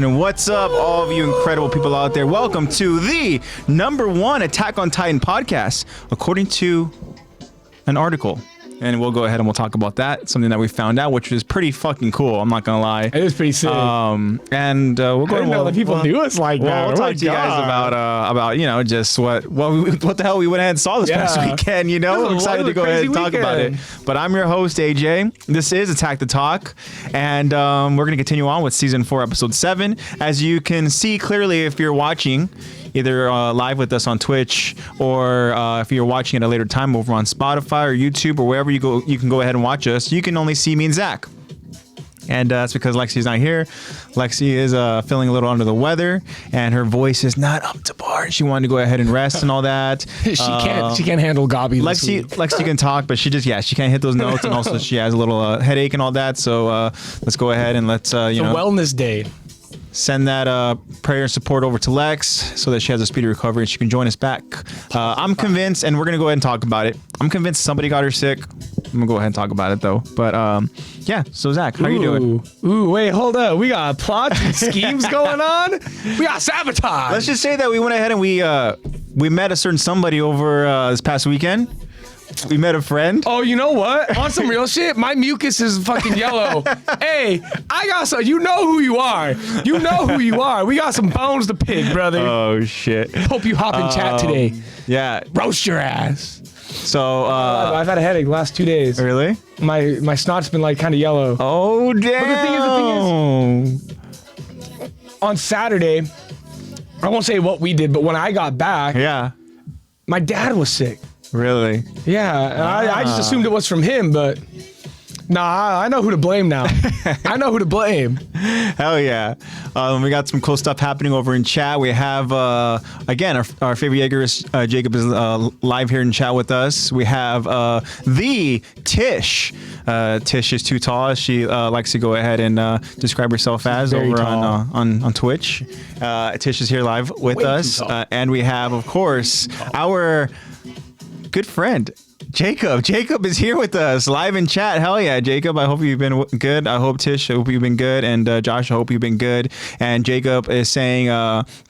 on? What's up, all of you incredible people out there? Welcome to the #1 Attack on Titan podcast, according to an article. And we'll go ahead and we'll talk about that. Something that we found out, which is pretty fucking cool. I'm not gonna lie. It is pretty sick. And we'll go. I didn't know that people knew us like that. We'll talk to you guys about you know, just what the hell we went ahead and saw this past weekend. You know, I'm excited to go ahead and talk about it. But I'm your host AJ. This is Attack the Talk, and we're gonna continue on with season 4, episode 7. As you can see clearly, if you're watching either live with us on Twitch, or if you're watching at a later time over on Spotify or YouTube or wherever you go, you can go ahead and watch us. You can only see me and Zach. And that's because Lexi's not here. Lexi is feeling a little under the weather, and her voice is not up to par. She wanted to go ahead and rest and all that. She can't handle Gobby. Lexi can talk, but she can't hit those notes, and also she has a little headache and all that. So let's go ahead and let's wellness day. Send that prayer and support over to Lex so that she has a speedy recovery and she can join us back. I'm convinced, and we're going to go ahead and talk about it. I'm convinced somebody got her sick. I'm going to go ahead and talk about it, though. But, yeah. So, Zach, how are you doing? Ooh, wait, hold up. We got plots and schemes going on. We got sabotage. Let's just say that we went ahead and we met a certain somebody over this past weekend. We met a friend. Oh, you know what? On some real shit, my mucus is fucking yellow. Hey, I got some. You know who you are. You know who you are. We got some bones to pick, brother. Oh, shit. Hope you hop in chat today. Yeah. Roast your ass. So, I've had a headache the last 2 days. Really? My snot's been like kind of yellow. Oh, damn. But the thing is, on Saturday, I won't say what we did, but when I got back, my dad was sick. Really? Yeah, and I just assumed it was from him, but nah, I know who to blame now. I know who to blame. Hell yeah. We got some cool stuff happening over in chat. We have, again, our favorite Jaeger, Jacob is live here in chat with us. We have the Tish. Tish is too tall. She likes to go ahead and describe herself as over on Twitch. Tish is here live with us. And we have, of course, our good friend, Jacob. Jacob is here with us live in chat. Hell yeah, Jacob. I hope you've been good. I hope Tish, I hope you've been good. And Josh, I hope you've been good. And Jacob is saying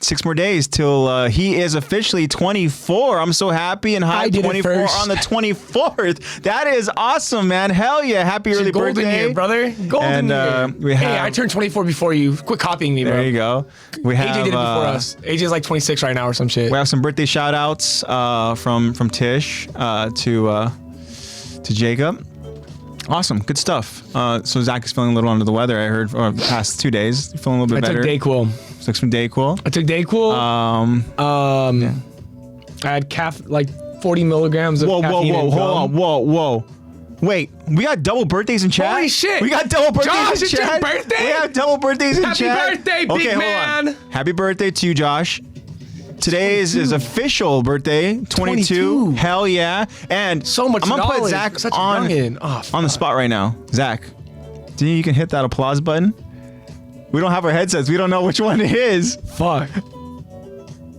6 more days till he is officially 24. I'm so happy and high. 24 on the 24th. That is awesome, man. Hell yeah. Happy early birthday. Golden year, brother. Golden year. Hey, I turned 24 before you. Quit copying me, bro. There you go. AJ did it before us. AJ's like 26 right now or some shit. We have some birthday shout outs from Tish to Jacob. Awesome, good stuff. So Zach is feeling a little under the weather. I heard for the past 2 days, feeling a little bit better. I took Dayquil. Took some Dayquil. I took Dayquil. I had like 40 milligrams of caffeine. Whoa. Wait, we got double birthdays in chat? Holy shit. We got double birthdays Josh, in chat? Josh, it's your birthday? We have double birthdays in chat? Happy birthday, big man. Hold on. Happy birthday to you, Josh. Today is his official birthday, 22. Hell yeah. And so much I'm going to put knowledge. Zach on the spot right now. Zach, do you think you can hit that applause button? We don't have our headsets. We don't know which one it is. Fuck.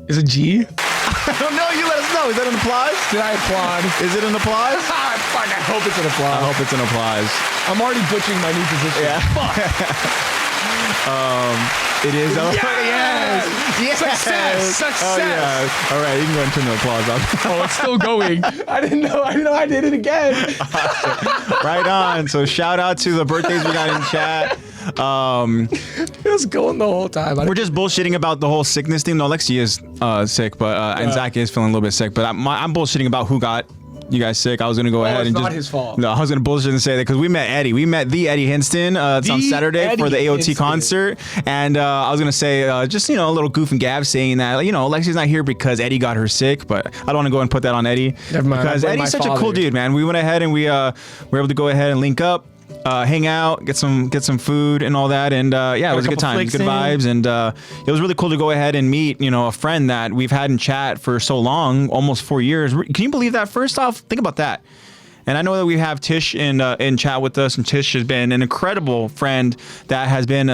Is it G? I don't know. You let us know. Is that an applause? Did I applaud? Is it an applause? Fuck, I hope it's an applause. I hope it's an applause. I'm already butchering my new position. Yeah. Fuck. It is. Yes! Success! Oh, yeah. All right, you can go and turn the applause off. Oh, it's still going. I didn't know I did it again. Right on. So shout out to the birthdays we got in chat. It was going the whole time. We're just bullshitting about the whole sickness thing. No, Lexi is sick, but and Zach is feeling a little bit sick. But I'm bullshitting about who got you guys sick. I was gonna go ahead and not his fault. No, I was gonna bullshit and say that because we met Eddie. We met the Eddie Hinston on Saturday for the AOT concert, and I was gonna say just a little goof and gab saying that Lexi's not here because Eddie got her sick, but I don't want to go and put that on Eddie. Never mind, because Eddie's such a cool dude, man. We went ahead and we were able to go ahead and link up. Hang out, get some food and all that, and it was a good time, good vibes, and it was really cool to go ahead and meet a friend that we've had in chat for so long, almost 4 years. Can you believe that? First off, think about that. And I know that we have Tish in chat with us, and Tish has been an incredible friend that has been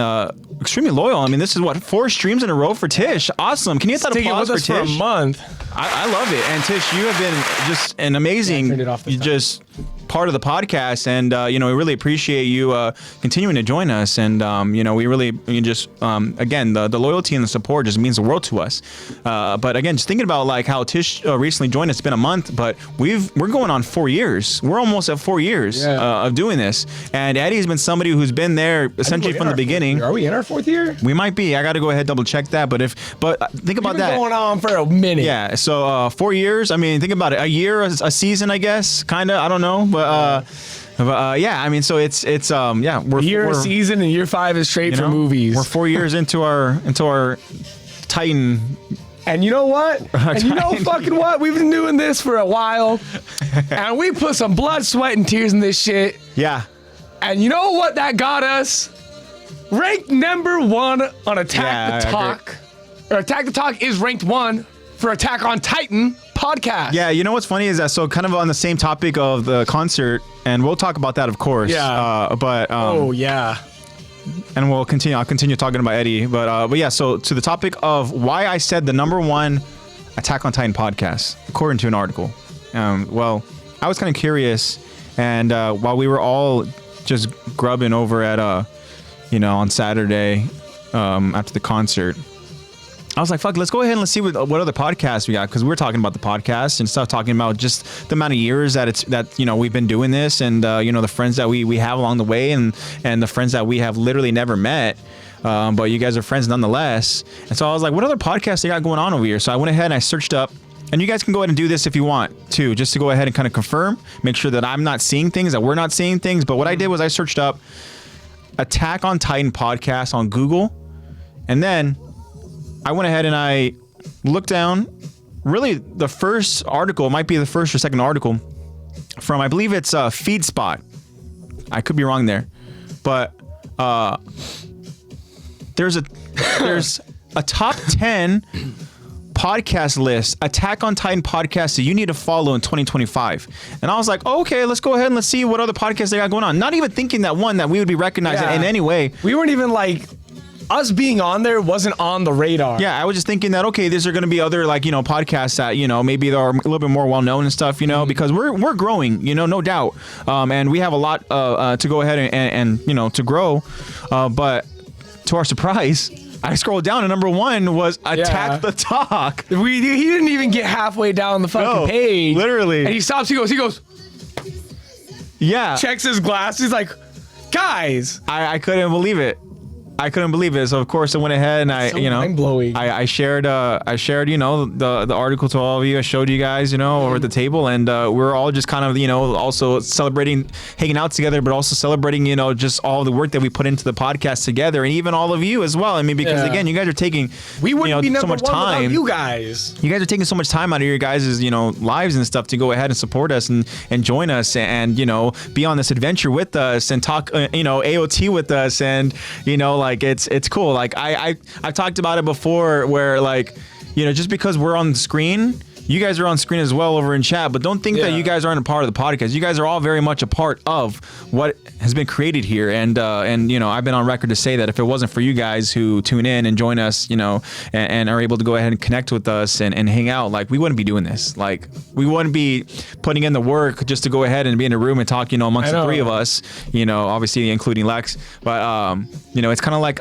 extremely loyal. I mean, this is 4 streams in a row for Tish. Awesome. Can you hit that applause for Tish? For a month. I love it. And Tish, you have been just an amazing. Turned it off this time. part of the podcast, and we really appreciate you continuing to join us, and we really again the loyalty and the support just means the world to us. But again, just thinking about like how Tish recently joined, it's been a month, but we're going on 4 years. We're almost at 4 years of doing this, and Eddie's been somebody who's been there essentially from the beginning. Are we in our 4th year? We might be. I got to go ahead double check that, but think about that. Going on for a minute. Yeah. So 4 years. I mean, think about it. A year, a season, I guess. Kind of. I don't know, but yeah. I mean, so it's we're a season, and year 5 is straight for movies. We're 4 years into our Titan. And you know what? And you know fucking what? We've been doing this for a while, and we put some blood, sweat, and tears in this shit. Yeah. And you know what that got us? Ranked number 1 on Attack the Talk. Or Attack the Talk is ranked 1 for Attack on Titan podcast. Yeah, you know what's funny is that, so kind of on the same topic of the concert, and we'll talk about that, of course. Yeah. Oh yeah. And I'll continue talking about Eddie, but yeah. So to the topic of why I said the number 1 Attack on Titan podcast, according to an article. Well, I was kind of curious, and while we were all just grubbing over at on Saturday after the concert, I was like, fuck, let's go ahead and let's see what other podcasts we got, because we're talking about the podcast and stuff, talking about just the amount of years that we've been doing this, and the friends that we have along the way, and the friends that we have literally never met, but you guys are friends nonetheless. And so I was like, what other podcasts they got going on over here? So I went ahead and I searched up, and you guys can go ahead and do this if you want too, just to go ahead and kind of confirm, make sure that I'm not seeing things, that we're not seeing things. But what I did was I searched up Attack on Titan podcast on Google, and then I went ahead and I looked down. Really, the first article, it might be the first or second article from, I believe it's FeedSpot. I could be wrong there, but there's a top 10 podcast list, Attack on Titan podcasts that you need to follow in 2025. And I was like, okay, let's go ahead and let's see what other podcasts they got going on. Not even thinking that we would be recognized in any way. We weren't even like, us being on there wasn't on the radar. Yeah, I was just thinking that, okay, these are going to be other podcasts that, maybe they're a little bit more well-known and stuff, because we're growing, no doubt. And we have a lot to go ahead and to grow. But to our surprise, I scrolled down and number 1 was Attack the Talk. He didn't even get halfway down the fucking page. Literally. And he stops, he goes. Yeah. Checks his glasses, he's like, guys. I couldn't believe it. So of course I went ahead and mind-blowing. I shared the article to all of you. I showed you guys over at the table, and we're all just kind of also celebrating, hanging out together, but also celebrating just all the work that we put into the podcast together, and even all of you as well. I mean, because again, you guys are taking be so much time. Without you guys. You guys are taking so much time out of your guys' lives and stuff to go ahead and support us and join us and be on this adventure with us and talk AOT with us, and it's cool. Like I've talked about it before, where just because we're on the screen, you guys are on screen as well over in chat, but don't think that you guys aren't a part of the podcast. You guys are all very much a part of what has been created here. And I've been on record to say that if it wasn't for you guys who tune in and join us, and are able to go ahead and connect with us and hang out, we wouldn't be doing this. We wouldn't be putting in the work just to go ahead and be in a room and talk, amongst the 3 of us, obviously including Lex. But, it's kind of like,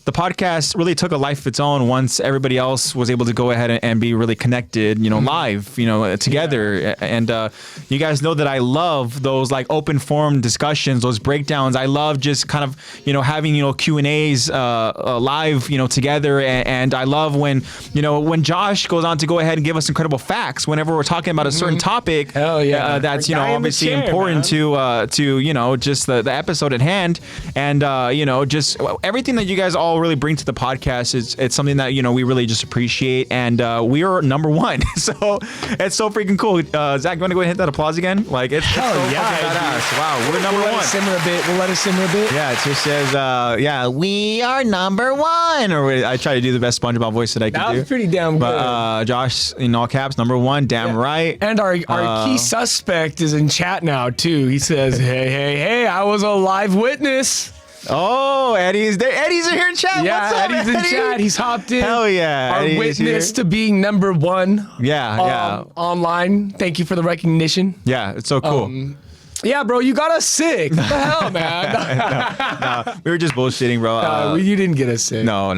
the podcast really took a life of its own once everybody else was able to go ahead and be really connected, live, together. Yeah. And you guys know that I love those open forum discussions, those breakdowns. I love just kind of, having, Q&As live, together. And I love when Josh goes on to go ahead and give us incredible facts whenever we're talking about a certain topic. Hell yeah. That's, obviously important to just the episode at hand. And, just everything that you guys all really bring to the podcast it's something that we really just appreciate, and we are number 1. So it's so freaking cool. Zach, you want to go ahead and hit that applause again? It's so badass. Wow, we're number 1. We'll let it simmer a bit. Yeah, it just says we are number 1. Or I try to do the best SpongeBob voice that I can do. That was pretty damn good. But Josh, in all caps, number 1, damn right. And our key suspect is in chat now too. He says, hey, I was a live witness. Oh, Eddie's there. Eddie's here in chat. Yeah, What's up, Eddie's in Eddie? chat. He's hopped in. Hell yeah. Our Eddie's witness here. to being number one. Yeah. Online. Thank you for the recognition. Yeah, it's so cool. Yeah, bro, you got us sick. What the hell, man? No, we were just bullshitting, bro. You didn't get us sick. No.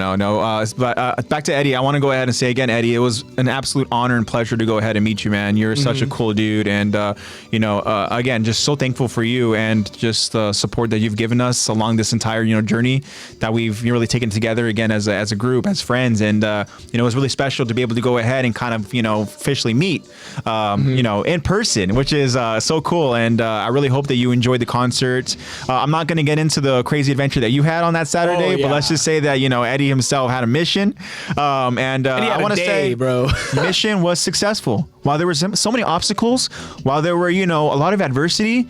But back to Eddie. I want to go ahead and say again, Eddie, it was an absolute honor and pleasure to go ahead and meet you, man. You're such a cool dude, and again, just so thankful for you and just the support that you've given us along this entire journey that we've really taken together again as a group, as friends, and it was really special to be able to go ahead and kind of officially meet, in person, which is so cool, and I really hope that you enjoyed the concert. I'm not going to get into the crazy adventure that you had on that Saturday, but let's just say that Eddie himself had a mission, and I want to say, bro, mission was successful. While there were so many obstacles, while there were a lot of adversity,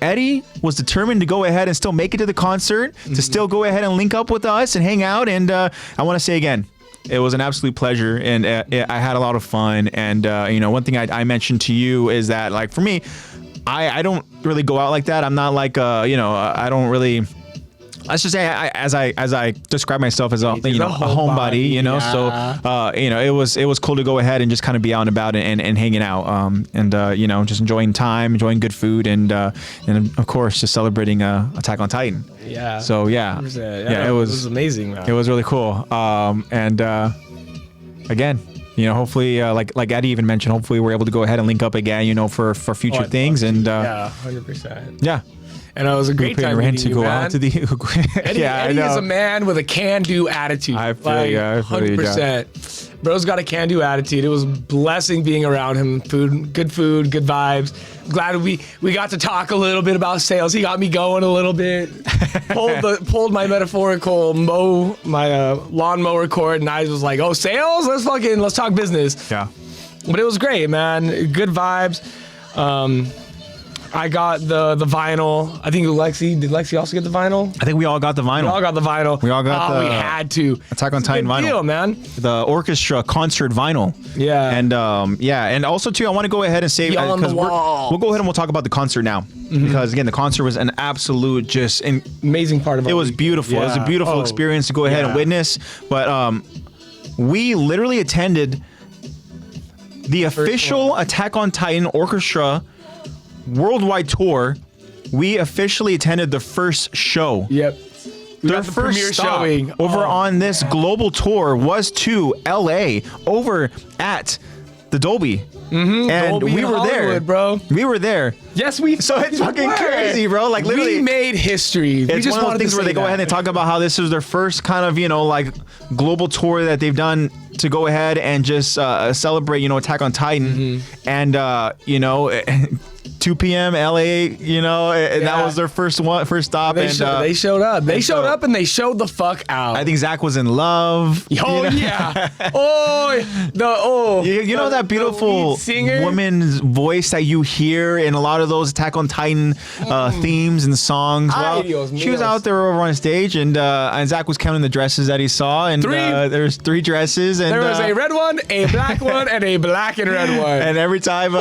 Eddie was determined to go ahead and still make it to the concert, to still go ahead and link up with us and hang out. And I want to say again, it was an absolute pleasure, and I had a lot of fun. And one thing I mentioned to you is that, like, for me, I don't really go out like that. I'm not like I don't really. Let's just say as I describe myself as a homebody, So it was cool to go ahead and just kind of be out and about and hanging out, just enjoying time, enjoying good food, and of course just celebrating Attack on Titan. Yeah. So yeah, it was amazing, man. It was really cool. Again, hopefully, like Eddie even mentioned, hopefully we're able to go ahead and link up again, for future things. And 100%. Yeah. And it was a great time meeting you, man. Eddie is a man with a can-do attitude. I feel you. 100%. Bro's got a can-do attitude. It was a blessing being around him. Food, good vibes. Glad we got to talk a little bit about sales. He got me going a little bit. Pulled my metaphorical lawnmower cord, and I was like, "Oh, sales? Let's talk business." Yeah. But it was great, man. Good vibes. I got the vinyl. I think did Lexi also get the vinyl? I think we all got the vinyl. We all got the vinyl. We had to. Attack on Titan vinyl. Deal, man. The orchestra concert vinyl. Yeah. And also too, I want to go ahead and say, because we'll go ahead and we'll talk about the concert now, because again, the concert was an absolute amazing part of it. It was beautiful. Yeah. It was a beautiful experience to go ahead and witness. But we literally attended the official Attack on Titan orchestra worldwide tour. We officially attended the first show. Yep. Their first stop showing over on this global tour was to LA over at the Dolby. And Dolby we were there, bro. We were there. Yes, so it's fucking crazy, bro. Like literally, we made history. It's one of those things where they go ahead and talk about how this is their first kind of like global tour that they've done to go ahead and just celebrate Attack on Titan, and 2 p.m. LA, that was their first stop. They showed up. They showed up and they showed the fuck out. I think Zach was in love. Oh yeah. That beautiful woman's voice that you hear in a lot of those Attack on Titan themes and songs. Well, she was out there over on stage, and Zach was counting the dresses that he saw, and there's 3 dresses, and there was a red one, a black one, and a black and red one. And every time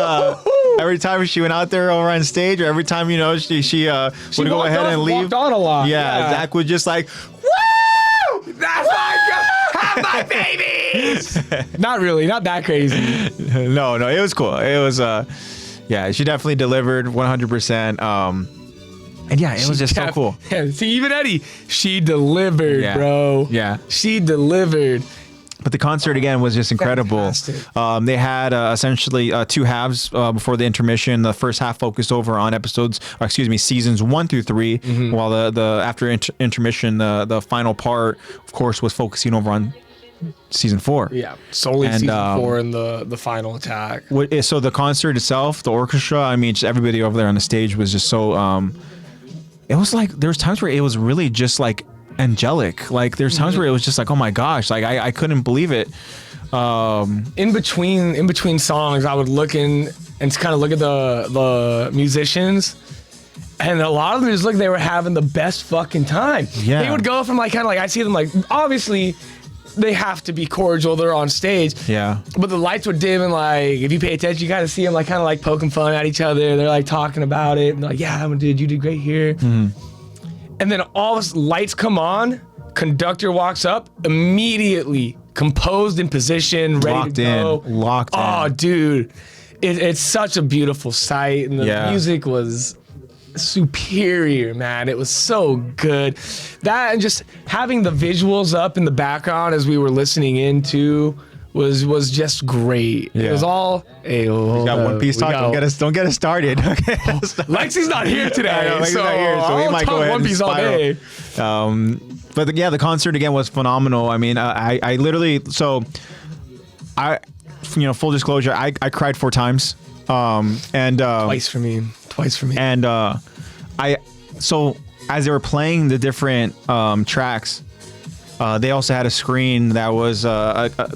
she went out there over on stage, or every time she would go ahead and leave. Walked on a lot. Yeah, Zach was just like, "Woo! That's have my babies!" Not really, not that crazy. No, it was cool. It was she definitely delivered 100%. And yeah, it was just so cool. Yeah, see, even Eddie, she delivered, bro. Yeah, she delivered. But the concert again was just incredible. They had essentially 2 halves before the intermission. The first half focused over on seasons 1 through 3, while the after intermission, the final part, of course, was focusing over on season 4. Yeah, solely season 4 and the final attack. So the concert itself, the orchestra, I mean, just everybody over there on the stage was just so. It was like there was times where it was really just like angelic. Like there's times where it was just like, oh my gosh, like I couldn't believe it. In between songs, I would look in and kind of look at the musicians, and a lot of them just look, they were having the best fucking time. Yeah, they would go from like kind of like, I see them like, obviously they have to be cordial, they're on stage. Yeah, but the lights would dim, and like if you pay attention, you gotta see them like kind of like poking fun at each other. They're like talking about it, and they're like, yeah, dude, you did great here. And then all of us lights come on, conductor walks up, immediately composed in position, ready to go. Locked in. Oh, dude. It's such a beautiful sight. And the music was superior, man. It was so good. That and just having the visuals up in the background as we were listening into was just great. Yeah. It was all. Hey, We got One Piece talk. Don't get us started. Okay. Lexi's not here today, I know, Lexi's so not here, so we I'll might talk go ahead One and Piece all day. But the concert again was phenomenal. I mean, I literally full disclosure, I cried 4 times. Twice for me. And as they were playing the different tracks, they also had a screen that was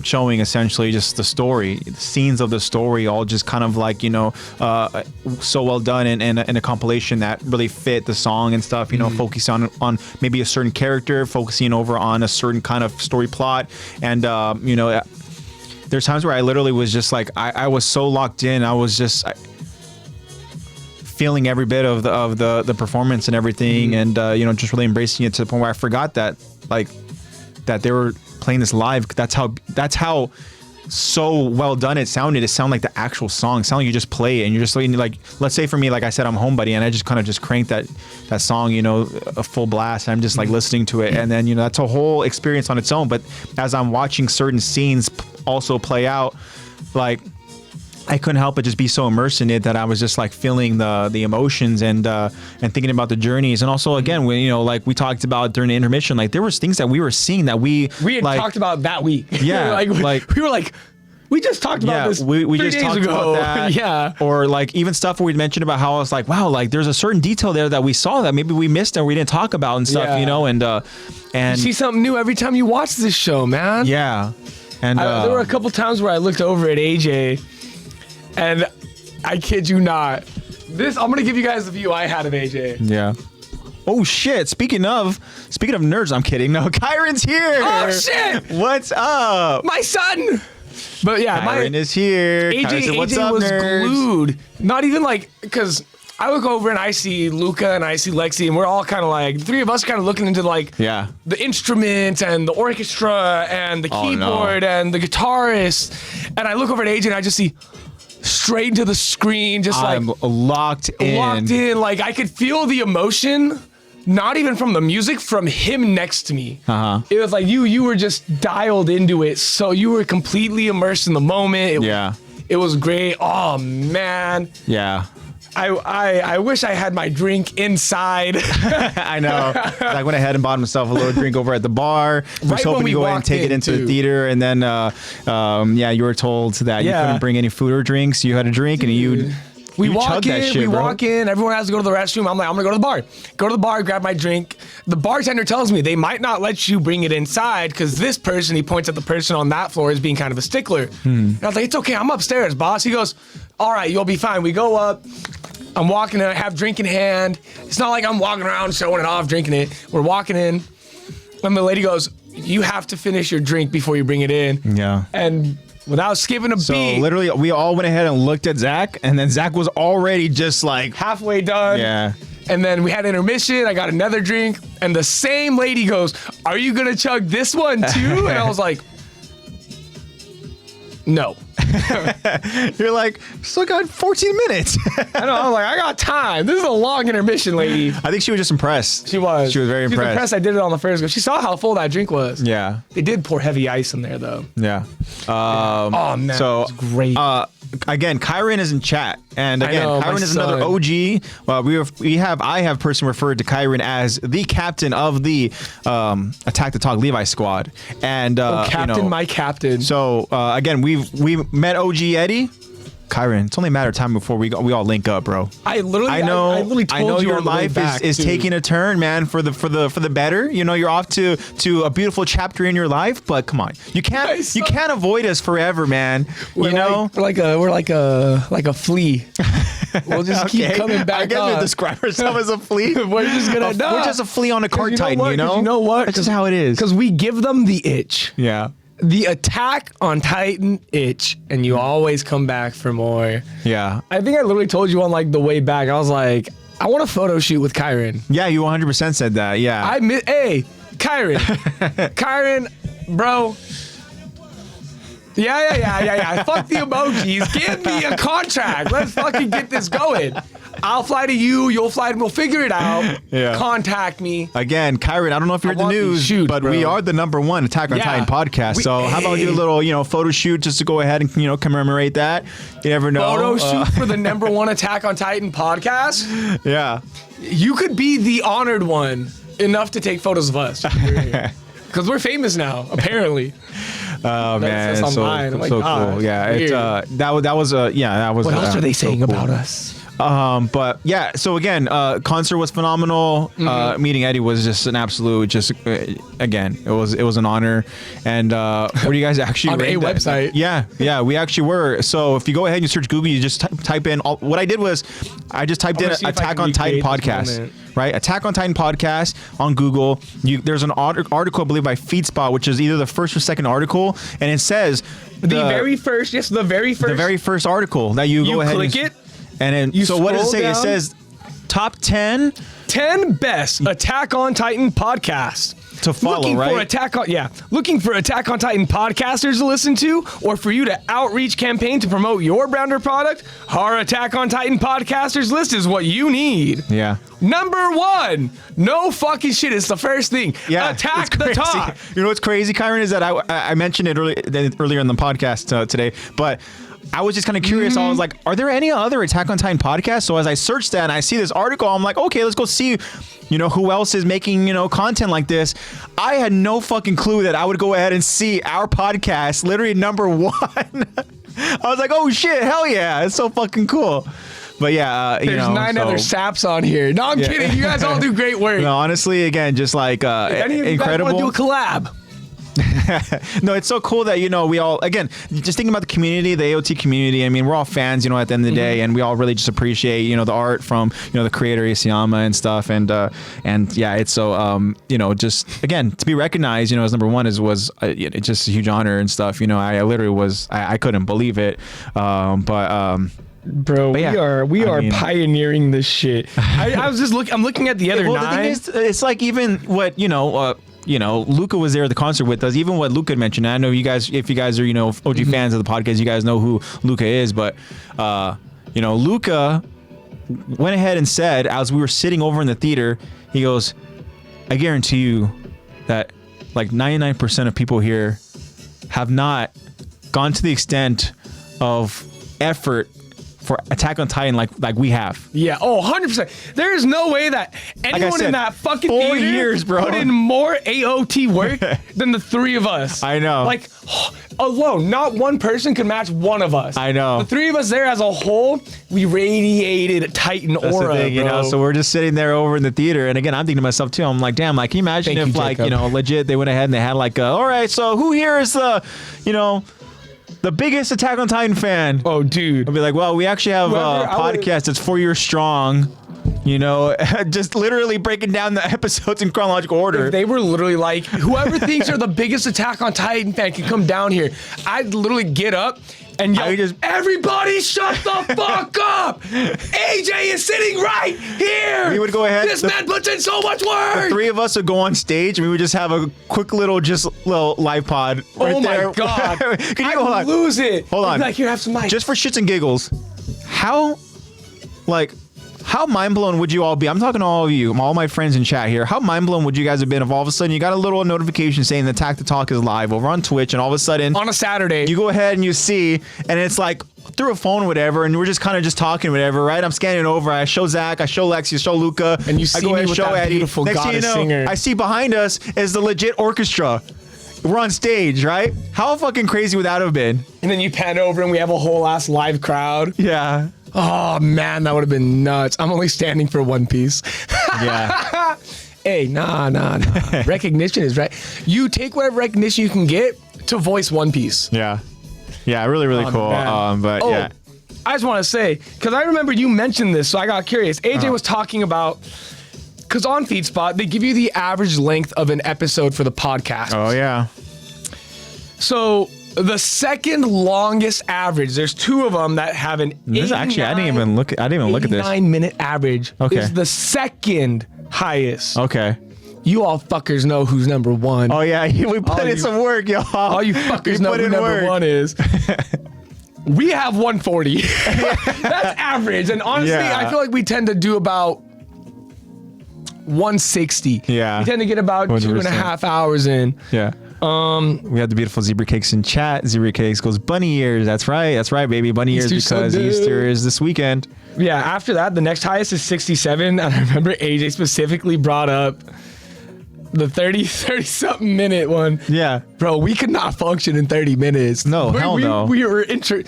showing essentially just the story, the scenes of the story, all just kind of like, so well done in a compilation that really fit the song and stuff, focusing on maybe a certain character, focusing over on a certain kind of story plot. And, there's times where I literally was just like, I was so locked in. I was just feeling every bit of the performance and everything. And, just really embracing it to the point where I forgot that they were playing this live. That's how so well done it sounded. It sounded like the actual song. It sounded like you just play it and you're just like, let's say for me, like I said, I'm homebody and I just kind of just cranked that song, a full blast. And I'm just like listening to it. And then, that's a whole experience on its own. But as I'm watching certain scenes also play out, like, I couldn't help but just be so immersed in it that I was just like feeling the emotions and thinking about the journeys. And also again, when like we talked about during the intermission, like there was things that we were seeing that we had talked about that week. Yeah, we were like, we just talked about this. We 3 just days talked ago. about that. Yeah. Or like even stuff where we mentioned about how I was like, wow, like there's a certain detail there that we saw that maybe we missed and we didn't talk about and stuff, and you see something new every time you watch this show, man. Yeah. And there were a couple times where I looked over at AJ, and I kid you not, I'm gonna give you guys the view I had of AJ. Yeah. Oh shit! Speaking of nerds, I'm kidding. No, Kyron's here. Oh shit! What's up? My son. But yeah, Kyron is here. AJ, What's AJ up, was nerds? glued. Not even like, because I look over and I see Luca and I see Lexi, and we're all kind of like, the 3 of us kind of looking into like the instruments and the orchestra and the keyboard and the guitarist. And I look over at AJ and I just see straight into the screen, just I'm locked in. Like I could feel the emotion, not even from the music, from him next to me. It was like you were just dialed into it, so you were completely immersed in the moment. It was great. Oh man. Yeah. I wish I had my drink inside. I know. I went ahead and bought myself a little drink over at the bar. I was hoping to go ahead and take it into the theater, and then you were told that you couldn't bring any food or drinks. You had a drink, and we walk in, everyone has to go to the restroom. I'm like, I'm gonna go to the bar. Go to the bar, grab my drink. The bartender tells me they might not let you bring it inside because this person, he points at the person on that floor, is being kind of a stickler. And I was like, it's okay, I'm upstairs, boss. He goes, all right, you'll be fine. We go up. I'm walking in, I have drink in hand. It's not like I'm walking around showing it off, drinking it. We're walking in, and the lady goes, you have to finish your drink before you bring it in. Yeah. And without skipping a beat. So literally, we all went ahead and looked at Zach, and then Zach was already just like halfway done. Yeah. And then we had intermission. I got another drink, and the same lady goes, "Are you gonna chug this one too?" And I was like, "No." You're like, still got 14 minutes. I know. I was like, I got time. This is a long intermission, lady. I think she was just impressed. She was. She was very impressed. She was impressed I did it on the first go. She saw how full that drink was. Yeah. They did pour heavy ice in there, though. Yeah. Oh, man. So, it was great. Again, Kyron is in chat, and again, Kyron is another OG. I have personally referred to Kyron as the captain of the Attack the Talk Levi squad, and captain, my captain. So again, we met OG Eddie. Kyron, it's only a matter of time before we all link up, bro. I literally told you your life is taking a turn, man, for the better. You're off to a beautiful chapter in your life, but come on, you can't avoid us forever, man. We're like a flea. We'll just keep coming back. I guess we describe ourselves as a flea. We're just a flea on a cart titan, You know what? That's just how it is. Because we give them the itch. Yeah. The Attack on Titan itch, and you always come back for more. Yeah. I think I literally told you on like the way back. I was like, I want a photo shoot with Kyron. Yeah, you 100% said that. Yeah. Hey, Kyron. Kyron, bro. Yeah. Fuck the emojis. Give me a contract. Let's fucking get this going. I'll fly to you. You'll fly to me. We'll figure it out. Yeah. Contact me. Again, Kyron, I don't know if you heard the news, but we are the #1 Attack on Titan podcast. So how about you a little, photo shoot just to go ahead and, commemorate that? You never know. Photo shoot for the #1 Attack on Titan podcast? Yeah. You could be the honored one enough to take photos of us. Because we're famous now, apparently. Oh man, it's so cool. Yeah, it, that was What else are they saying about us? But yeah, so again, concert was phenomenal. Meeting Eddie was just an absolute, again, it was an honor. And where do you guys actually on a website? Yeah, we actually were. So if you go ahead and you search Google, you just type in. What I did was, I just typed in Attack on Titan podcast. Right, Attack on Titan podcast on Google. There's an article, I believe, by FeedSpot, which is either the first or second article, and it says the very first article that you go ahead click it. And then, so what does it say? Down. It says top 10 best Attack on Titan podcasts to follow, looking right? Looking for Attack on Titan podcasters to listen to, or for you to outreach campaign to promote your brand or product. Our Attack on Titan podcasters list is what you need. Yeah. #1, no fucking shit. It's the first thing. Yeah, Attack the top. You know what's crazy, Kyron, is that I mentioned it earlier in the podcast today, but I was just kind of curious. I was like, are there any other Attack on Titan podcasts? So as I searched that and I see this article, I'm like, okay, let's go see, who else is making, content like this. I had no fucking clue that I would go ahead and see our podcast literally #1. I was like, oh shit, hell yeah. It's so fucking cool. But yeah, there's 9 other saps on here. No, I'm kidding. You guys all do great work. No, honestly, again, just like any incredible. Want to do a collab? No, it's so cool that we all, again, just thinking about the community, the AOT community. I mean, we're all fans, at the end of the day, and we all really just appreciate the art from the creator Isayama and stuff, and yeah, it's so just again to be recognized as #1 was it's just a huge honor and stuff. I literally I couldn't believe it, Bro, yeah, we are pioneering this shit. I was just I'm looking at the other 9. The thing is, it's like even what Luca was there at the concert with us. Even what Luca mentioned. I know you guys, if you guys are OG fans of the podcast, you guys know who Luca is. But Luca went ahead and said, as we were sitting over in the theater, he goes, "I guarantee you that like 99% of people here have not gone to the extent of effort for Attack on Titan like we have." Yeah, 100%. There is no way that anyone in that fucking 4 theater years, bro, put in more AOT work than the 3 of us. I know. Like, alone, not one person could match one of us. I know. The 3 of us there as a whole, we radiated Titan That's aura, the thing, bro. So we're just sitting there over in the theater, and again, I'm thinking to myself too. I'm like, damn, like, can you imagine if legit they went ahead and they had like, all right, so who here is the, the biggest Attack on Titan fan? Oh, dude. I'll be like, well, we actually have a podcast that's 4 years strong. Just literally breaking down the episodes in chronological order. If they were literally like, whoever thinks they're the biggest Attack on Titan fan can come down here. I'd literally get up and yell, everybody shut the fuck up! AJ is sitting right here! We would go ahead. This man puts in so much work! The 3 of us would go on stage and we would just have a quick little live pod right there. Oh my God. I'd lose it. Hold on. I'd be like, here, have some mic. Just for shits and giggles, how mind blown would you all be? I'm talking to all of you, all my friends in chat here. How mind blown would you guys have been if all of a sudden you got a little notification saying the Attack the Talk is live over on Twitch, and all of a sudden on a Saturday you go ahead and you see, and it's like through a phone or whatever, and we're just kind of just talking whatever, right? I'm scanning over. I show Zach, I show Lexi, I show Luca, and you see me with that beautiful goddess singer. I see behind us is the legit orchestra. We're on stage, right? How fucking crazy would that have been? And then you pan over and we have a whole ass live crowd. Yeah. Oh man, that would have been nuts. I'm only standing for one piece. Yeah. Hey, nah. Recognition is right. You take whatever recognition you can get to voice One Piece. Yeah. Yeah, really cool. But yeah. I just want to say, because I remember you mentioned this, so I got curious. AJ was talking about, because on FeedSpot, they give you the average length of an episode for the podcast. Oh, yeah. So The second longest average. There's two of them that have an. Actually, I didn't even look at this. 9-minute average. Okay. Is the second highest. Okay. You all fuckers know who's number one. Oh yeah, we put in some work, y'all. All you fuckers know who number one is. We have 140. That's average. And honestly, I feel like we tend to do about 160. Yeah. We tend to get about 100%. 2.5 hours in. Yeah. We have the beautiful Zebra Cakes in chat. Zebra Cakes goes bunny ears. That's right, baby. Bunny ears because Easter is this weekend. Yeah, after that, the next highest is 67. And I remember AJ specifically brought up the 30-something minute one. Yeah. Bro, we could not function in 30 minutes. No, hell no. We were Can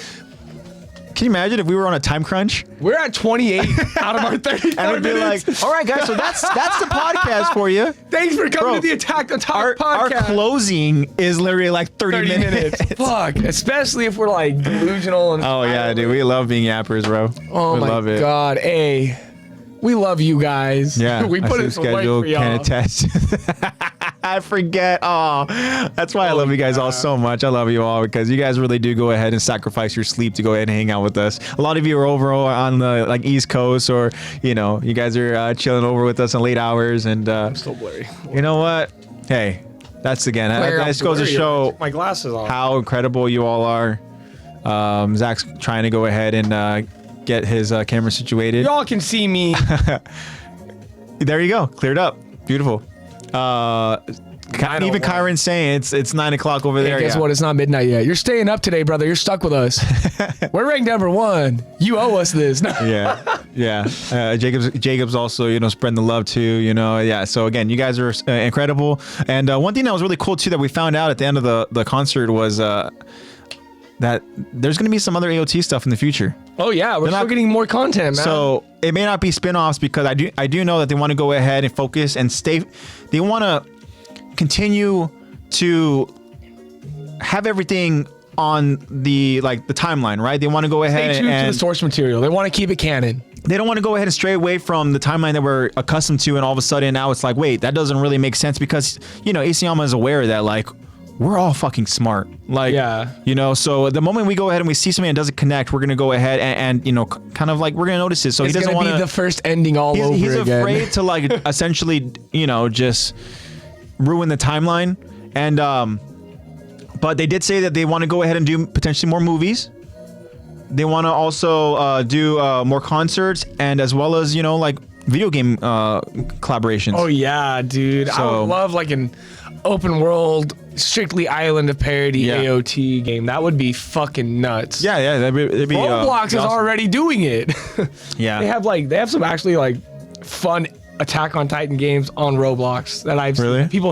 you imagine if we were on a time crunch? We're at 28 out of our 30 and it'd be like, all right, guys, so that's the podcast for you. Thanks for coming to the Attack on Titan podcast. Our closing is literally like 30 minutes. Fuck, especially if we're like delusional. And oh, yeah, dude. We love being yappers, bro. Oh, my God. Hey, we love you guys. Yeah. We put in some work for y'all. Can attest. I forget. Oh, that's why I love you guys all so much. I love you all because you guys really do go ahead and sacrifice your sleep to go ahead and hang out with us. A lot of you are over on the like East Coast, or you guys are chilling over with us in late hours. And I'm still blurry. You know what? Hey, that's again. That just goes to show my glasses on. How incredible you all are. Zach's trying to go ahead and get his camera situated. Y'all can see me. There you go. Cleared up. Beautiful. Even Kyron's saying it's 9 o'clock over there. Guess what? It's not midnight yet. You're staying up today, brother. You're stuck with us. We're ranked number 1. You owe us this. Yeah. Jacob's also spreading the love too. Yeah. So again, you guys are incredible. And one thing that was really cool too that we found out at the end of the concert was that there's going to be some other AOT stuff in the future. Oh yeah, we're still getting more content, man. So it may not be spin-offs because I do know that they want to go ahead and focus and stay. They want to continue to have everything on the timeline, right? They want to go ahead stay true to the source material. They want to keep it canon. They don't want to go ahead and stray away from the timeline that we're accustomed to, and all of a sudden now it's like, wait, that doesn't really make sense because Isayama is aware that we're all fucking smart. So the moment we go ahead and we see something that doesn't connect, we're going to go ahead and kind of we're going to notice it. So it's he doesn't want to be the first ending all over again. He's afraid to essentially, just ruin the timeline. And, but they did say that they want to go ahead and do potentially more movies. They want to also do more concerts and as well as, video game collaborations. Oh yeah, dude. I would love an open world, strictly Island of Parody AOT game. That would be fucking nuts. Yeah, that'd be Roblox is already doing it. Yeah. They have some actually fun Attack on Titan games on Roblox that I've really seen.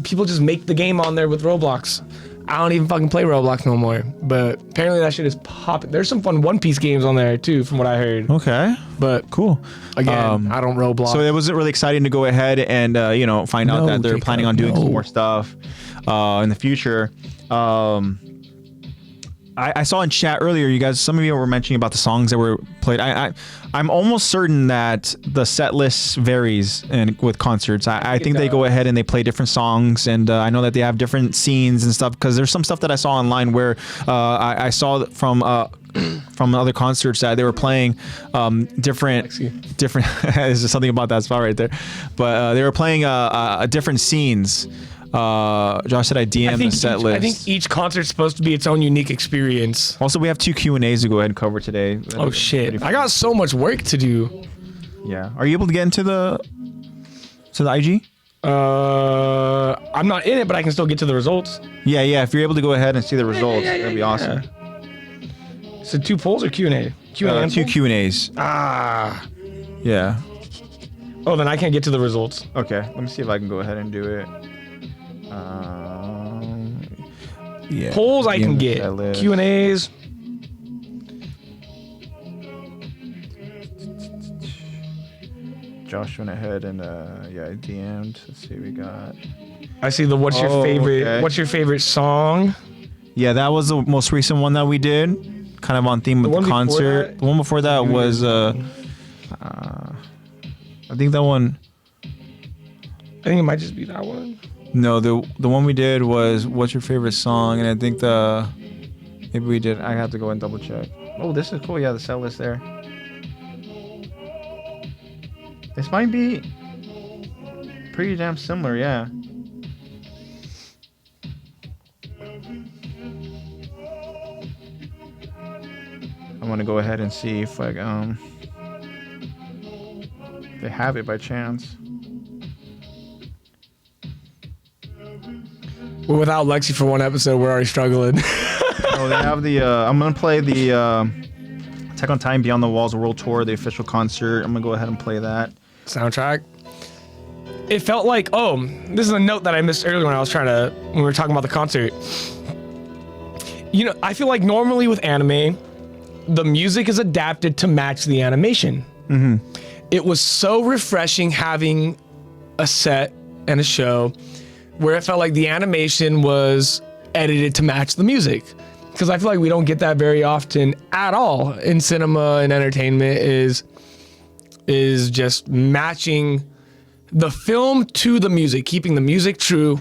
People just make the game on there with Roblox. I don't even fucking play Roblox no more, but apparently that shit is popping. There's some fun One Piece games on there too, from what I heard. Okay, but cool. Again, I don't Roblox. So it wasn't really exciting to go ahead and find out that they're planning on doing some more stuff in the future. I saw in chat earlier, you guys, some of you were mentioning about the songs that were played. I'm almost certain that the set list varies with concerts. I think they go ahead and they play different songs, and I know that they have different scenes and stuff because there's some stuff that I saw online where I saw from other concerts that they were playing different. There's just something about that spot right there, but they were playing different scenes. Josh said I DM'd the set list. I think each concert's supposed to be its own unique experience. Also, we have 2 Q&As to go ahead and cover today. Oh shit! I got so much work to do. Yeah. Are you able to get into the IG? I'm not in it, but I can still get to the results. Yeah. If you're able to go ahead and see the results, that'd be awesome. So 2 polls or Q&A? Q&A. 2 Q&As. Yeah. Oh, then I can't get to the results. Okay. Let me see if I can go ahead and do it. Yeah. Polls I can get. Q&As. Josh went ahead and I DM'd. Let's see what we got. I see the what's your favorite song? Yeah, that was the most recent one that we did. Kind of on theme with the concert. The one before that was I think that one. I think it might just be that one. No, the one we did was what's your favorite song, and I think maybe we did. I have to go and double check. Oh, this is cool. Yeah, the set list there. This might be pretty damn similar. Yeah. I want to go ahead and see if like they have it by chance. We're without Lexi for one episode. We're already struggling. Oh, they have the. I'm gonna play the Attack on Titan Beyond the Walls World Tour, the official concert. I'm gonna go ahead and play that soundtrack. It felt like, oh, this is a note that I missed earlier when we were talking about the concert. You know, I feel like normally with anime, the music is adapted to match the animation. Mm-hmm. It was so refreshing having a set and a show where it felt like the animation was edited to match the music. Because I feel like we don't get that very often at all in cinema and entertainment is just matching the film to the music, keeping the music true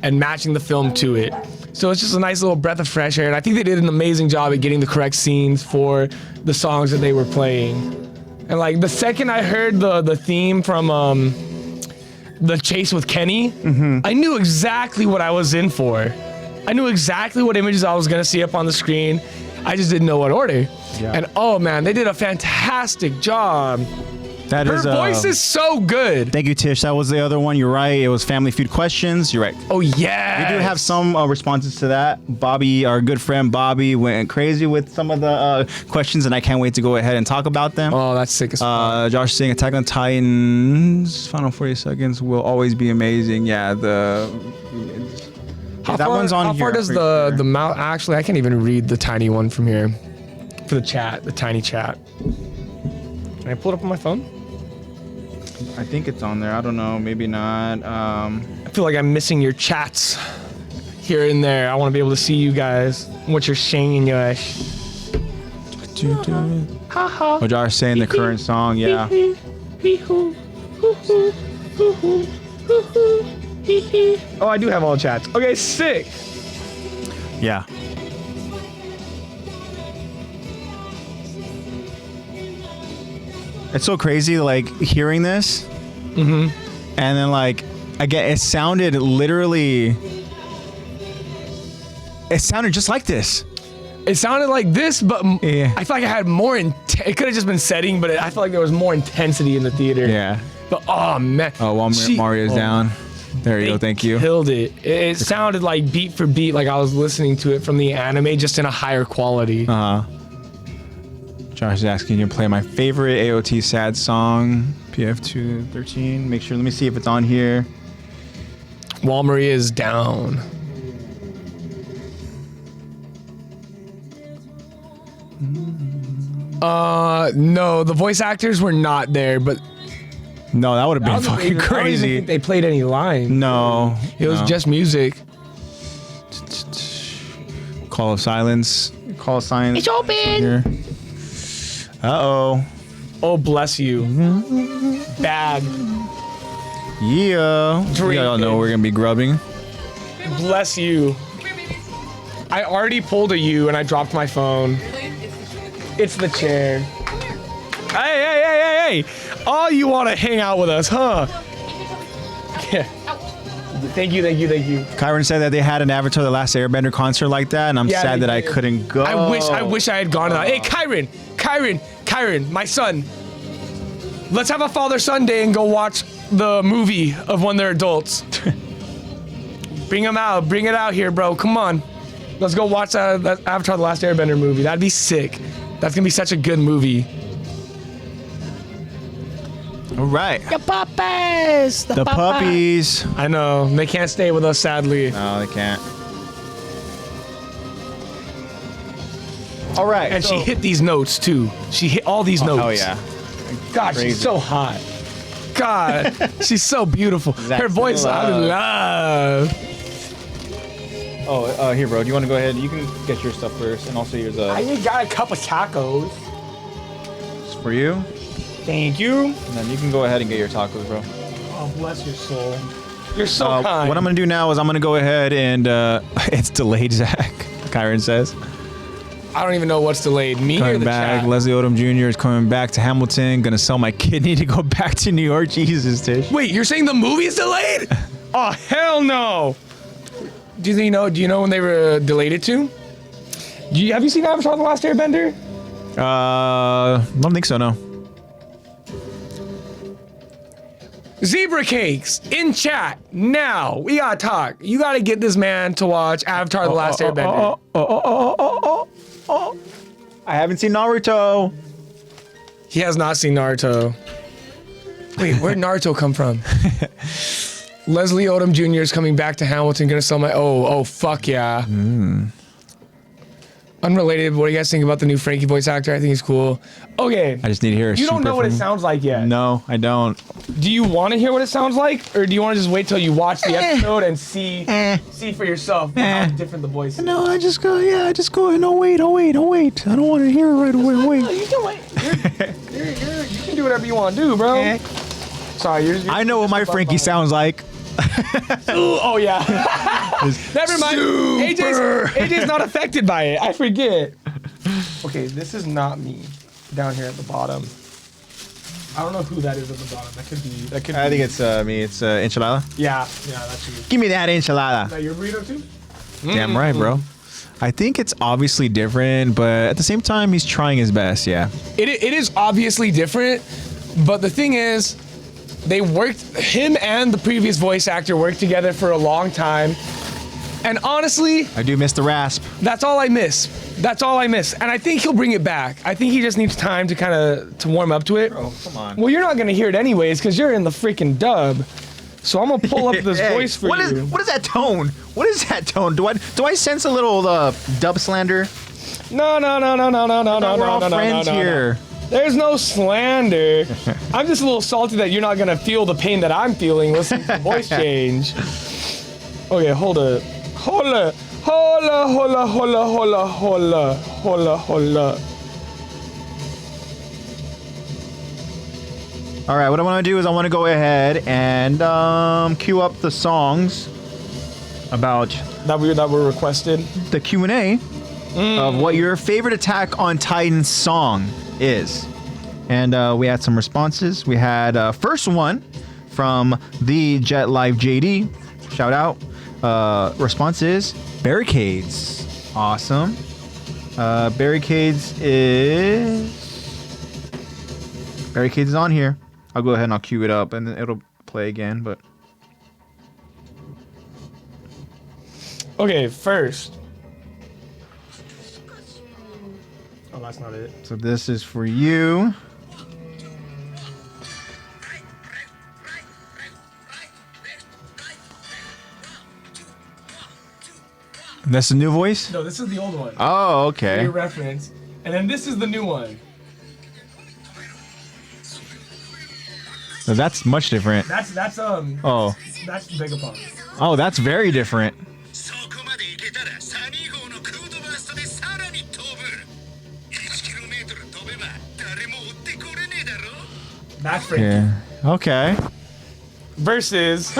and matching the film to it. So it's just a nice little breath of fresh air. And I think they did an amazing job at getting the correct scenes for the songs that they were playing. And like the second I heard the theme from the chase with Kenny, I knew exactly what I was in for. I knew exactly what images I was gonna see up on the screen. I just didn't know what order. Yeah. And oh man, they did a fantastic job. Her voice is so good. Thank you, Tish. That was the other one. You're right. It was Family Feud questions. You're right. Oh yeah. We do have some responses to that. Bobby, our good friend Bobby, went crazy with some of the questions, and I can't wait to go ahead and talk about them. Oh, that's sick as fuck. Josh saying Attack on Titan's final 40 seconds will always be amazing. Yeah, that one's on here. How far does the mouth? Actually, I can't even read the tiny one from here. For the chat, the tiny chat. Can I pull it up on my phone? I think it's on there. I don't know. Maybe not. I feel like I'm missing your chats here and there. I want to be able to see you guys. What you're saying, Josh. Oh, Josh saying the current song. Yeah. Oh, I do have all chats. Okay, sick. Yeah. It's so crazy, like hearing this, and then like again, it sounded just like this. It sounded like this, but Yeah. I feel like I had more. It could have just been setting, but I feel like there was more intensity in the theater. Yeah. But oh man. Oh, while Mario's down. There you go. Thank you. Killed it. It sounded like beat for beat, like I was listening to it from the anime, just in a higher quality. Josh is asking you to play my favorite AOT sad song, PF213. Make sure. Let me see if it's on here. While Maria is down. No, the voice actors were not there, but No, that would have been fucking I don't even crazy. think they played any lines. No. It was just music. Call of silence. Call of silence. It's open. Uh-oh. Oh, bless you. Bad. Yeah. Drink Y'all know it. we're going to be grubbing. Bless you. I already pulled a U and I dropped my phone. It's the chair. Hey. Oh, you want to hang out with us, huh? Yeah. Thank you. Kyron said that they had an Avatar The Last Airbender concert like that, and I'm Yeah, sad they that I did. couldn't go. I wish I had gone to that. Hey, Kyron, my son. Let's have a father-son day and go watch the movie of when they're adults. Bring it out here, bro. Come on. Let's go watch that Avatar The Last Airbender movie. That'd be sick. That's gonna be such a good movie. All right. The puppies! The puppies. I know. They can't stay with us, sadly. No, they can't. All right. And she hit these notes, too. She hit all these notes. Oh, yeah. God, Crazy. she's so hot. God, she's so beautiful. That's Her voice, I love. Oh, here, bro. Do you want to go ahead? You can get your stuff first, and also here's I got a cup of tacos. for you. Thank you. And then you can go ahead and get your tacos, bro. Oh, bless your soul. You're so kind. What I'm gonna do now is I'm gonna go ahead and it's delayed, Zach. Kyron says. I don't even know what's delayed. Me or Coming the back. chat? Leslie Odom Jr. is coming back to Hamilton. Gonna sell my kidney to go back to New York. Jesus, Tish. Wait, you're saying the movie's delayed? Oh hell no! Do you know? Do you know when they were delayed it to? Have you seen Avatar: The Last Airbender? Don't think so. No. Zebra Cakes in chat now. We gotta talk. You gotta get this man to watch Avatar: The Last Airbender. I haven't seen Naruto. He has not seen Naruto. Wait, where'd Naruto come from? Leslie Odom Jr. is coming back to Hamilton. Gonna sell my. Oh, fuck yeah. Unrelated, what do you guys think about the new Frankie voice actor? I think he's cool. Okay. I just need to hear. You don't know what it sounds like yet. No, I don't. Do you want to hear what it sounds like, or do you want to just wait till you watch the episode and see for yourself how different the voice is? No, I just go. Yeah, I just go. No, wait. I don't want to hear it right away. No, Wait. you can wait. You can do whatever you want to do, bro. Sorry, you're I know what my Frankie sounds like. Oh yeah. Never mind. AJ's not affected by it. I forget. Okay, this is not me. Down here at the bottom. I don't know who that is at the bottom. That could be. I think it's me. It's enchilada. Yeah, that's you. Give me that enchilada. Is that your burrito too? Damn right, bro. I think it's obviously different, but at the same time, he's trying his best. Yeah. It is obviously different, but the thing is, they worked. Him and the previous voice actor worked together for a long time, and honestly, I do miss the rasp. that's all I miss. That's all I miss, and I think he'll bring it back. I think he just needs time to kind of warm up to it. Bro, come on. Well, you're not gonna hear it anyways because you're in the freaking dub. So I'm gonna pull up this voice for what you. What is that tone? What is that tone? Do I sense a little dub slander? No. We're all friends here. There's no slander. I'm just a little salty that you're not gonna feel the pain that I'm feeling listening to the voice change. Okay, hold up. Hola. All right, what I want to do is I want to go ahead and queue up the songs about That were requested. the Q&A of what your favorite Attack on Titan song is. And we had some responses. We had first one from the Jet Live JD. Shout out. Response is Barricades. Awesome. Barricades is on here. I'll go ahead and I'll queue it up and then it'll play again, but Okay, first. Oh, that's not it. so this is for you. That's the new voice? No, this is the old one. Oh, For okay. your reference. And then this is the new one. So that's much different. That's that's Oh. Vegapunk. Oh, that's very different. That's Frankie. Yeah. Okay. Versus.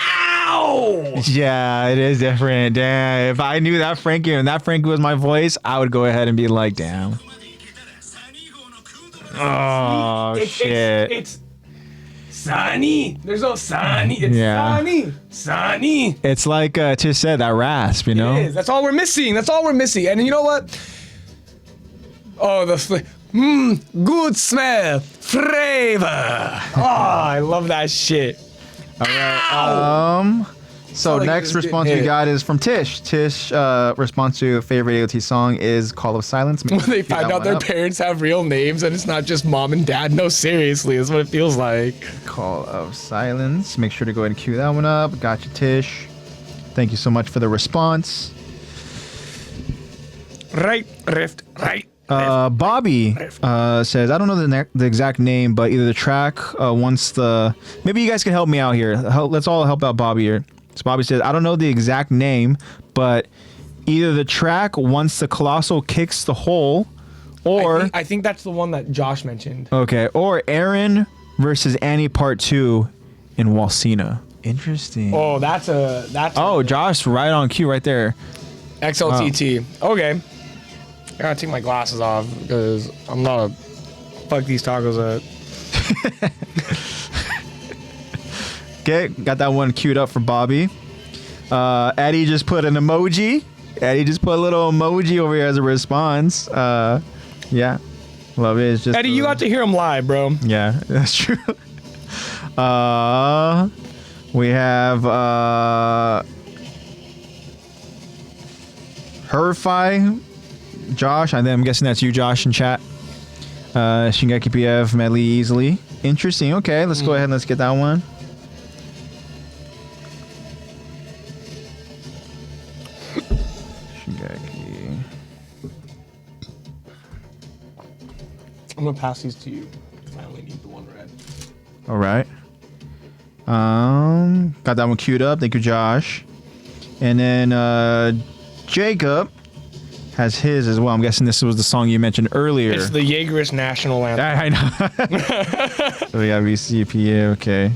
Ow! Yeah, it is different. Damn. If I knew that Frankie and that Frankie was my voice, I would go ahead and be like, damn. Oh, shit. It's Sunny. There's no Sunny. It's Yeah. Sunny. It's like Tish said, that rasp, you know? It is. That's all we're missing. That's all we're missing. And you know what? Oh, good smell, flavor. Oh, I love that shit. All right. So like next this getting response we hit. got is from Tish. Tish response to favorite AOT song is Call of Silence. When they Keep that find out one their up. parents have real names and it's not just mom and dad. No, seriously, that's what it feels like. Call of Silence. Make sure to go ahead and cue that one up. Gotcha, Tish. Thank you so much for the response. Right, rift, right. Bobby says, I don't know the exact name, but either the track once the... Maybe you guys can help me out here. Let's all help out Bobby here. So Bobby says, I don't know the exact name, but either the track once the Colossal kicks the hole, or... I think that's the one that Josh mentioned. Okay, or Aaron versus Annie Part 2 in Walsina. Interesting. Oh, that's Oh, Josh, right on cue right there. XLTT. Okay. I gotta take my glasses off because I'm not a fuck these tacos up. Okay, got that one queued up for Bobby. Eddie just put an emoji. Eddie just put a little emoji over here as a response. Yeah, love it. It's just Eddie, you got to hear him live, bro. Yeah, that's true. We have Herify, Josh. I'm guessing that's you, Josh, in chat. Shingeki PF medley easily. Interesting. Okay, let's go ahead and let's get that one. Shingeki. I'm gonna pass these to you. I only need the one red. All right. Got that one queued up. Thank you, Josh. And then Jacob has his as well. I'm guessing this was the song you mentioned earlier. It's the Jaegerist national anthem. I know. So we got VCPA. Okay.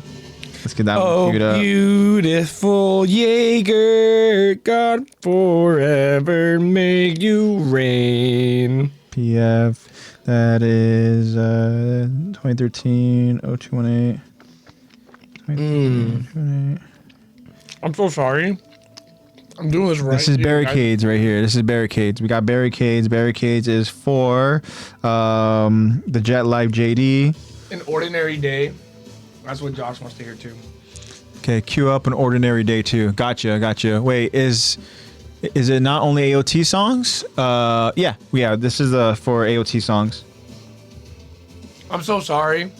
Let's get that one queued up. Oh, beautiful Jaeger, God forever make you reign. PF. That is 2013 0218. 2013, 0218. I'm so sorry. I'm doing this right. This is Barricades right here. This is Barricades. We got Barricades. Barricades is for the Jet Life JD. An ordinary day. That's what Josh wants to hear too. Okay, queue up an Ordinary Day too. Gotcha. Wait, is it not only AOT songs? Yeah. This is for AOT songs. I'm so sorry.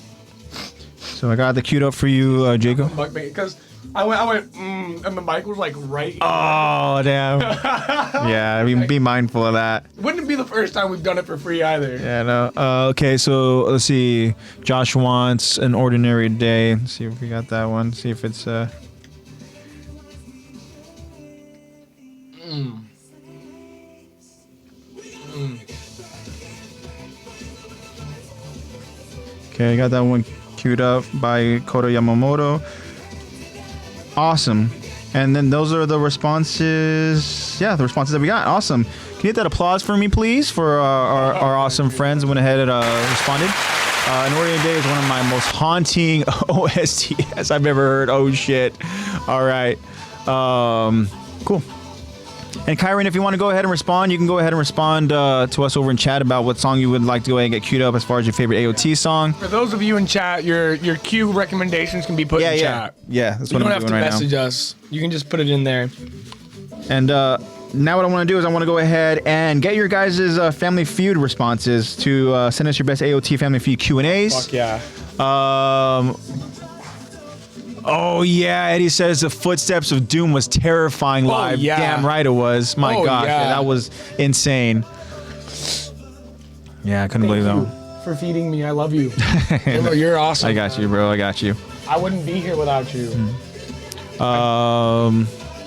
So I got the queued up for you, Jacob. Because I went, and the mic was like right. Oh damn. Yeah, I mean, be mindful of that. Wouldn't be the first time we've done it for free either. Yeah, no. Okay, so let's see. Josh wants an Ordinary Day. Let's see if we got that one. See if it's Okay, I got that one queued up by Koto Yamamoto. Awesome. And then those are the responses. Yeah, the responses that we got. Awesome. Can you hit that applause for me, please? For our awesome friends who went ahead and responded. An Ordinary Day is one of my most haunting OSTs I've ever heard. Oh, shit. All right. Cool. And Kyron, if you want to go ahead and respond, you can go ahead and respond to us over in chat about what song you would like to go ahead and get queued up as far as your favorite AOT song. For those of you in chat, your queue recommendations can be put in chat. Yeah, that's what I'm doing right now. You don't have to message us. You can just put it in there. And now what I want to do is I want to go ahead and get your guys' Family Feud responses to send us your best AOT Family Feud Q&As. Fuck yeah. Oh yeah, Eddie says the Footsteps of Doom was terrifying live. Yeah. Damn right it was. My gosh, yeah. that was insane. Yeah, I couldn't believe that one. For feeding me, I love you. You're awesome. I got you, bro. I got you. I wouldn't be here without you.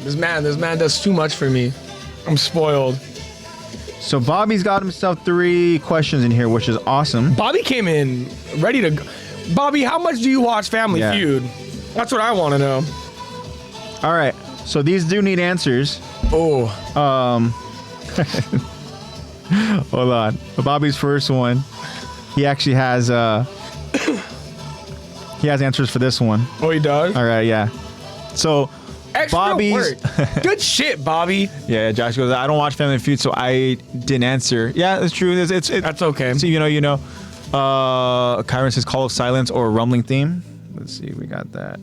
This man does too much for me. I'm spoiled. So Bobby's got himself 3 questions in here, which is awesome. Bobby came in ready to go. Bobby, how much do you watch Family Feud? That's what I want to know. All right. So these do need answers. Oh. Hold on. Bobby's first one. He actually has he has answers for this one. Oh, he does? All right, yeah. So Extra Bobby's work. Good shit, Bobby. Yeah, Josh goes, I don't watch Family Feud, so I didn't answer. Yeah, that's true. It's That's okay. So you know. Kyron says Call of Silence or Rumbling Theme. Let's see, we got that.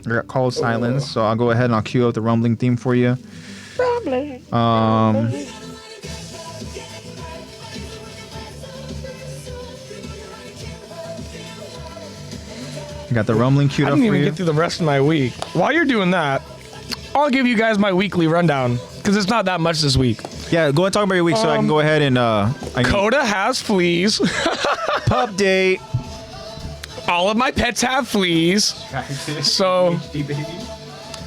We got Call of Silence, so I'll go ahead and I'll cue up the Rumbling Theme for you. Rumbling. I got the Rumbling queued I up didn't for even you. get through the rest of my week. While you're doing that, I'll give you guys my weekly rundown because it's not that much this week. Yeah, go ahead and talk about your week so I can go ahead and Coda has fleas. Pup date. All of my pets have fleas. So,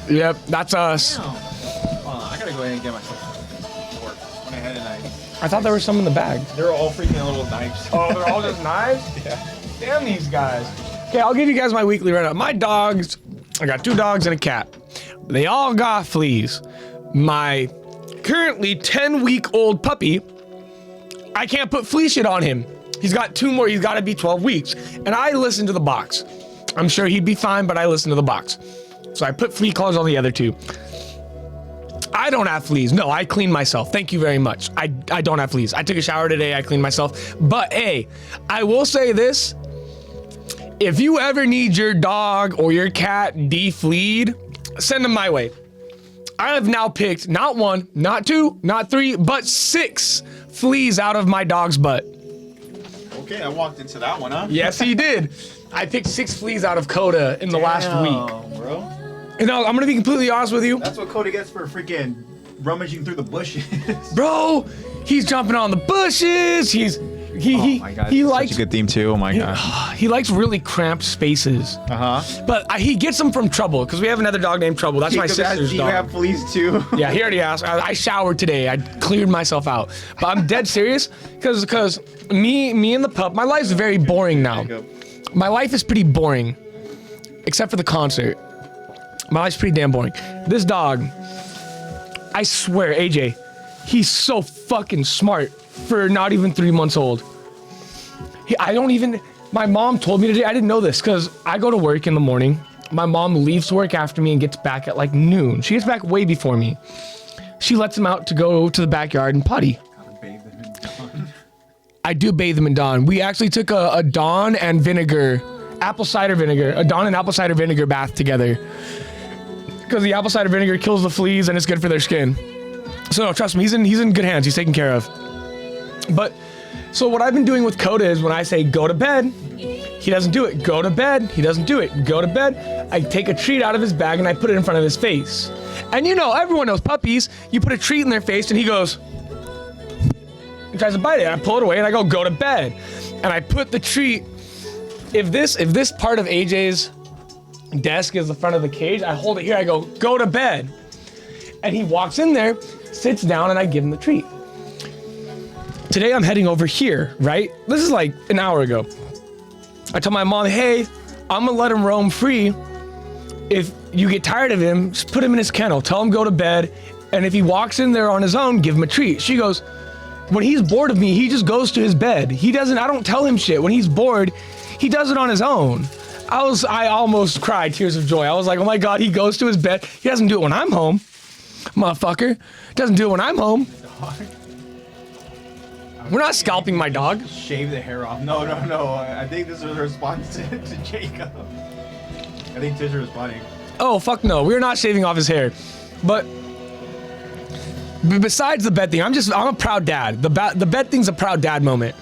yep, that's us. I gotta go ahead and get myself work. Went ahead and I thought there was some in the bag. they're all freaking little knives. Oh, they're all just knives? Yeah. Damn these guys. Okay, I'll give you guys my weekly rundown. My dogs, I got 2 dogs and a cat. They all got fleas. My currently 10-week-old puppy, I can't put flea shit on him. He's got 2 more, he's gotta be 12 weeks. And I listen to the box. I'm sure he'd be fine, but I listen to the box. So I put flea collars on the other 2. I don't have fleas. No, I clean myself. Thank you very much. I don't have fleas. I took a shower today, I cleaned myself. But hey, I will say this. If you ever need your dog or your cat defleed, send them my way. I have now picked not 1, not 2, not 3, but 6 fleas out of my dog's butt. Okay, I walked into that one, huh? Yes, he did. I picked 6 fleas out of Coda in the last week. Bro. You know, I'm gonna be completely honest with you. That's what Coda gets for freaking rummaging through the bushes. Bro, he's jumping on the bushes. Oh my God, he such likes a good theme too. Oh my God. He likes really cramped spaces. But he gets them from Trouble because we have another dog named Trouble. That's my sister's Do dog. you have fleas too? Yeah, he already asked. I showered today. I cleared myself out. But I'm dead serious because me and the pup, my life's very boring now. My life is pretty boring, except for the concert. My life's pretty damn boring. This dog, I swear, AJ, he's so fucking smart for not even 3 months old. My mom told me today, I didn't know this because I go to work in the morning. My mom leaves work after me and gets back at like noon. She gets back way before me. She lets him out to go to the backyard and potty. I do bathe him in Dawn. We actually took a Dawn and vinegar, apple cider vinegar, a Dawn and apple cider vinegar bath together. Because the apple cider vinegar kills the fleas and it's good for their skin. So no, trust me, he's in good hands. He's taken care of. But so what I've been doing with Coda is when I say go to bed, he doesn't do it. Go to bed, he doesn't do it. Go to bed. I take a treat out of his bag and I put it in front of his face. And you know, everyone knows puppies. You put a treat in their face and he goes, and tries to bite it. And I pull it away and I go to bed. And I put the treat. If this part of AJ's desk is the front of the cage, I hold it here. I go to bed. And he walks in there, sits down, and I give him the treat. Today I'm heading over here, right? This is like an hour ago. I told my mom, hey, I'm gonna let him roam free. If you get tired of him, just put him in his kennel, tell him go to bed, and if he walks in there on his own, give him a treat. She goes, when he's bored of me, he just goes to his bed. I don't tell him shit. When he's bored, he does it on his own. I almost cried tears of joy. I was like, oh my God, he goes to his bed. He doesn't do it when I'm home, motherfucker. Doesn't do it when I'm home. We're not scalping my dog. Shave the hair off. No. I think this was a response to Jacob. I think Tish was responding. Oh, fuck no. We're not shaving off his hair. But besides the bed thing, I'm a proud dad. The bed thing's a proud dad moment.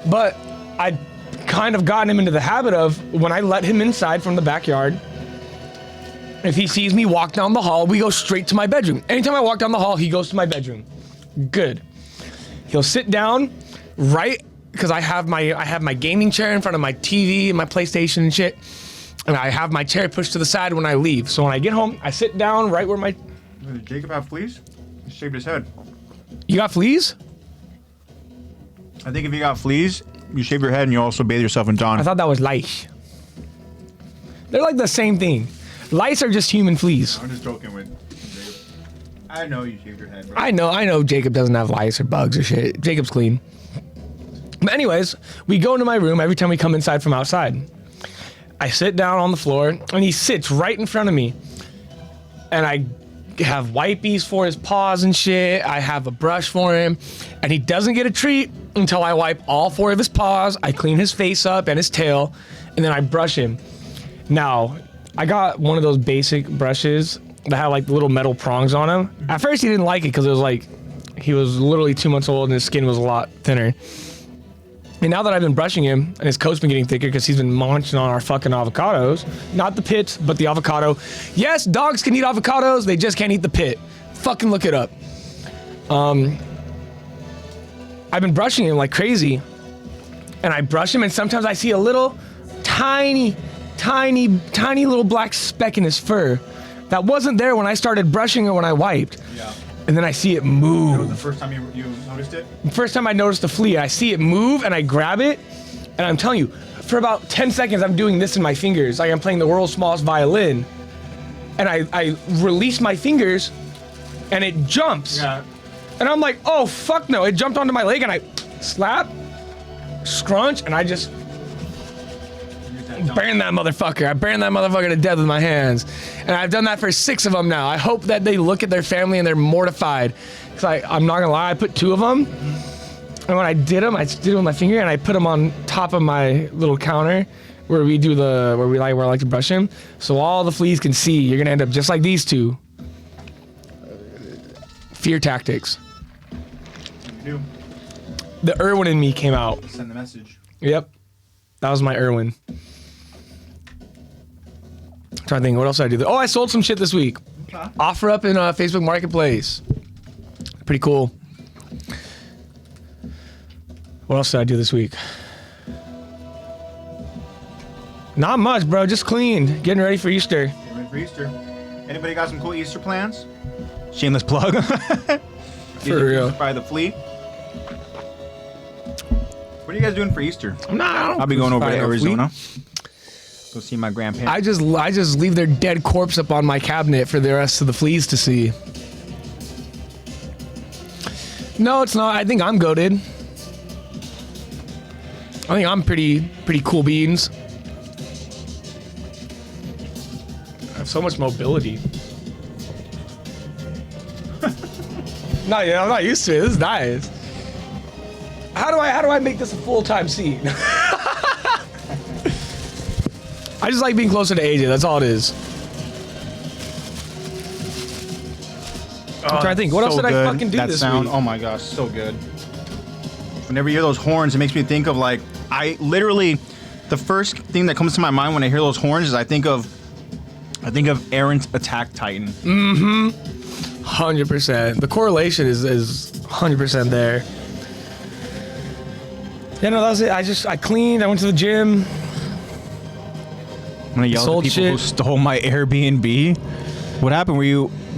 But I kind of gotten him into the habit of when I let him inside from the backyard, if he sees me walk down the hall, we go straight to my bedroom. Anytime I walk down the hall, he goes to my bedroom. Good. He'll sit down right, because I have my gaming chair in front of my TV and my PlayStation and shit, and I have my chair pushed to the side when I leave. So when I get home, I sit down right where my... Did Jacob have fleas? He shaved his head. You got fleas? I think if you got fleas, you shave your head and you also bathe yourself in Dawn. I thought that was lice. They're like the same thing. Lice are just human fleas. I'm just joking with Jacob. I know you shaved your head, bro. I know Jacob doesn't have lice or bugs or shit. Jacob's clean. But anyways, we go into my room every time we come inside from outside. I sit down on the floor and he sits right in front of me. And I have wipies for his paws and shit. I have a brush for him. And he doesn't get a treat until I wipe all 4 of his paws. I clean his face up and his tail. And then I brush him. Now, I got one of those basic brushes that had like little metal prongs on him. At first he didn't like it because it was like, he was literally 2 months old and his skin was a lot thinner. And now that I've been brushing him and his coat's been getting thicker because he's been munching on our fucking avocados, not the pits, but the avocado. Yes, dogs can eat avocados, they just can't eat the pit. Fucking look it up. I've been brushing him like crazy, and I brush him and sometimes I see a little tiny little black speck in his fur that wasn't there when I started brushing or when I wiped. Yeah. And then I see it move. That was the first time you noticed it? The first time I noticed the flea, I see it move and I grab it. And I'm telling you, for about 10 seconds, I'm doing this in my fingers. Like I'm playing the world's smallest violin. And I release my fingers and it jumps. Yeah. And I'm like, oh, fuck no. It jumped onto my leg and I slap, scrunch, and I just burn that motherfucker. I burn that motherfucker to death with my hands. And I've done that for 6 of them now. I hope that they look at their family and they're mortified. Because I'm not gonna lie, I put 2 of them. And when I did them with my finger and I put them on top of my little counter where we do where I like to brush them. So all the fleas can see. You're gonna end up just like these 2. Fear tactics. The Irwin in me came out. Send the message. Yep. That was my Irwin. I'm trying to think, what else did I do? Oh, I sold some shit this week. Okay. Offer up in Facebook Marketplace. Pretty cool. What else did I do this week? Not much, bro. Just cleaned. Getting ready for Easter. Getting ready for Easter. Anybody got some cool Easter plans? Shameless plug. For real. By the flea. What are you guys doing for Easter? I'll be going over to Arizona. Go see my grandparents. I just leave their dead corpse up on my cabinet for the rest of the fleas to see. No, it's not. I think I'm goated. I think I'm pretty cool beans. I have so much mobility. I'm not used to it. This is nice. How do I make this a full-time seat? I just like being closer to AJ. That's all it is. I'm trying to think. What else did I fucking do this week? Oh my gosh, so good. Whenever you hear those horns, it makes me think of like, I literally, the first thing that comes to my mind when I hear those horns is I think of Aaron's AttackOnTitan. Mm-hmm. 100%. The correlation is 100% there. Yeah, no, that was it. I cleaned. I went to the gym. I'm gonna yell at the people who stole my Airbnb. What happened? Were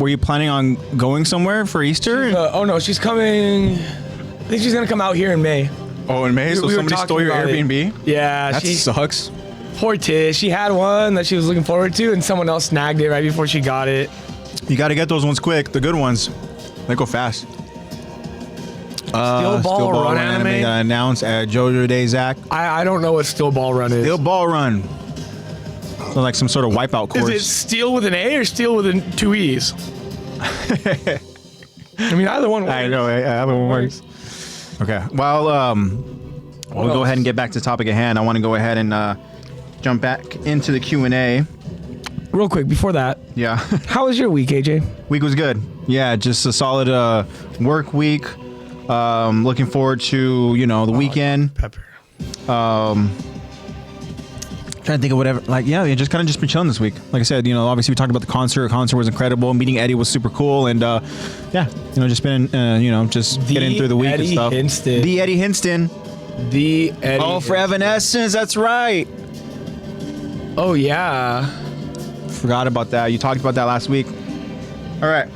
you planning on going somewhere for Easter? Oh no, she's coming. I think she's gonna come out here in May. Oh, in May? So somebody stole your Airbnb? Yeah, that sucks. Poor Tish. She had one that she was looking forward to, and someone else snagged it right before she got it. You got to get those ones quick. The good ones. They go fast. Steel Ball Run anime got announced at JoJo Day, Zach. I don't know what Steel Ball Run is. Steel Ball Run. So like some sort of wipeout course. Is it steel with an A or steel with 2 E's? I mean, either one works. I know, either one works. Okay, well, we'll go ahead and get back to the topic at hand. I want to go ahead and jump back into the Q&A. Real quick, before that. Yeah. How was your week, AJ? Week was good. Yeah, just a solid work week. Looking forward to, the weekend. Pepper. Trying to think of whatever. Like, yeah, just kind of just been chilling this week. Like I said, obviously we talked about the concert. The concert was incredible. Meeting Eddie was super cool. And, just been, just getting through the week and stuff. Hinston. The Eddie Hinston. The Eddie Oh, for Evanescence. That's right. Oh, yeah. Forgot about that. You talked about that last week. All right.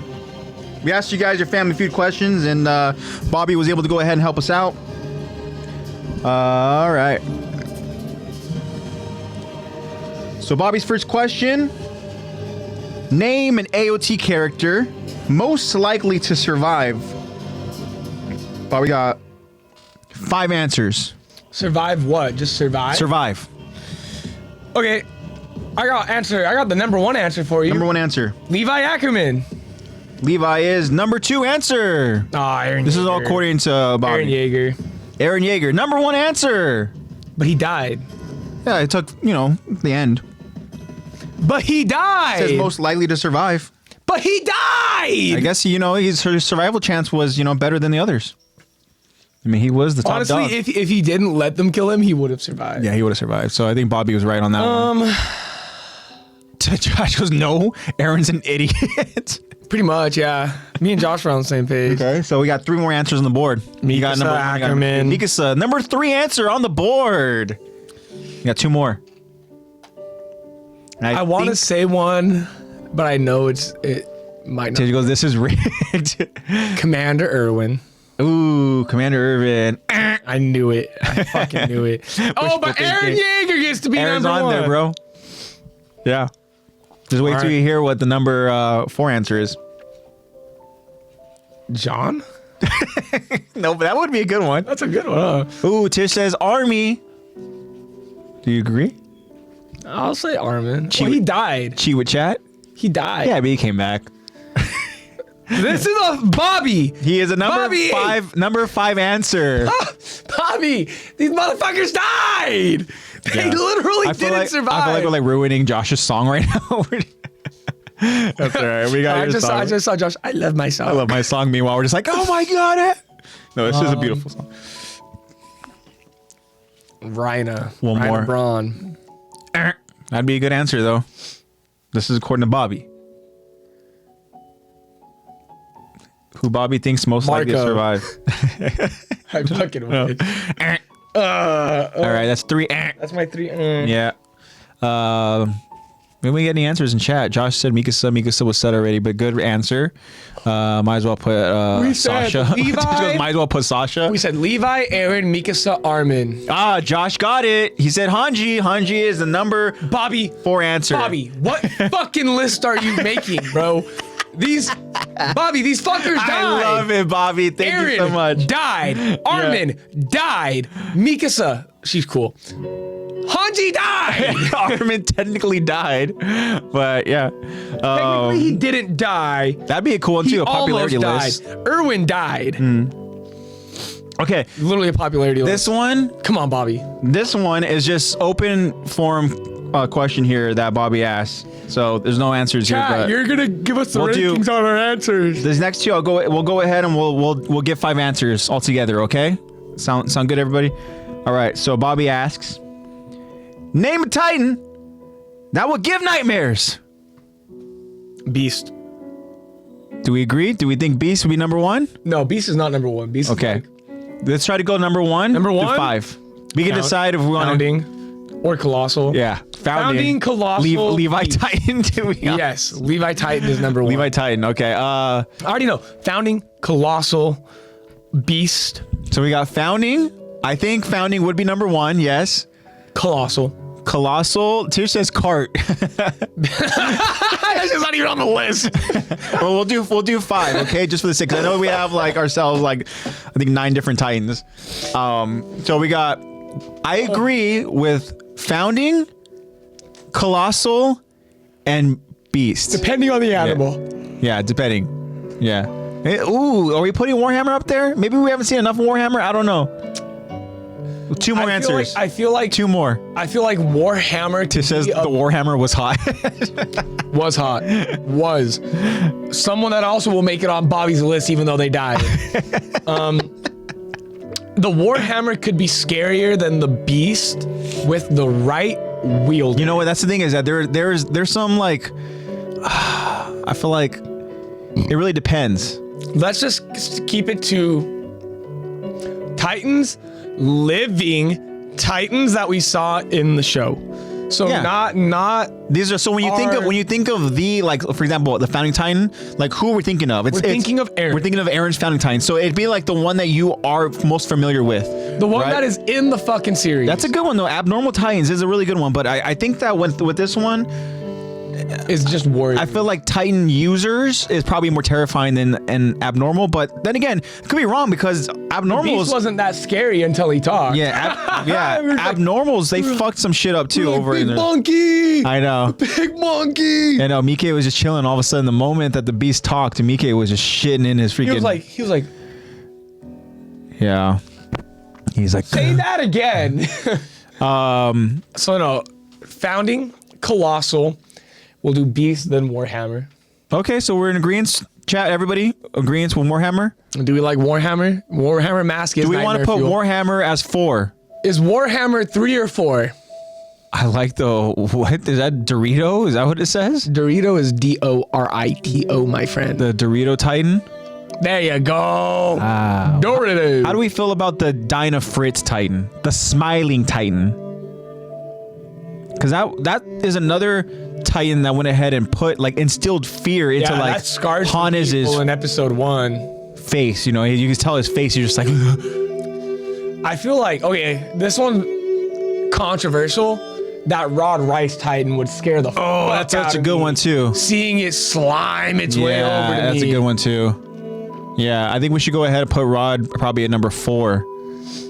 We asked you guys your Family Feud questions, and Bobby was able to go ahead and help us out. All right. So Bobby's first question. Name an AOT character most likely to survive. Bobby got 5 answers. Survive what? Just survive? Survive. Okay. I got the number 1 answer for you. Number 1 answer. Levi Ackerman. Levi is number 2 answer. Aaron This Yeager. is all according to Bobby. Aaron Yeager. Aaron Yeager, number 1 answer. But he died. Yeah, it took, the end. But he died. It says most likely to survive. But he died. I guess, his survival chance was, better than the others. I mean, he was the top dog. Honestly, if he didn't let them kill him, he would have survived. Yeah, he would have survived. So I think Bobby was right on that one. Josh goes, no, Aaron's an idiot. Pretty much, yeah. Me and Josh were on the same page. Okay, so we got 3 more answers on the board. You got number 1, Ackerman. Mikasa, number 3 answer on the board. You got 2 more. I want to say one, but I know it might not. He goes, this is rigged. Commander Irwin. Ooh, Commander Irvin. I knew it. I fucking knew it. Oh, but Aaron Yeager gets to be Aaron's number on one. there, bro. Yeah. Just wait till you hear what the number 4 answer is. John? No, but that would be a good one. That's a good one. Ooh, Tish says Army. Do you agree? I'll say Armin. Well, he died. Chi with chat? He died. Yeah, but he came back. This is a Bobby. He is a Bobby! number 5 answer. Bobby, these motherfuckers died. They Yeah. literally I feel didn't like survive. we're like ruining Josh's song right now. That's all right. We got your song. I just saw Josh. I love my song. I love my song. Meanwhile, we're just like, oh my god. No, this is a beautiful song. Rhina. One Rhina more. Braun. That'd be a good answer though. This is according to Bobby. Who Bobby thinks most likely to Marco. survive. I'm fucking with it. All right, that's 3. That's my 3. Yeah. Maybe we get any answers in chat. Josh said Mikasa. Mikasa was said already, but good answer. Might as well put We said Sasha. Levi. Might as well put Sasha. We said Levi, Aaron, Mikasa, Armin. Josh got it. He said Hanji. Hanji is the number Bobby. 4 answer. Bobby, what fucking list are you making, bro? Bobby, these fuckers died. I love it, Bobby. Thank Aaron you so much. died. Armin died. Mikasa, she's cool. Hanji died. Armin technically died, but yeah. Technically, he didn't die. That'd be a cool one He too. A popularity almost list. died. Erwin died. Okay. Literally a popularity list. This one. Come on, Bobby. This one is just open forum question here that Bobby asked. So there's no answers here. Chat, But you're gonna give us the we'll do- rankings on our answers. this next 2, we'll go ahead and we'll get 5 answers all together. Okay? Sound good, everybody? All right. So Bobby asks, name a Titan that will give nightmares. Beast. Do we agree? Do we think Beast would be number 1? No, Beast is not number 1. Beast Okay. is Let's try to go number 1. Number to 1? 5. We can decide if we want to. Founding or Colossal. Yeah. Founding, Colossal. Levi Beast. Titan. Do we? Yes, Levi Titan is number 1. Levi Titan. Okay. I already know. Founding, Colossal, Beast, So we got Founding. I think Founding would be number 1. Yes. Colossal. Colossal. Tish says Cart. That's just not even on the list. Well, we'll do 5. Okay, just for the sake. 'Cause I know we have like ourselves like I think 9 different Titans. So we got. I agree with Founding, Colossal, and Beast. Depending on the animal. Yeah, depending. Yeah. Ooh, are we putting Warhammer up there? Maybe we haven't seen enough Warhammer. I don't know. 2 more answers. I feel like 2 more. I feel like Warhammer It says the Warhammer was hot. was hot. Was. Someone that also will make it on Bobby's list even though they died. The Warhammer could be scarier than the Beast with the right wield. You know what? That's the thing is that there's some like I feel like it really depends. Let's just keep it to Titans, living Titans that we saw in the show. So Yeah. not These are so when you think of the like for example the Founding Titan, like who are we thinking of? we're thinking of Aaron. We're thinking of Aaron's Founding Titan. So it'd be like the one that you are most familiar with. the one right? that is in the fucking series. That's a good one though. Abnormal Titans is a really good one, but I think that with this one, is just warrior. I feel like Titan users is probably more terrifying than Abnormal. But then again, could be wrong because Abnormals Beast wasn't that scary until he talked. Abnormals they fucked some shit up too over in big there. monkey. I know. Big monkey. And Mike was just chilling. All of a sudden, the moment that the Beast talked, Mike was just shitting in his freaking. He was like, yeah. He's like, say that again. So no, Founding, Colossal. We'll do Beast, then Warhammer. okay, so we're in agreement. Chat, everybody, agreement with Warhammer. Do we like Warhammer? Warhammer Mask is Do we want to put Warhammer as 4? Is Warhammer 3 or 4? I like the what is that Dorito? Is that what it says? Dorito is Dorito, my friend. The Dorito Titan. There you go. Dorito. How do we feel about the Dinah Fritz Titan, the Smiling Titan? Because that is another Titan that went ahead and put like instilled fear into like that scarred some Hannes' people in episode 1. face. You know, you can tell his face. You're just like, I feel like, okay, this one's controversial. that Rod Rice Titan would scare the fuck out that's such a of good me. one too. Seeing it slime its way over to that's me. a good one too. Yeah, I think we should go ahead and put Rod probably at number 4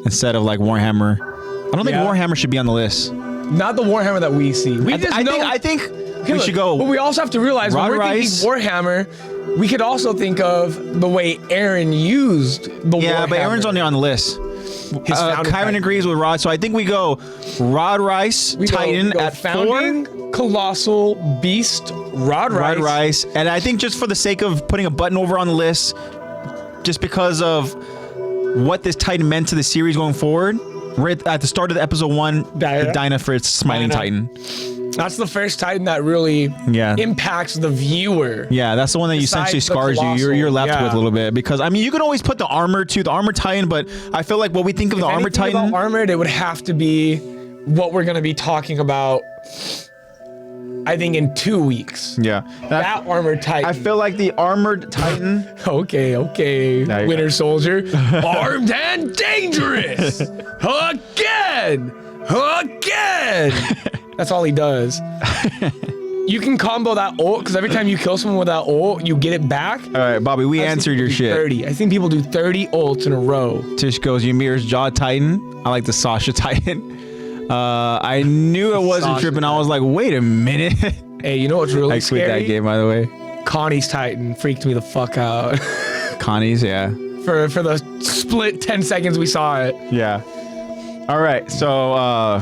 instead of like Warhammer. I don't think Warhammer should be on the list. Not the Warhammer that we see. I think we should go. But we also have to realize Rod when we're Rice. thinking Warhammer, we could also think of the way Aaron used the Warhammer. Yeah, but Aaron's on the list. Kyron agrees with Rod, so I think we go Rod Rice, Titan go at Founding, 4. Colossal, Beast, Rod Rice. And I think just for the sake of putting a button over on the list, just because of what this Titan meant to the series going forward, right at the start of the episode 1, the Dinah for its Smiling Titan. That's the first Titan that really impacts the viewer. Yeah, that's the one that essentially scars you. You're left with a little bit because I mean you can always put the armor Titan, but I feel like what we think of the armor Titan, armored, it would have to be what we're gonna be talking about. I think in 2 weeks. Yeah, that armored Titan. I feel like the armored Titan. Okay, Winter Soldier, armed and dangerous again. That's all he does. You can combo that ult because every time you kill someone with that ult, you get it back. All right, Bobby, we answered your shit. 30. I think people do 30 ults in a row. Tish goes, Ymir's Jaw Titan. I like the Sasha Titan. I knew it wasn't tripping. I was like, wait a minute. Hey, you know what's really scary? I quit that game, by the way. Connie's Titan freaked me the fuck out. Connie's, yeah. For the split 10 seconds we saw it. Yeah. All right, so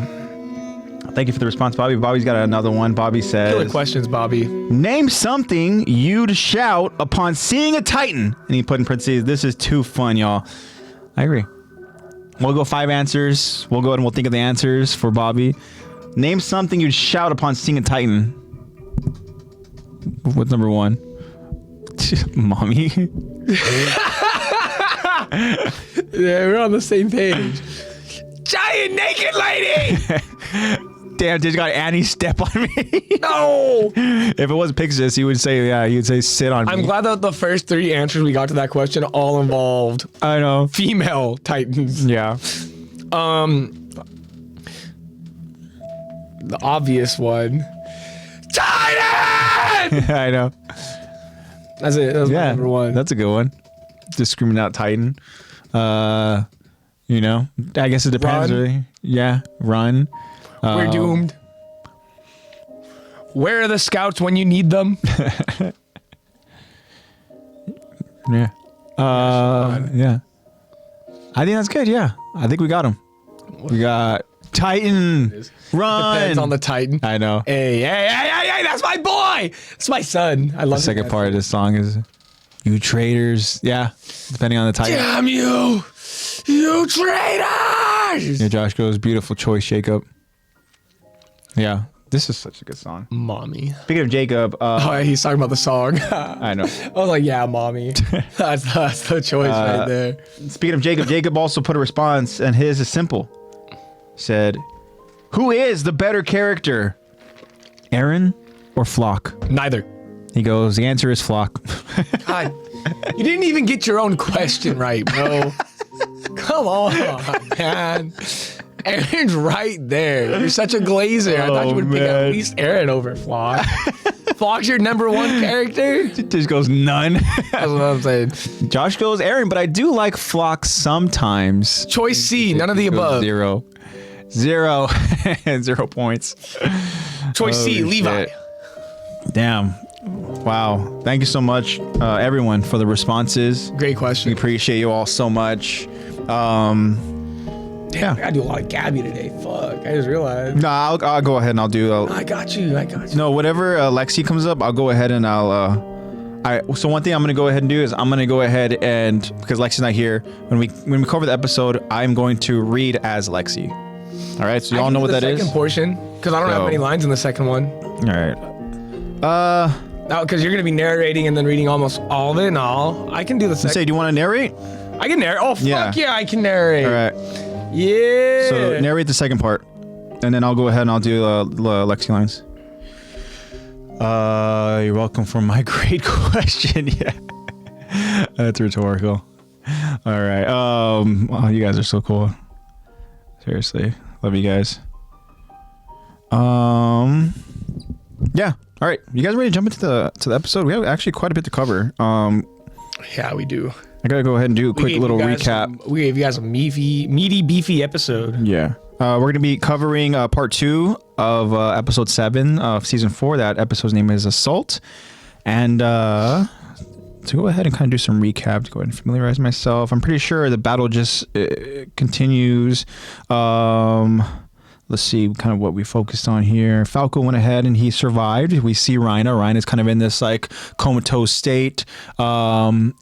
thank you for the response, Bobby. Bobby's got another one. Bobby says, killer questions, Bobby. Name something you'd shout upon seeing a Titan. And he put in parentheses, this is too fun, y'all. I agree. We'll go 5 answers. We'll go ahead and we'll think of the answers for Bobby. Name something you'd shout upon seeing a Titan. What's number 1? Mommy. Yeah, we're on the same page. Giant naked lady! Damn, just got Annie step on me. No! If it was Pixis, you would say, sit on me. I'm glad that the first 3 answers we got to that question all involved I know. female Titans. Yeah. The obvious one. Titan! I know. That's it. That's my number 1. That's a good one. Just screaming out Titan. You know, I guess it depends. Run. Really. Yeah, run. We're doomed. Where are the scouts when you need them? Yeah. Yeah. I think that's good. Yeah. I think we got him. We got Titan. Run. Depends on the Titan. I know. Hey, that's my boy. That's my son. I love The second part of this song is you traitors. Yeah. Depending on the Titan. Damn you. You traitors. Yeah, Josh goes, beautiful choice, Jacob. Yeah. This is such a good song. Mommy. Speaking of Jacob. Oh, he's talking about the song. I know. I was like, yeah, mommy. That's the choice right there. Speaking of Jacob, Jacob also put a response, and his is simple. Said, who is the better character? Aaron or Flock? Neither. He goes, the answer is Flock. God, you didn't even get your own question right, bro. Come on, man. Aaron's right there. You're such a glazer. I thought you would pick at least Aaron over Flock. Flock's your number 1 character? Just goes none. That's what I'm saying. Josh goes Aaron, but I do like Flock sometimes. Choice C, none of the above. 0. 0 points. Choice C, Levi. Damn. Wow. Thank you so much, everyone, for the responses. Great question. We appreciate you all so much. Damn, I gotta do a lot of Gabby today. Fuck, I just realized. No, I'll go ahead and I'll do. I got you. No, whatever Lexi comes up, I'll go ahead and so one thing I'm gonna go ahead and do is I'm gonna go ahead and because Lexi's not here when we cover the episode, I'm going to read as Lexi. All right, so y'all know what that is. Second portion, because I don't have many lines in the second one. All right. No, because you're gonna be narrating and then reading almost all of it. No, I can do the second. Say, do you want to narrate? I can narrate. Oh fuck yeah, I can narrate. All right. Yeah. So narrate the second part, and then I'll go ahead and I'll do Lexi lines. You're welcome for my great question. Yeah, that's rhetorical. All right. Oh, you guys are so cool. Seriously, love you guys. Yeah. All right. You guys ready to jump into the episode? We have actually quite a bit to cover. Yeah, we do. I gotta go ahead and do a quick little recap. We gave you guys a meaty, beefy episode. Yeah. We're gonna be covering part 2 of episode 7 of season 4. That episode's name is Assault. And to go ahead and kind of do some recap, to go ahead and familiarize myself. I'm pretty sure the battle just continues. Let's see kind of what we focused on here. Falco went ahead and he survived. We see Rhina. Rhina's kind of in this like comatose state. Bro's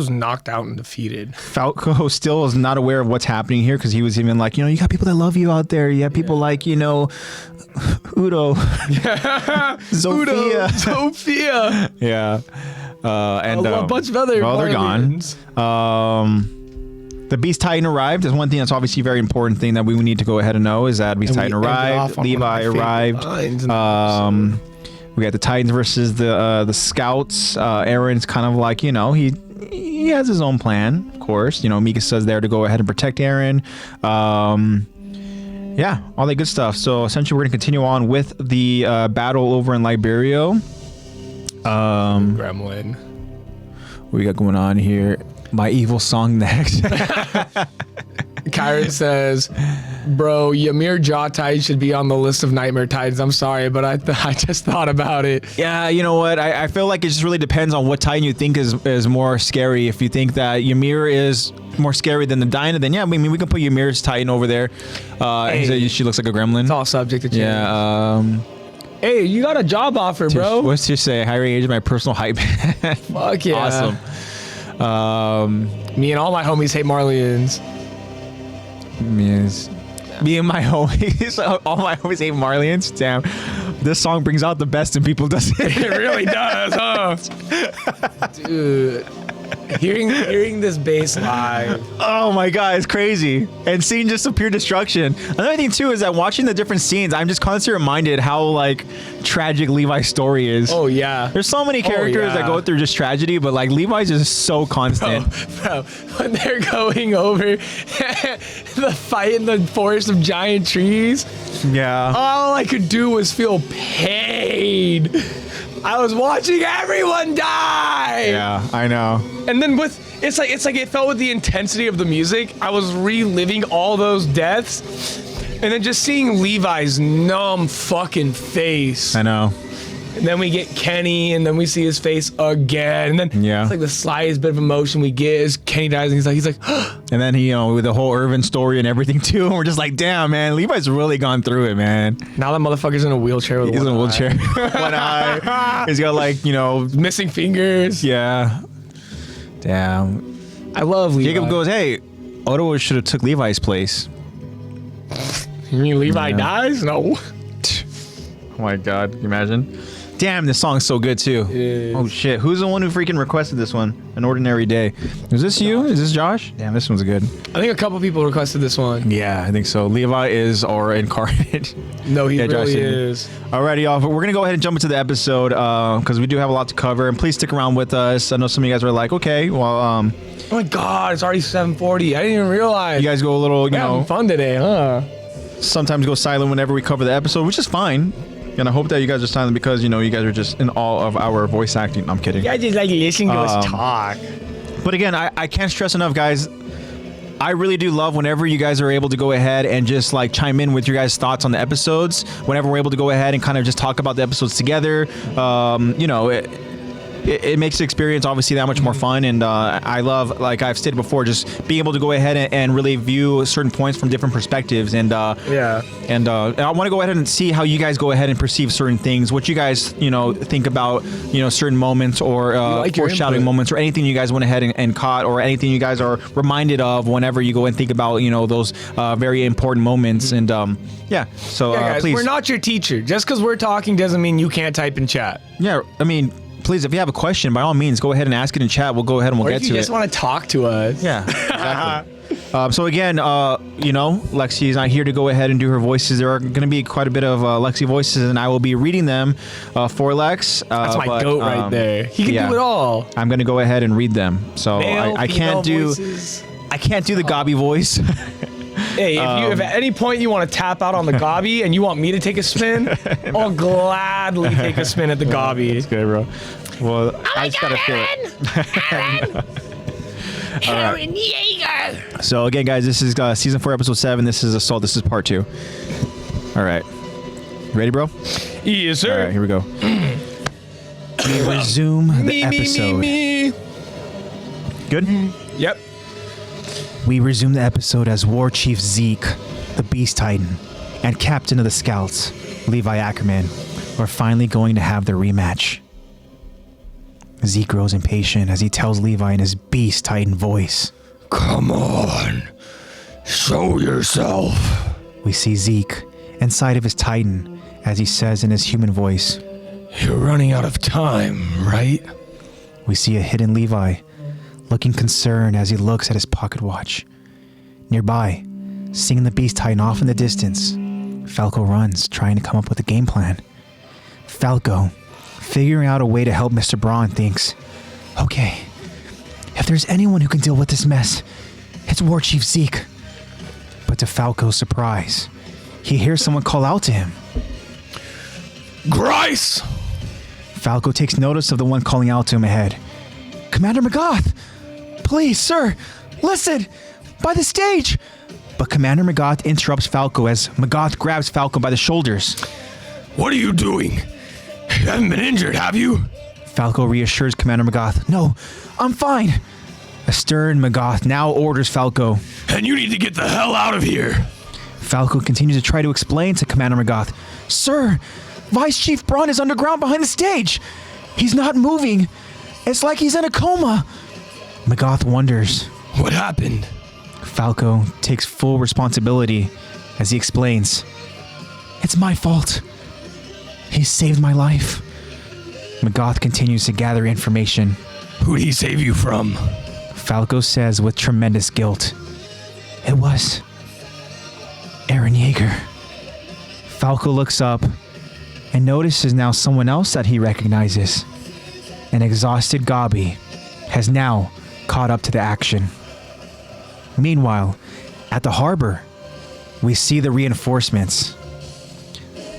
knocked out and defeated. Falco still is not aware of what's happening here because he was even like, you got people that love you out there. You have people like, Udo. Sophia. Yeah. And a bunch of other they're gone. The Beast Titan arrived. There's one thing that's obviously a very important thing that we need to go ahead and know is that Beast Titan arrived. Levi arrived. We got the Titans versus the Scouts. Aaron's kind of like, he has his own plan, of course. Mikasa's there to go ahead and protect Aaron. Yeah, all that good stuff. So essentially, we're going to continue on with the battle over in Liberio. Gremlin. What we got going on here? My evil song next. Kyron says, bro, Ymir Jaw Titan should be on the list of Nightmare Titans. I'm sorry, but I just thought about it. Yeah, you know what? I feel like it just really depends on what Titan you think is more scary. If you think that Ymir is more scary than the Dinah, then yeah, we can put Ymir's Titan over there. She looks like a gremlin. It's all subject to change. Yeah. Hey, you got a job offer, bro. What's your say? High age, my personal hype. Fuck yeah. Awesome. Me and all my homies hate Marlians. Me and my homies, all my homies hate Marlians. Damn, this song brings out the best in people, doesn't it? It really does, huh? Dude, hearing this bass live. Oh my god, it's crazy. And seeing just the pure destruction. Another thing too is that watching the different scenes, I'm just constantly reminded how like tragic Levi's story is. Oh yeah. There's so many characters that go through just tragedy, but like Levi's is so constant. Bro, when they're going over the fight in the forest of giant trees. Yeah. All I could do was feel pain. I was watching everyone die. Yeah, I know. And then it's like it felt with the intensity of the music. I was reliving all those deaths, and then just seeing Levi's numb fucking face. I know. And then we get Kenny, and then we see his face again. And then it's like the slightest bit of emotion we get is Kenny dies, and he's like, and then he, with the whole Irvin story and everything too, and we're just like, damn, man, Levi's really gone through it, man. Now that motherfucker's in a wheelchair with one eye. He's in a wheelchair. One eye. He's got like, missing fingers. Yeah. Damn. I love Levi. Jacob goes, hey, Ottawa should have took Levi's place. You mean Levi dies? No. Oh my God, can you imagine? Damn, this song's so good too. Oh shit, who's the one who freaking requested this one? An Ordinary Day. Is this you? Is this Josh? Damn, this one's good. I think a couple people requested this one. Yeah, I think so. Levi is Aura incarnate. No, he really is. Alrighty, y'all. But we're gonna go ahead and jump into the episode because we do have a lot to cover. And please stick around with us. I know some of you guys were like, okay, well, oh my God, it's already 7:40. I didn't even realize. You guys go a little, We're having fun today, huh? Sometimes go silent whenever we cover the episode, which is fine. And I hope that you guys are silent because, you guys are just in awe of our voice acting. I'm kidding. I just like listening to us talk. But again, I can't stress enough, guys. I really do love whenever you guys are able to go ahead and just like chime in with your guys' thoughts on the episodes. Whenever we're able to go ahead and kind of just talk about the episodes together. It makes the experience obviously that much more fun, and I love, like I've stated before, just being able to go ahead and really view certain points from different perspectives, and I want to go ahead and see how you guys go ahead and perceive certain things, what you guys think about certain moments or foreshadowing moments or anything you guys went ahead and caught, or anything you guys are reminded of whenever you go and think about those very important moments, and guys, please, we're not your teacher. Just because we're talking doesn't mean you can't type in chat. Yeah, I mean, please, if you have a question, by all means, go ahead and ask it in chat. We'll go ahead and we'll get to it. Or if you just want to talk to us. Yeah, exactly. So again, Lexi's not here to go ahead and do her voices. There are going to be quite a bit of Lexi voices, and I will be reading them for Lex. That's my goat right there. He can do it all. I'm going to go ahead and read them. So I can't do voices. I can't do the Gabi voice. Hey, if at any point you want to tap out on the gobby and you want me to take a spin, I'll gladly take a spin at the gobby. That's good, bro. Well, I just gotta feel it. Aaron Yeager. So again, guys, this is season 4, episode 7. This is Assault. This is part 2. All right. Ready, bro? Yes, sir. All right, here we go. We resume the episode. Good? Yep. We resume the episode as War Chief Zeke, the Beast Titan, and Captain of the Scouts, Levi Ackerman, are finally going to have their rematch. Zeke grows impatient as he tells Levi in his Beast Titan voice, "Come on, show yourself." We see Zeke inside of his Titan as he says in his human voice, "You're running out of time, right?" We see a hidden Levi looking concerned as he looks at his pocket watch. Nearby, seeing the Beast Titan off in the distance, Falco runs, trying to come up with a game plan. Falco, figuring out a way to help Mr. Braun, thinks, okay, if there's anyone who can deal with this mess, it's War Chief Zeke. But to Falco's surprise, he hears someone call out to him. Grice! Falco takes notice of the one calling out to him ahead. Commander McGoth! Please, sir, listen! By the stage! But Commander McGoth interrupts Falco as McGoth grabs Falco by the shoulders. What are you doing? You haven't been injured, have you? Falco reassures Commander McGoth. No, I'm fine. A stern McGoth now orders Falco. And you need to get the hell out of here. Falco continues to try to explain to Commander McGoth. Sir, Vice Chief Braun is underground behind the stage. He's not moving. It's like he's in a coma. McGoth wonders. What happened? Falco takes full responsibility as he explains. It's my fault. He saved my life. McGoth continues to gather information. Who'd he save you from? Falco says with tremendous guilt. It was Eren Yeager. Falco looks up and notices now someone else that he recognizes. An exhausted Gabi has now caught up to the action. Meanwhile, at the harbor, we see the reinforcements.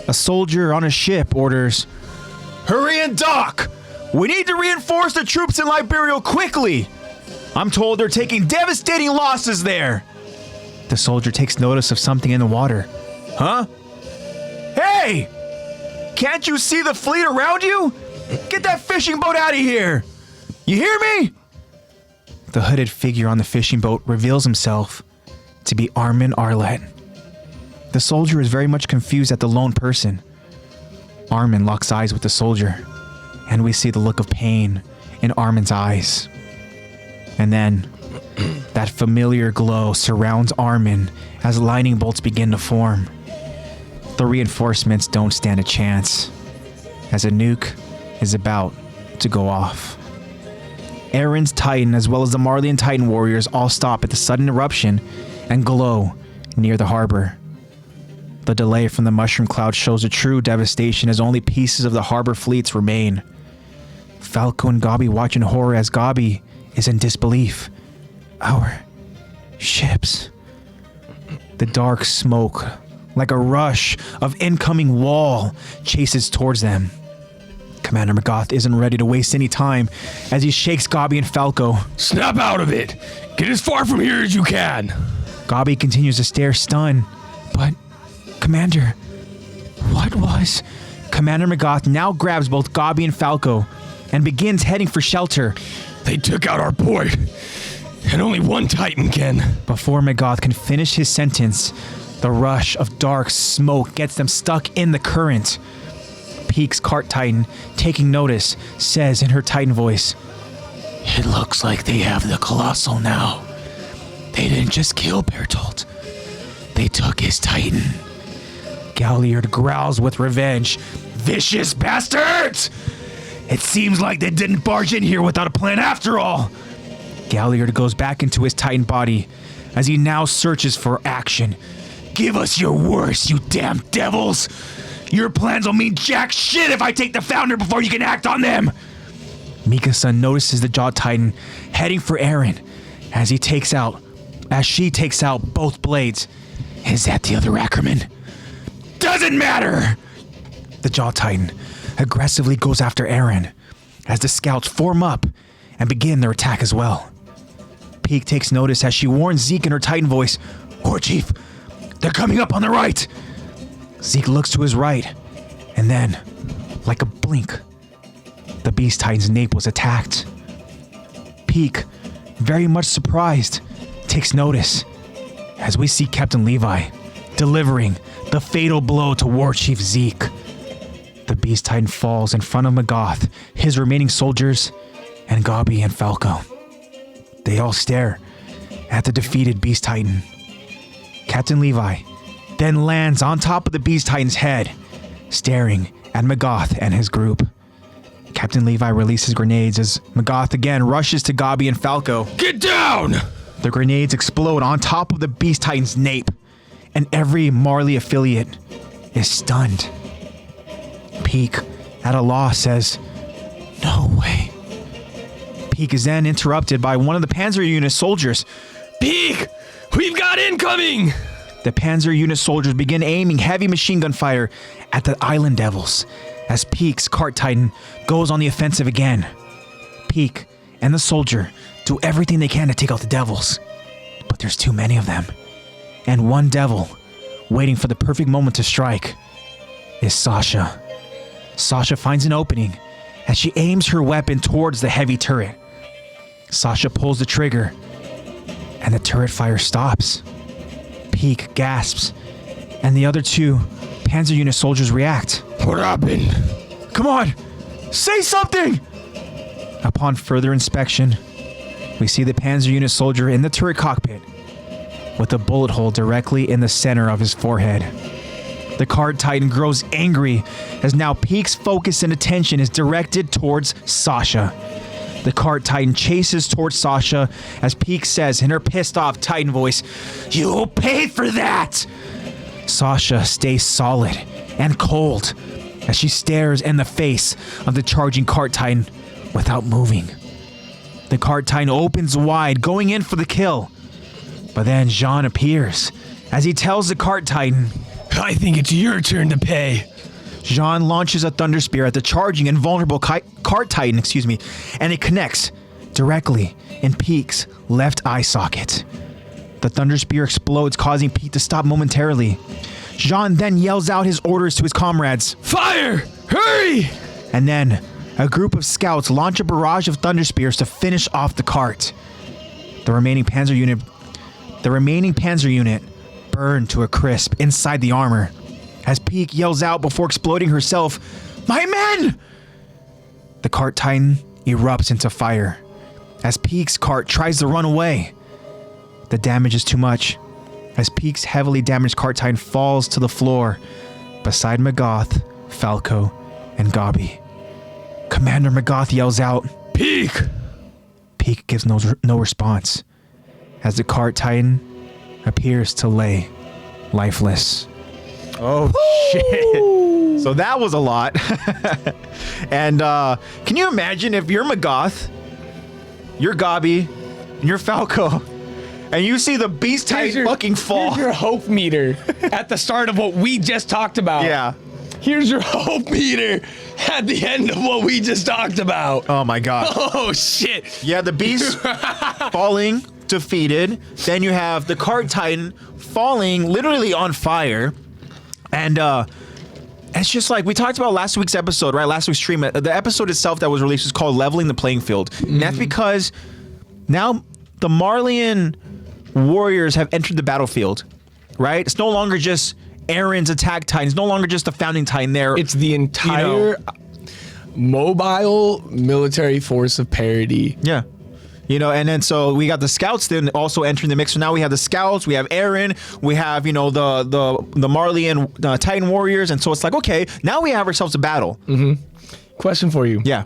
A soldier on a ship orders, hurry and dock! We need to reinforce the troops in Liberia quickly! I'm told they're taking devastating losses there! The soldier takes notice of something in the water. Huh? Hey! Can't you see the fleet around you? Get that fishing boat out of here! You hear me? The hooded figure on the fishing boat reveals himself to be Armin Arlet. The soldier is very much confused at the lone person. Armin locks eyes with the soldier, and we see the look of pain in Armin's eyes. And then, that familiar glow surrounds Armin as lightning bolts begin to form. The reinforcements don't stand a chance, as a nuke is about to go off. Eren's Titan, as well as the Marleyan Titan warriors, all stop at the sudden eruption and glow near the harbor. The delay from the mushroom cloud shows the true devastation as only pieces of the harbor fleets remain. Falco and Gabi watch in horror as Gabi is in disbelief. Our ships. The dark smoke, like a rush of incoming wall, chases towards them. Commander McGoth isn't ready to waste any time as he shakes Gabi and Falco. Snap out of it! Get as far from here as you can! Gabi continues to stare stunned. But, Commander, what was... Commander McGoth now grabs both Gabi and Falco and begins heading for shelter. They took out our port, and only one Titan can. Before McGoth can finish his sentence, the rush of dark smoke gets them stuck in the current. Peak's cart Titan, taking notice, says in her Titan voice, "It looks like they have the Colossal now. They didn't just kill Bertolt. They took his Titan." Galliard growls with revenge. "Vicious bastards! It seems like they didn't barge in here without a plan after all." Galliard goes back into his Titan body as he now searches for action. "Give us your worst, you damn devils! Your plans will mean jack shit if I take the Founder before you can act on them!" Mikasa notices the Jaw Titan heading for Eren as she takes out both blades Is that the other Ackerman? Doesn't matter! The Jaw Titan aggressively goes after Eren as the scouts form up and begin their attack as well. Peak takes notice as she warns Zeke in her Titan voice, War Chief, they're coming up on the right! Zeke looks to his right, and then, like a blink, the Beast Titan's nape was attacked. Peak, very much surprised, takes notice as we see Captain Levi delivering the fatal blow to War Chief Zeke. The Beast Titan falls in front of Magath, his remaining soldiers, and Gabi and Falco. They all stare at the defeated Beast Titan. Captain Levi then lands on top of the Beast Titan's head, staring at Magath and his group. Captain Levi releases grenades as Magath again rushes to Gabi and Falco. Get down! The grenades explode on top of the Beast Titan's nape, and every Marley affiliate is stunned. Peak, at a loss, says, "No way." Peak is then interrupted by one of the Panzer Unit soldiers. Peak! We've got incoming! The Panzer Unit soldiers begin aiming heavy machine gun fire at the Island Devils as Peak's Cart Titan goes on the offensive again. Peak and the soldier do everything they can to take out the Devils, but there's too many of them. And one Devil, waiting for the perfect moment to strike, is Sasha. Sasha finds an opening as she aims her weapon towards the heavy turret. Sasha pulls the trigger, and the turret fire stops. Peak gasps, and the other two Panzer Unit soldiers react. What happened? Come on, say something! Upon further inspection, we see the Panzer Unit soldier in the turret cockpit with a bullet hole directly in the center of his forehead. The Cart Titan grows angry as now Peak's focus and attention is directed towards Sasha. The Cart Titan chases towards Sasha as Peak says in her pissed off Titan voice, "You'll pay for that!" Sasha stays solid and cold as she stares in the face of the charging Cart Titan without moving. The Cart Titan opens wide, going in for the kill. But then Jean appears as he tells the Cart Titan, I think it's your turn to pay. Jean launches a Thunder Spear at the charging and vulnerable Cart Titan, and it connects directly in Peak's left eye socket. The Thunder Spear explodes, causing Peak to stop momentarily. Jean then yells out his orders to his comrades. Fire! Hurry! And then a group of scouts launch a barrage of Thunder Spears to finish off the cart. The remaining Panzer Unit burned to a crisp inside the armor as Peak yells out before exploding herself, "My men!" The Cart Titan erupts into fire as Peak's cart tries to run away. The damage is too much as Peak's heavily damaged Cart Titan falls to the floor beside Magath, Falco, and Gabi. Commander Magath yells out, Peak! Peak gives no response as the Cart Titan appears to lay lifeless. Oh, shit. So that was a lot. And can you imagine if you're Magath, you're Gabi, and you're Falco, and you see the Beast Titan fucking fall? Here's your hope meter at the start of what we just talked about. Yeah. Here's your hope meter at the end of what we just talked about. Oh, my God. Oh, shit. Yeah, the Beast falling, defeated. Then you have the Cart Titan falling literally on fire. And it's just like we talked about last week's episode, right? Last week's stream. The episode itself that was released was called Leveling the Playing Field. And that's because now the Marleyan warriors have entered the battlefield, right? It's no longer just Eren's attack titan. It's no longer just the founding titan there. It's the entire mobile military force of parity. Yeah. You know, and then so we got the scouts then also entering the mix. So now we have the scouts, we have Eren, we have, you know, the Marleyan Titan warriors. And so it's like, okay, now we have ourselves a battle. Mm-hmm. Question for you. Yeah.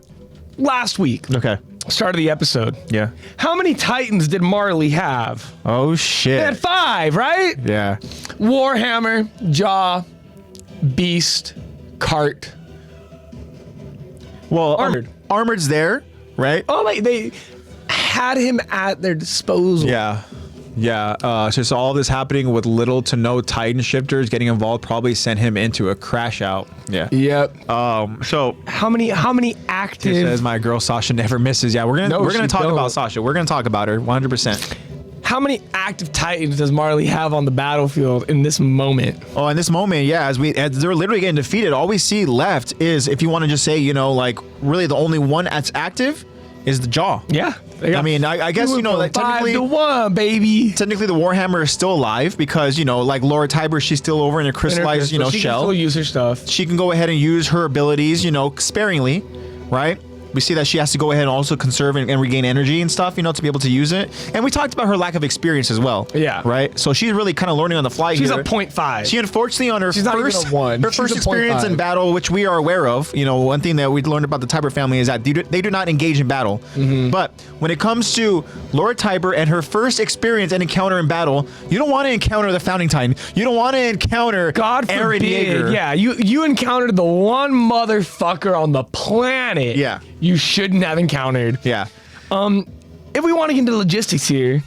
Last week. Okay. Start of the episode. Yeah. How many Titans did Marley have? Oh, shit. They had 5, right? Yeah. Warhammer, Jaw, Beast, Cart. Well, Armored. Armored's there, right? Oh, like they had him at their disposal. Yeah. Yeah, so all this happening with little to no Titan shifters getting involved probably sent him into a crash out. Yeah. Yep. So How many it active? says my girl Sasha never misses. Yeah, we're gonna talk about Sasha. We're gonna talk about her 100%. How many active Titans does Marley have on the battlefield in this moment? Oh, in this moment, yeah, as they're literally getting defeated, all we see left is, if you want to just say, like really the only one that's active is the Jaw. Yeah. I mean, I guess, like technically 5-1, baby. Technically, the Warhammer is still alive because, like Laura Tiber, she's still over in a crystallized, She shell. can still use her stuff. She can go ahead and use her abilities, sparingly, right? We see that she has to go ahead and also conserve and regain energy and stuff, to be able to use it. And we talked about her lack of experience as well. Yeah. Right? So she's really kind of learning on the fly She's here. a 0.5. She unfortunately on her She's not even a 1. her She's first a experience 0.5. in battle, which we are aware of. One thing that we learned about the Tiber family is that they do not engage in battle. Mm-hmm. But when it comes to Laura Tiber and her first experience and encounter in battle, you don't want to encounter the Founding Titan. You don't want to encounter God Eren forbid. Yeager. Yeah, you encountered the one motherfucker on the planet. Yeah. You shouldn't have encountered. Yeah. If we want to get into logistics here,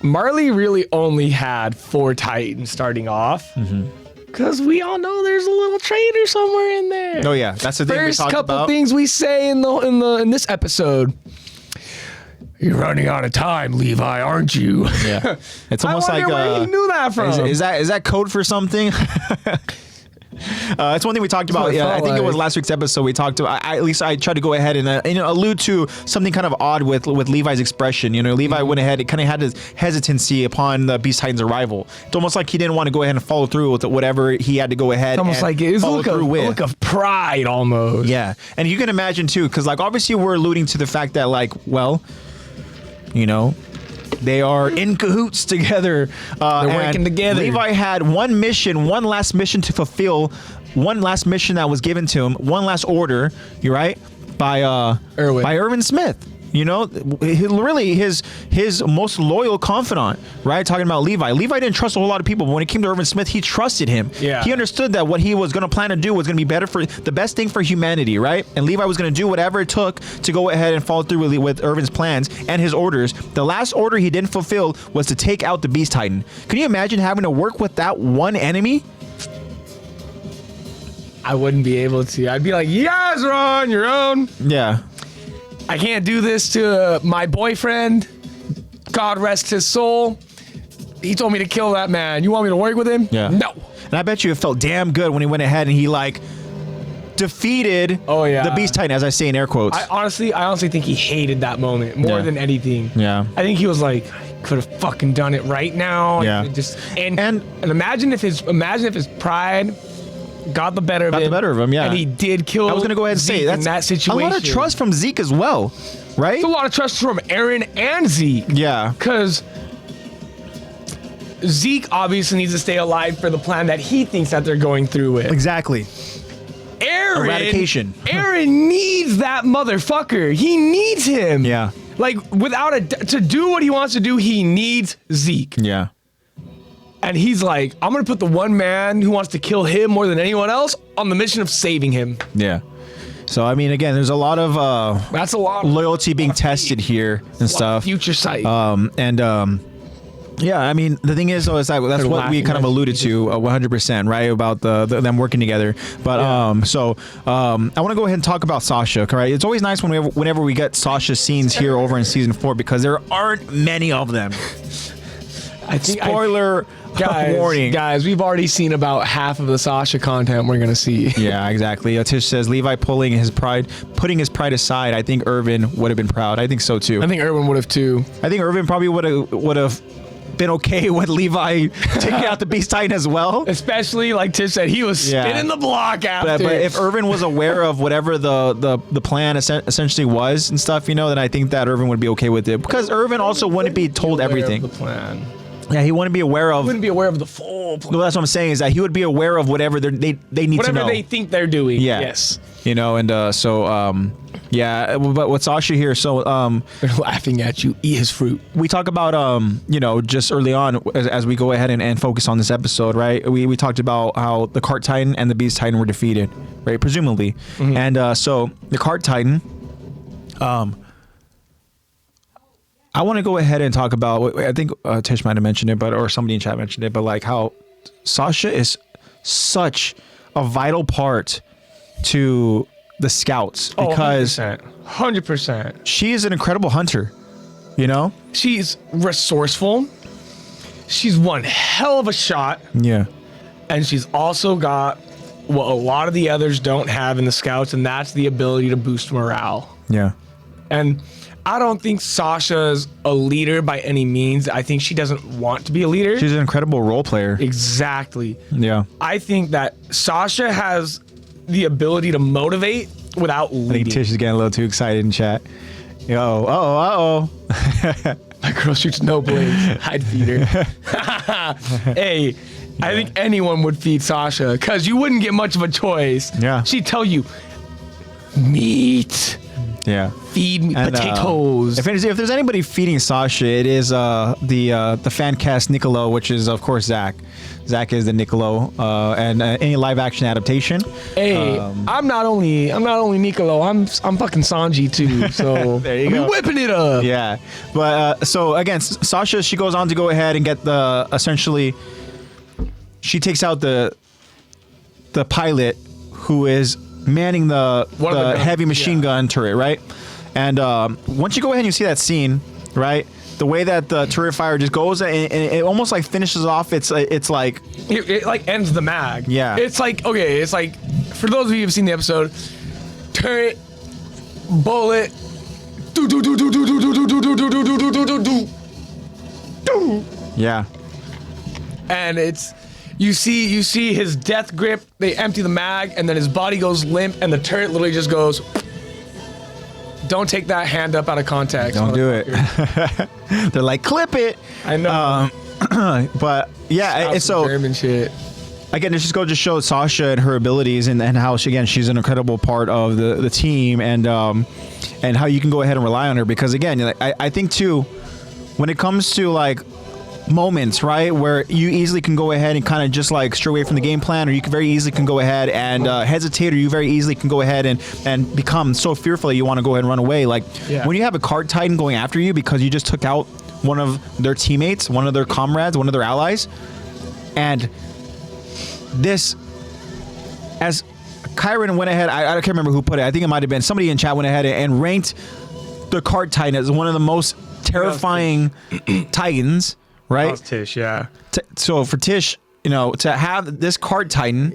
Marley really only had 4 Titans starting off. Because we all know there's a little traitor somewhere in there. Oh yeah, that's the thing we First talked couple about. things we say in this episode. You're running out of time, Levi, aren't you? Yeah. It's almost I wonder like where he knew that from. is that code for something? It's one thing we talked about. what it Yeah, I felt think it was like. last week's episode. We talked about. At least I tried to go ahead and allude to something kind of odd with Levi's expression. Levi went ahead. It kind of had his hesitancy upon the Beast Titan's arrival. It's almost like he didn't want to go ahead and follow through with whatever he had to go ahead. It's almost and like it was a follow look through of, with. a look of pride almost. Yeah, and you can imagine too, because like obviously we're alluding to the fact that they are in cahoots together. They're working together. Levi had one last mission to fulfill, one last mission that was given to him, one last order. You're right, by Irwin Smith. Really his most loyal confidant, right? Talking about Levi. Levi didn't trust a whole lot of people, but when it came to Irvin Smith, he trusted him. Yeah. He understood that what he was going to plan to do was going to be better for the best thing for humanity, right? And Levi was going to do whatever it took to go ahead and follow through with Irvin's plans and his orders. The last order he didn't fulfill was to take out the Beast Titan. Can you imagine having to work with that one enemy? I wouldn't be able to. I'd be like, you guys are on your own. Yeah. I can't do this to my boyfriend. God rest his soul. He told me to kill that man. You want me to work with him? Yeah. No. And I bet you it felt damn good when he went ahead and he defeated the Beast Titan, as I say in air quotes. I honestly think he hated that moment more than anything. Yeah. I think he was like, I could have fucking done it right now. Yeah. And imagine if his pride got the better of him. Yeah. And he did kill. I was gonna go ahead and say Zeke that's in that situation. a lot of trust from Zeke as well, right? It's a lot of trust from Eren and Zeke. Yeah. Because Zeke obviously needs to stay alive for the plan that he thinks that they're going through with. Exactly. Eren, Eradication. Eren needs that motherfucker. He needs him. Yeah. Like to do what he wants to do, he needs Zeke. Yeah. And he's like, I'm gonna put the one man who wants to kill him more than anyone else on the mission of saving him. Yeah. So I mean, again, there's a lot of That's a lot of loyalty being tested here and stuff. Future sight. Yeah, I mean, the thing is, though, is that's what we kind of alluded to 100%, right? About them working together. But I want to go ahead and talk about Sasha, right? It's always nice whenever we get Sasha scenes here over in season 4 because there aren't many of them. Spoiler warning. Guys, we've already seen about half of the Sasha content we're gonna see. Yeah, exactly. Tish says Levi putting his pride aside. I think Irvin would have been proud. I think so too. I think Irwin would have too. I think Irvin probably would have been okay with Levi taking out the Beast Titan as well. Especially like Tish said, he was spinning the block after. But if Irvin was aware of whatever the plan essentially was and stuff, then I think that Irvin would be okay with it because Irvin also wouldn't be told everything. The plan. Yeah, he wouldn't be aware of. Wouldn't be aware of the full plan. Well, that's what I'm saying is that he would be aware of whatever they need to know. Whatever they think they're doing. Yeah. Yes. Yeah. But with Sasha here, so they're laughing at you. Eat his fruit. we talk about just early on as we go ahead and focus on this episode, right? We talked about how the Cart Titan and the Beast Titan were defeated, right? Presumably, and so the Cart Titan, I want to go ahead and talk about. I think Tish might have mentioned it, or somebody in chat mentioned it, but like how Sasha is such a vital part to the scouts because 100%. she is an incredible hunter. You know, She's resourceful. She's one hell of a shot. yeah, And she's also got what a lot of the others don't have in the scouts, and that's the ability to boost morale. yeah, And I don't think Sasha's a leader by any means. I think she doesn't want to be a leader. she's an incredible role player. Exactly. Yeah, I think that Sasha has the ability to motivate without I think leading. Tish is getting a little too excited in chat. Uh-oh. My girl shoots no blades. I'd feed her. Hey, I think anyone would feed Sasha because you wouldn't get much of a choice. Yeah. She'd tell you, meat, Yeah. feed me And, potatoes. if there's anybody feeding Sasha, it is the fan cast Niccolo, which is of course Zach. Zach is the Niccolo, and any live action adaptation. Hey, I'm not only Niccolo, I'm fucking Sanji too. So There you I'm go. whipping it up. Yeah, but so again, Sasha, she goes on to go ahead and get essentially, she takes out the pilot who is manning the One of the guns, heavy machine yeah. gun turret, right? And once you go ahead and you see that scene, right? The way that the turret fire just goes and it almost like finishes off. It's like It like ends the mag. Yeah. It's like, okay, it's like, for those of you who've seen the episode, turret, bullet, do do do do do do do do do do do do do do do do. yeah, And it's, you see his death grip, they empty the mag, and then his body goes limp, and the turret literally just goes. Don't take that hand up out of context. don't do it. They're like, clip it. I know. But yeah, and so German shit. again, it just goes to show Sasha and her abilities and how she's an incredible part of the team and how you can go ahead and rely on her because again, like, I think too, when it comes to like moments, right, where you easily can go ahead and kind of just like stray away from the game plan, or you can very easily can go ahead and hesitate, or you very easily can go ahead and become so fearful that you want to go ahead and run away. Like when you have a card titan going after you because you just took out one of their teammates, one of their comrades, one of their allies, and this, as Kyron went ahead, I can't remember who put it, I think it might have been somebody in chat went ahead and ranked the card titan as one of the most terrifying titans, right? That's Tish, yeah. So for Tish, you know, to have this card titan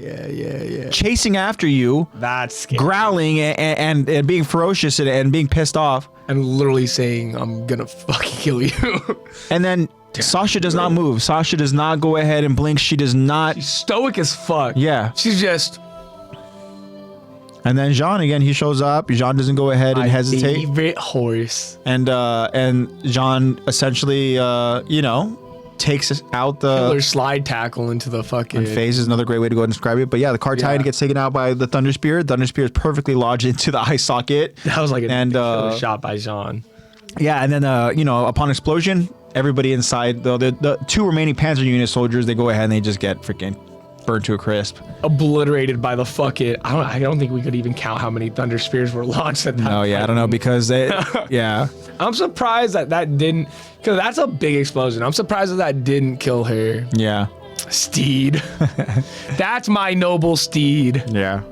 chasing after you, That's scary. growling and being ferocious and being pissed off, And literally saying, I'm gonna fucking kill you. and then Sasha does not move. Sasha does not go ahead and blink. She does not. She's stoic as fuck. Yeah. She's just And then Jean again, he shows up. Jean doesn't go ahead and hesitate. favorite horse. And Jean essentially, takes out Killer the slide tackle into the fucking phase is another great way to go ahead and describe it. But yeah, the card titan gets taken out by the Thunder Spear. Thunder Spear is perfectly lodged into the eye socket. That was like a And, killer shot by Jean. Yeah, and then upon explosion, everybody inside the two remaining Panzer unit soldiers, they go ahead and they just get freaking burned to a crisp. Obliterated by the fucking. I don't think we could even count how many Thunder Spears were launched at that. Oh yeah, I don't know because they, yeah. I'm surprised that didn't, because that's a big explosion. I'm surprised that didn't kill her. Yeah. Steed. That's my noble steed. Yeah.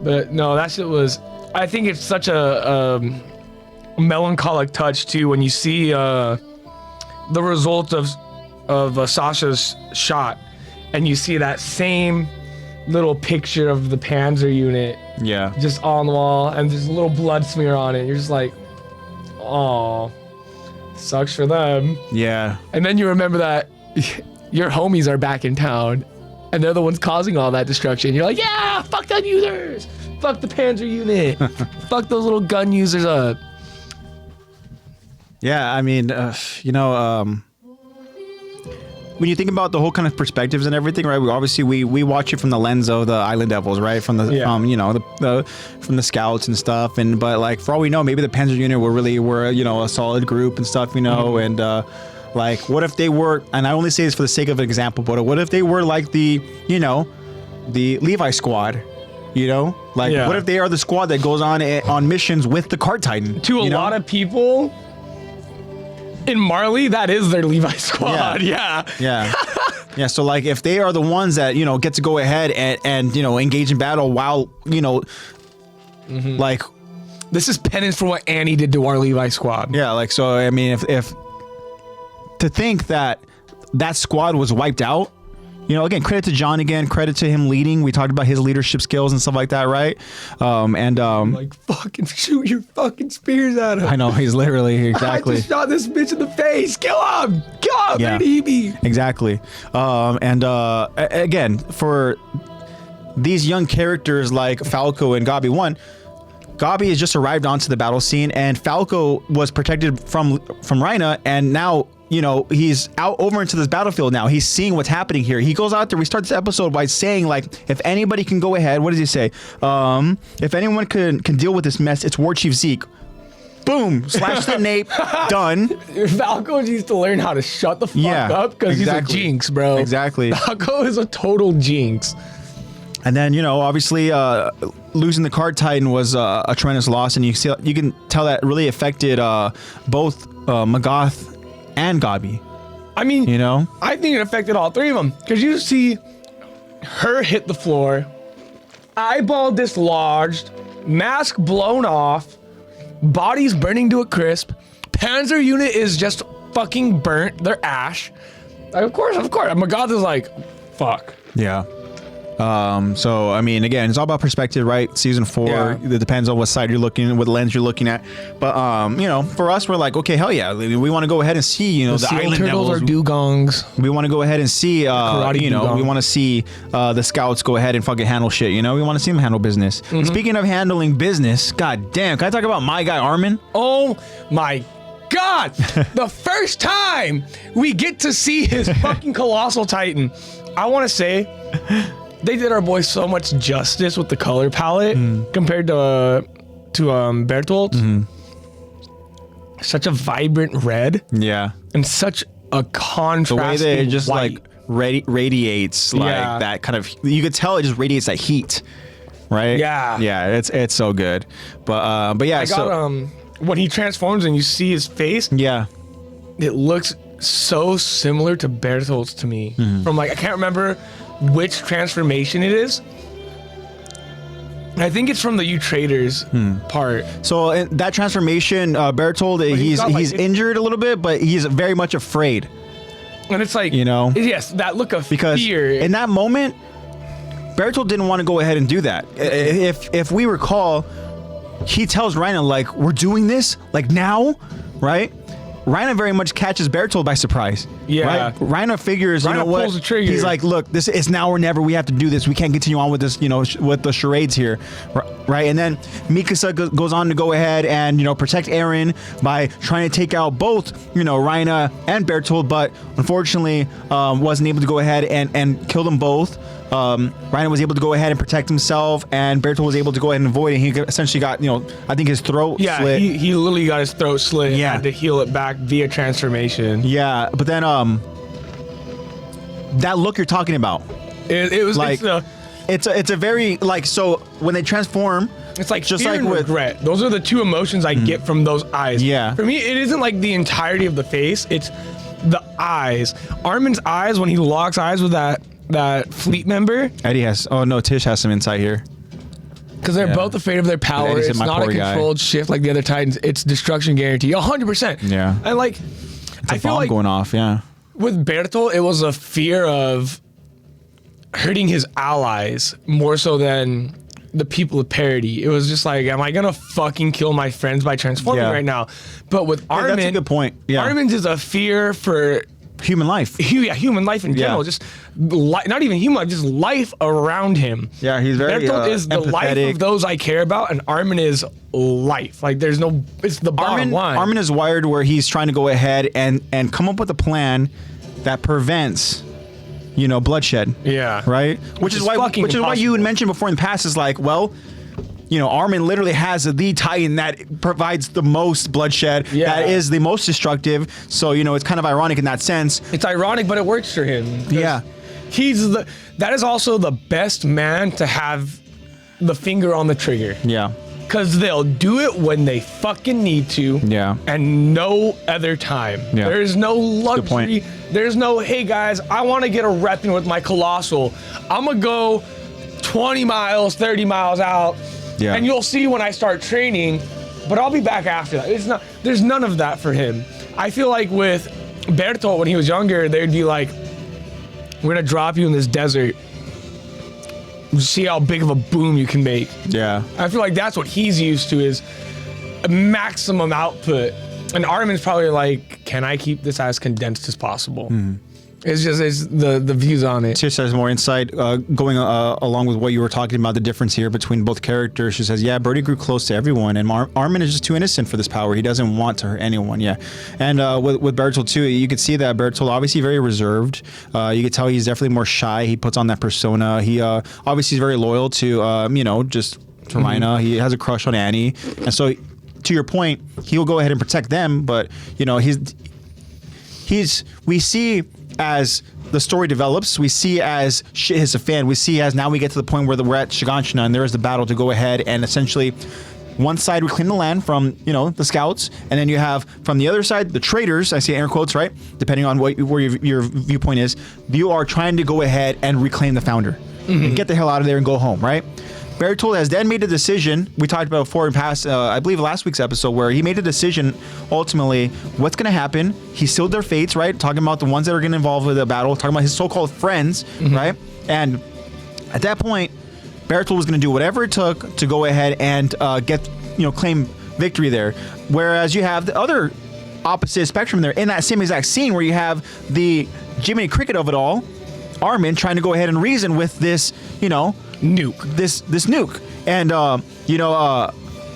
But no, that shit was. I think it's such a melancholic touch too when you see the result of Sasha's shot, and you see that same little picture of the Panzer unit Yeah. just on the wall, and there's a little blood smear on it. You're just like, oh, sucks for them. Yeah. And then you remember that your homies are back in town, and they're the ones causing all that destruction. You're like, yeah, fuck gun users, fuck the Panzer unit, fuck those little gun users up. Yeah, I mean, when you think about the whole kind of perspectives and everything, right? We watch it from the lens of the Island Devils, right? From the from the scouts and stuff. And but like for all we know, maybe the Panzer unit were a solid group and stuff, and like what if they were? And I only say this for the sake of an example, but what if they were like the Levi squad? What if they are the squad that goes on missions with the card titan? To a lot of people, In Marley, that is their Levi squad. Yeah. Yeah. So like, if they are the ones that get to go ahead and engage in battle while like, this is penance for what Annie did to our Levi squad. Yeah. Like, so I mean, if to think that squad was wiped out. Again, credit to John again, credit to him leading. We talked about his leadership skills and stuff like that, right? Like, fucking shoot your fucking spears at him. I know, he's literally, exactly. I just shot this bitch in the face. Kill him. Yeah. baby. Exactly. Again, for these young characters like Falco and Gabi, Gabi has just arrived onto the battle scene, and Falco was protected from Reina, and now he's out over into this battlefield now. He's seeing what's happening here. He goes out there. We start this episode by saying, like, if anybody can go ahead, what does he say? If anyone can deal with this mess, it's War Chief Zeke. Boom! Slash the nape. Done. Falco needs to learn how to shut the fuck up because he's a jinx, bro. Exactly. Falco is a total jinx. And then, obviously, losing the card Titan was a tremendous loss, and you can tell that really affected both Magath and Gabi. I mean, I think it affected all three of them because you see her hit the floor, eyeball dislodged, mask blown off, bodies burning to a crisp, Panzer unit is just fucking burnt. They're ash. Like, of course. Magath is like, fuck. Yeah. So I mean, again, it's all about perspective, right? Season 4, It depends on what side you're looking at, what lens you're looking at. But for us, we're like, okay, hell yeah, we want to go ahead and see, the island turtles devils. Are dugongs. We want to go ahead and see, we want to see the scouts go ahead and fucking handle shit. We want to see them handle business. Speaking of handling business, god damn, can I talk about my guy Armin? Oh my god, the first time we get to see his fucking colossal titan, I want to say. They did our boy so much justice with the color palette compared to Bertolt. Such a vibrant red. Yeah. And such a contrast. The way that it just white. like radiates like that kind of, you could tell it just radiates that heat, right? Yeah. Yeah, it's so good. But yeah, I got when he transforms and you see his face. Yeah. It looks so similar to Bertolt's to me. From like, I can't remember which transformation it is. I think it's from the You Traders part. So in that transformation, Bertolt, he's injured a little bit, but he's very much afraid. And it's like, yes, that look of fear. In that moment, Bertolt didn't want to go ahead and do that. If we recall, he tells Reina, like, we're doing this, like, now, right? Reina very much catches Bertolt by surprise. Yeah. Right? Reina figures, Reina you know what? pulls the trigger. He's like, look, this is now or never. We have to do this. We can't continue on with this, with the charades here. Right? And then Mikasa goes on to go ahead and, protect Eren by trying to take out both, Reina and Bertolt, but unfortunately wasn't able to go ahead and kill them both. Reina was able to go ahead and protect himself, and Bertolt was able to go ahead and avoid it. He essentially got, I think his throat slit. He literally got his throat slit and Yeah. had to heal it back via transformation. Yeah, but then that look you're talking about, It was like, it's a very, like, so when they transform, it's like just fear like and with regret. Those are the two emotions I get from those eyes. Yeah. For me, it isn't like the entirety of the face. It's the eyes. Armin's eyes, when he locks eyes with that fleet member. Eddie has, Tish has some insight here. Because they're both afraid of their power. Eddie said, It's "My not a poor guy." controlled shift like the other Titans. It's destruction guarantee. 100%. Yeah. And like, It's I a feel bomb like going off, yeah. with Bertolt, it was a fear of hurting his allies more so than the people of parody. It was just like, am I gonna fucking kill my friends by transforming Yeah. right now? But with Armin, that's a good point. Yeah. Armin's is a fear for Human life. human life in general. Yeah. Just not even human life, just life around him. Yeah, he's very Bertolt is the life empathetic. of those I care about, and Armin is life. Like there's no, it's the bottom line. Armin is wired where he's trying to go ahead and come up with a plan that prevents, bloodshed. Yeah. Right? Which is why you impossible. had mentioned before in the past is like, well, Armin literally has the Titan that provides the most bloodshed, that is the most destructive. So, it's kind of ironic in that sense. It's ironic, but it works for him. Yeah. That is also the best man to have the finger on the trigger. Yeah. Because they'll do it when they fucking need to. Yeah. And no other time. Yeah. There's no luxury. point. There's no, hey guys, I want to get a rep in with my Colossal. I'm going to go 20 miles, 30 miles out. Yeah. And you'll see when I start training, but I'll be back after that. There's none of that for him. I feel like with Bertolt, when he was younger, they'd be like, we're going to drop you in this desert. See how big of a boom you can make. Yeah. I feel like that's what he's used to, is a maximum output. And Armin's probably like, can I keep this as condensed as possible? It's the views on it. She has more insight going along with what you were talking about, the difference here between both characters. She says, yeah, Birdie grew close to everyone, and Armin is just too innocent for this power. He doesn't want to hurt anyone, yeah. And with Bertolt, too, you could see that Bertolt, obviously very reserved. You could tell he's definitely more shy. He puts on that persona. He obviously is very loyal to, just to Reina. He has a crush on Annie. And so, to your point, he'll go ahead and protect them, but, we see as the story develops, we see as shit hits a fan, we see as now we get to the point where we're at Shiganshina and there is the battle to go ahead and essentially one side reclaim the land from, the scouts, and then you have from the other side, the traitors, I see air quotes, right? Depending on where your viewpoint is, you are trying to go ahead and reclaim the founder and get the hell out of there and go home, right? Bertolt has then made a decision, we talked about before in past, I believe last week's episode, where he made a decision, ultimately, what's going to happen. He sealed their fates, right? Talking about the ones that are going to involve with the battle, talking about his so-called friends, right? And at that point, Bertolt was going to do whatever it took to go ahead and claim victory there. Whereas you have the other opposite spectrum there, in that same exact scene where you have the Jiminy Cricket of it all, Armin trying to go ahead and reason with this, nuke. This nuke. And,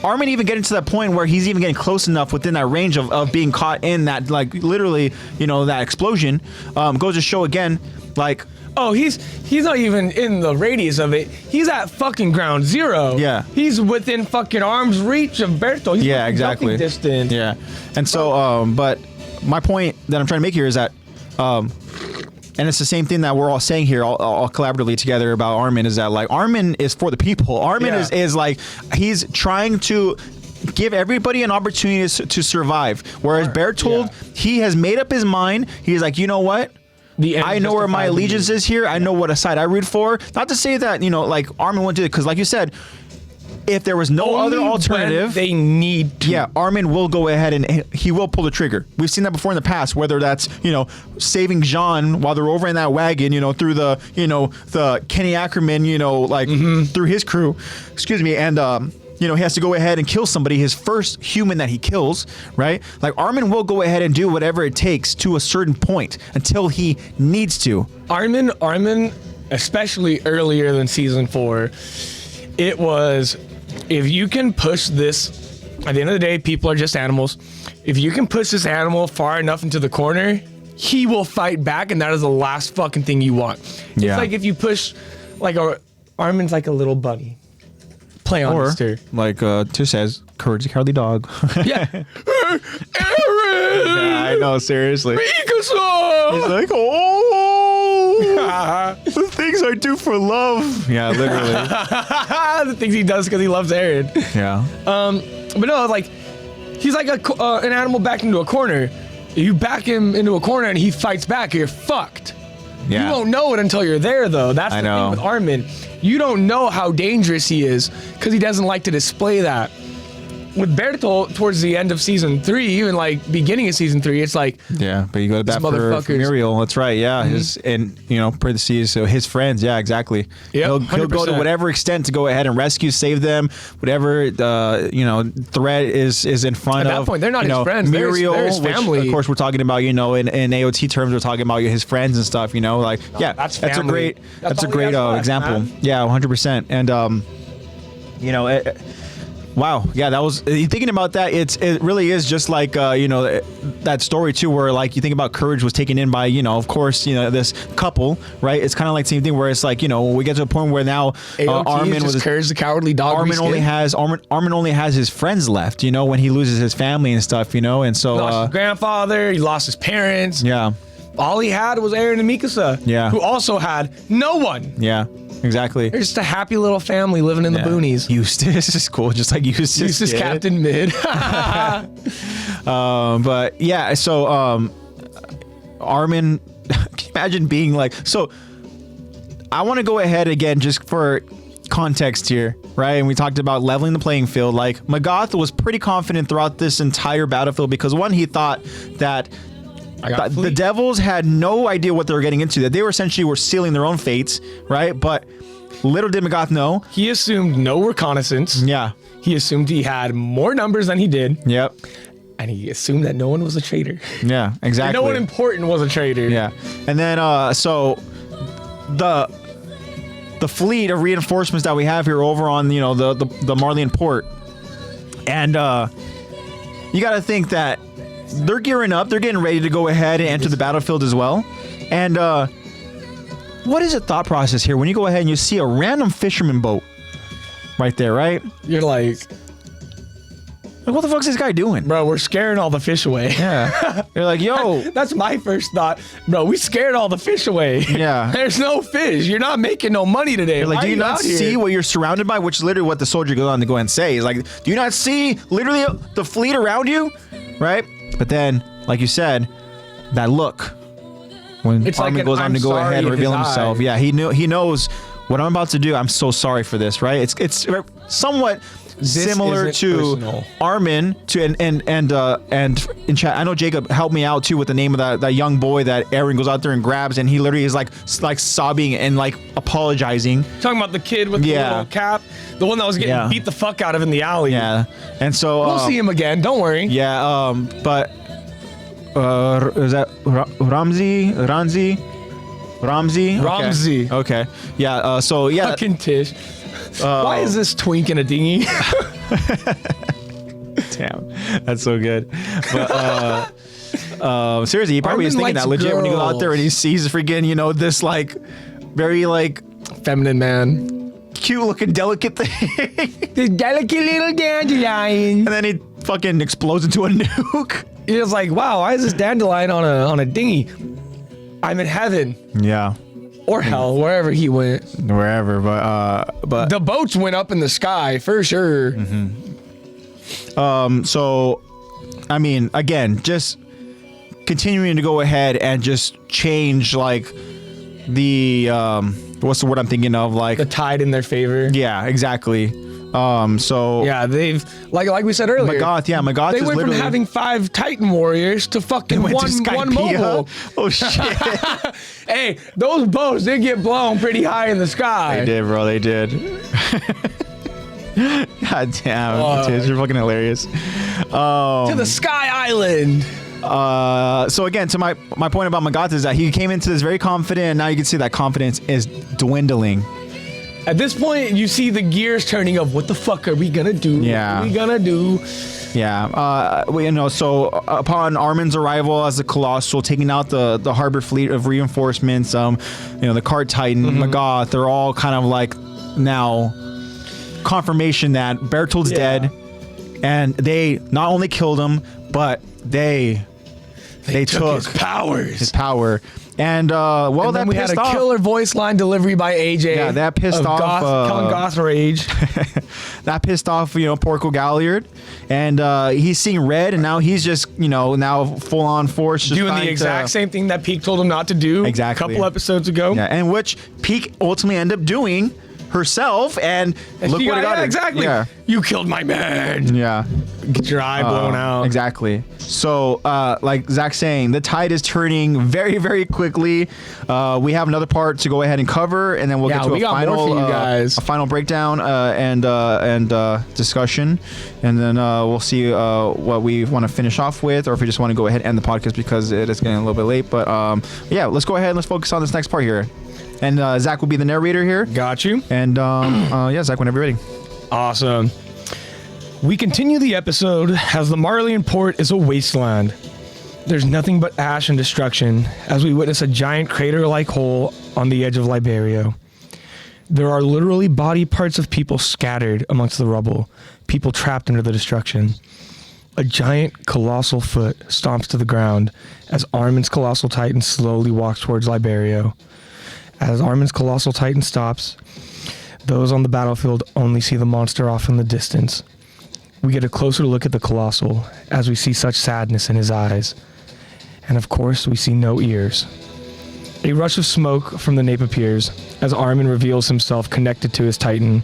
Armin even getting to that point where he's even getting close enough within that range of being caught in that, like, literally, that explosion, goes to show again, like... Oh, he's not even in the radius of it. He's at fucking ground zero. Yeah. He's within fucking arm's reach of Bertolt. He's exactly. Distant. Yeah. And so, but my point that I'm trying to make here is that, and it's the same thing that we're all saying here, all collaboratively together about Armin, is that, like, Armin is for the people. Armin is like, he's trying to give everybody an opportunity to survive. Whereas Bertolt, he has made up his mind. He's like, you know what? I know where my allegiance is here. I know what side I root for. Not to say that, like, Armin wouldn't do it, because like you said, if there was no other alternative, they need to. Yeah, Armin will go ahead and he will pull the trigger. We've seen that before in the past, whether that's, saving Jean while they're over in that wagon, through the, the Kenny Ackerman, through his crew. Excuse me. And, he has to go ahead and kill somebody, his first human that he kills, right? Like, Armin will go ahead and do whatever it takes to a certain point until he needs to. Armin, especially earlier than season 4, it was, if you can push this, at the end of the day, people are just animals. If you can push this animal far enough into the corner, he will fight back, and that is the last fucking thing you want. Yeah. It's like if you push, like, Armin's like a little bunny. Play on this too. Like Tish says, courage the cowardly dog. Yeah. Aaron! Yeah, I know, seriously. Mikasa! He's like, oh, the things I do for love. Yeah, literally. The things he does because he loves Aaron. Yeah. But no, like, he's like an animal backed into a corner. You back him into a corner and he fights back, you're fucked. Yeah. You won't know it until you're there, though. That's the thing with Armin. You don't know how dangerous he is because he doesn't like to display that. With Bertolt, towards the end of season 3, even like beginning of season 3, it's like, yeah, but you go to bat for Muriel. That's right. Yeah, parentheses. So his friends. Yeah, exactly. Yep, he'll go to whatever extent to go ahead and rescue, save them. Whatever threat is in front of. At that point, they're not his friends. Muriel, they're his family. Which, of course, we're talking about. In AOT terms, we're talking about his friends and stuff. That's a great example. Man. Yeah, 100%. And wow, yeah, that was, thinking about that, it really is just like, that story too, where, like, you think about Courage was taken in by, of course, this couple, right? It's kind of like the same thing where it's like, we get to a point where now Armin was Courage the cowardly dog. Armin only has his friends left, when he loses his family and stuff, and so. He lost his grandfather, he lost his parents. Yeah. all he had was Eren and Mikasa. Yeah. Who also had no one. Yeah, exactly. They're just a happy little family living in the boonies. Eustace is cool, just like Eustace. Eustace did. Captain Mid. But yeah, so Armin, can you imagine being like, so I want to go ahead again just for context here, right? And we talked about leveling the playing field. Like, Magath was pretty confident throughout this entire battlefield because one, he thought that the devils had no idea what they were getting into, that they were essentially sealing their own fates, right? But little did Magath know. He assumed no reconnaissance. Yeah. He assumed he had more numbers than he did. Yep. And he assumed that no one was a traitor. Yeah, exactly. No one important was a traitor. Yeah. And then, so the fleet of reinforcements that we have here over on, you know, the Marleyan port. And you got to think that they're gearing up. They're getting ready to go ahead and enter the battlefield as well. And what is the thought process here when you go ahead and you see a random fisherman boat right there, right? You're like, what the fuck's this guy doing? bro, we're scaring all the fish away. Yeah. You're like, yo. That's my first thought. Bro, we scared all the fish away. Yeah. There's no fish. You're not making no money today. Like, Why do you are not out here? see what you're surrounded by? Which is literally what the soldier goes on to go and say. He's like, do you not see literally the fleet around you? Right? But then, like you said, that look. When It's Armin like an goes on I'm to go ahead sorry and in reveal his himself. eye. Yeah, he knows what I'm about to do. I'm so sorry for this, right? It's somewhat similar isn't to personal. Armin and in chat. I know Jacob helped me out too with the name of that young boy that Eren goes out there and grabs, and he literally is like sobbing and like apologizing. Talking about the kid with the little cap, the one that was getting beat the fuck out of in the alley. Yeah, and so We'll see him again. Don't worry. Yeah, but is that Ramsey? Ramsey. Okay. Yeah. So yeah. Fucking Tish. Why is this twink in a dinghy? Damn, that's so good. But seriously, he probably Armin is thinking likes that legit when he goes out there and he sees freaking, you know, this like very like feminine man, cute looking delicate thing, this delicate little dandelion, and then he fucking explodes into a nuke. He's like, wow, why is this dandelion on a dinghy? I'm in heaven. Yeah. Or hell, wherever he went. Wherever, but the boats went up in the sky for sure. So, I mean, again, just continuing to go ahead and just change like the what's the word I'm thinking of, like the tide in their favor. Yeah, exactly. So yeah, they've like we said earlier. Magath. They is went from literally having 5 Titan warriors to fucking one mobile. Oh shit! Hey, those boats did get blown pretty high in the sky. They did, bro. They did. God damn, you're fucking hilarious. To the Sky Island. So again, to my point about Magath is that he came into this very confident, and now you can see that confidence is dwindling. At this point, you see the gears turning of what the fuck are we gonna do? Yeah. What are we gonna do? Yeah. So upon Armin's arrival as the Colossal, taking out the harbor fleet of reinforcements, the Cart Titan, Magath, they're all kind of like now confirmation that Berthold's dead, and they not only killed him, but they took his powers. His power. And and then we had a killer voice line delivery by AJ. Yeah, that pissed off Goth Rage. That pissed off, Porco Galliard, and he's seeing red, and now he's just, now full on force, just doing the exact same thing that Peak told him not to do. Exactly. A couple episodes ago. Yeah, and which Peak ultimately ended up doing herself, and look what it got her. Exactly. Yeah. You killed my man. Yeah. Get your eye blown out. Exactly. So, like Zach's saying, the tide is turning very, very quickly. We have another part to go ahead and cover, and then we'll get to a final breakdown and discussion, and then we'll see what we want to finish off with, or if we just want to go ahead and end the podcast because it is getting a little bit late. But yeah, let's go ahead and let's focus on this next part here. And Zach will be the narrator here. Got you. And yeah, Zach, whenever you're ready. Awesome. We continue the episode as the Marleyan port is a wasteland. There's nothing but ash and destruction as we witness a giant crater-like hole on the edge of Liberia. There are literally body parts of people scattered amongst the rubble, people trapped under the destruction. A giant colossal foot stomps to the ground as Armin's colossal titan slowly walks towards Liberio. As Armin's colossal titan stops, those on the battlefield only see the monster off in the distance. We get a closer look at the colossal as we see such sadness in his eyes. And of course, we see no ears. A rush of smoke from the nape appears as Armin reveals himself connected to his titan.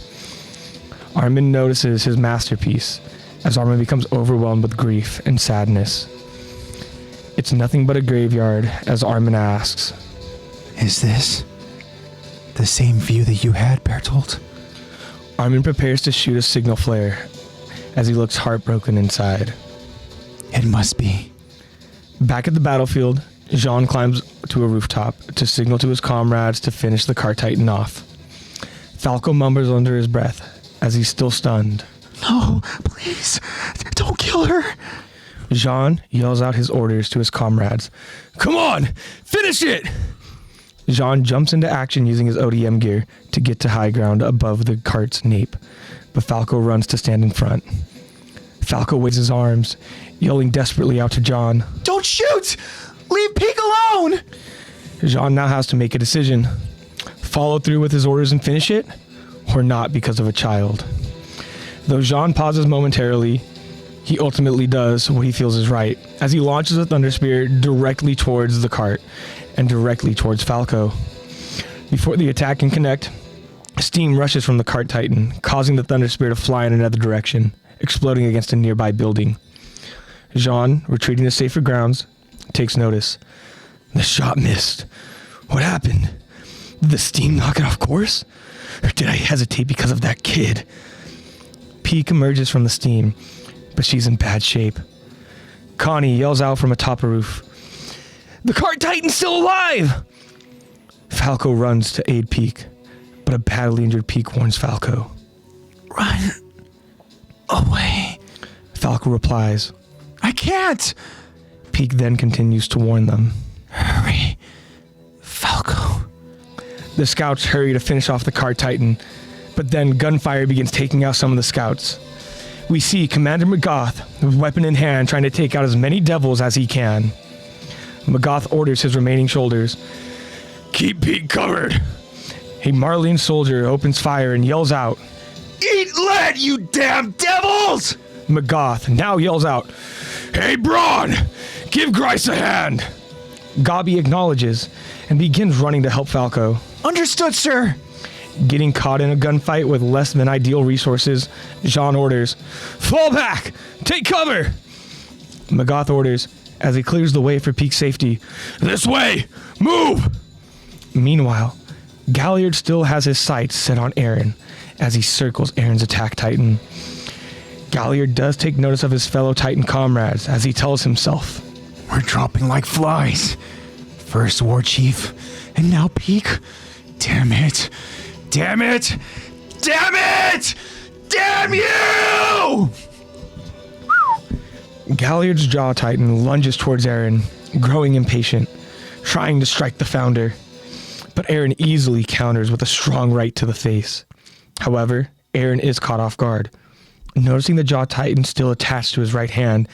Armin notices his masterpiece as Armin becomes overwhelmed with grief and sadness. It's nothing but a graveyard as Armin asks, "Is this the same view that you had, Bertolt?" Armin prepares to shoot a signal flare as he looks heartbroken inside. "It must be." Back at the battlefield, Jean climbs to a rooftop to signal to his comrades to finish the car titan off. Falco mumbles under his breath as he's still stunned. "No, please, don't kill her." Jean yells out his orders to his comrades. "Come on, finish it!" Jean jumps into action using his ODM gear to get to high ground above the cart's nape, but Falco runs to stand in front. Falco waves his arms, yelling desperately out to Jean, "Don't shoot! Leave Peak alone!" Jean now has to make a decision. Follow through with his orders and finish it, or not because of a child. Though Jean pauses momentarily, he ultimately does what he feels is right, as he launches a Thunder Spear directly towards the cart and directly towards Falco. Before the attack can connect, steam rushes from the cart titan, causing the Thunder Spear to fly in another direction, exploding against a nearby building. Jean, retreating to safer grounds, takes notice. The shot missed. What happened? Did the steam knock it off course? Or did I hesitate because of that kid? Peak emerges from the steam, but she's in bad shape. Connie yells out from atop a roof, "The cart titan's still alive!" Falco runs to aid Peak, but a badly injured Peak warns Falco. "Run away," Falco replies. "I can't." Peak then continues to warn them. "Hurry, Falco." The scouts hurry to finish off the cart titan, but then gunfire begins taking out some of the scouts. We see Commander McGoth, with weapon in hand, trying to take out as many devils as he can. McGoth orders his remaining soldiers, "Keep Peak covered." A Marlene soldier opens fire and yells out, "Eat lead, you damn devils!" McGoth now yells out, "Hey Braun, give Grice a hand." Gabi acknowledges and begins running to help Falco. "Understood, sir." Getting caught in a gunfight with less than ideal resources, Jean orders, "Fall back! Take cover!" McGoth orders, as he clears the way for Peak's safety, "This way! Move!" Meanwhile, Galliard still has his sights set on Aaron as he circles Aaron's attack titan. Galliard does take notice of his fellow titan comrades as he tells himself, "We're dropping like flies. First War Chief, and now Peak. Damn it! Damn it! Damn it! Damn you!" Galliard's jaw titan lunges towards Aaron, growing impatient, trying to strike the founder. But Aaron easily counters with a strong right to the face. However, Aaron is caught off guard. Noticing the jaw titan still attached to his right hand,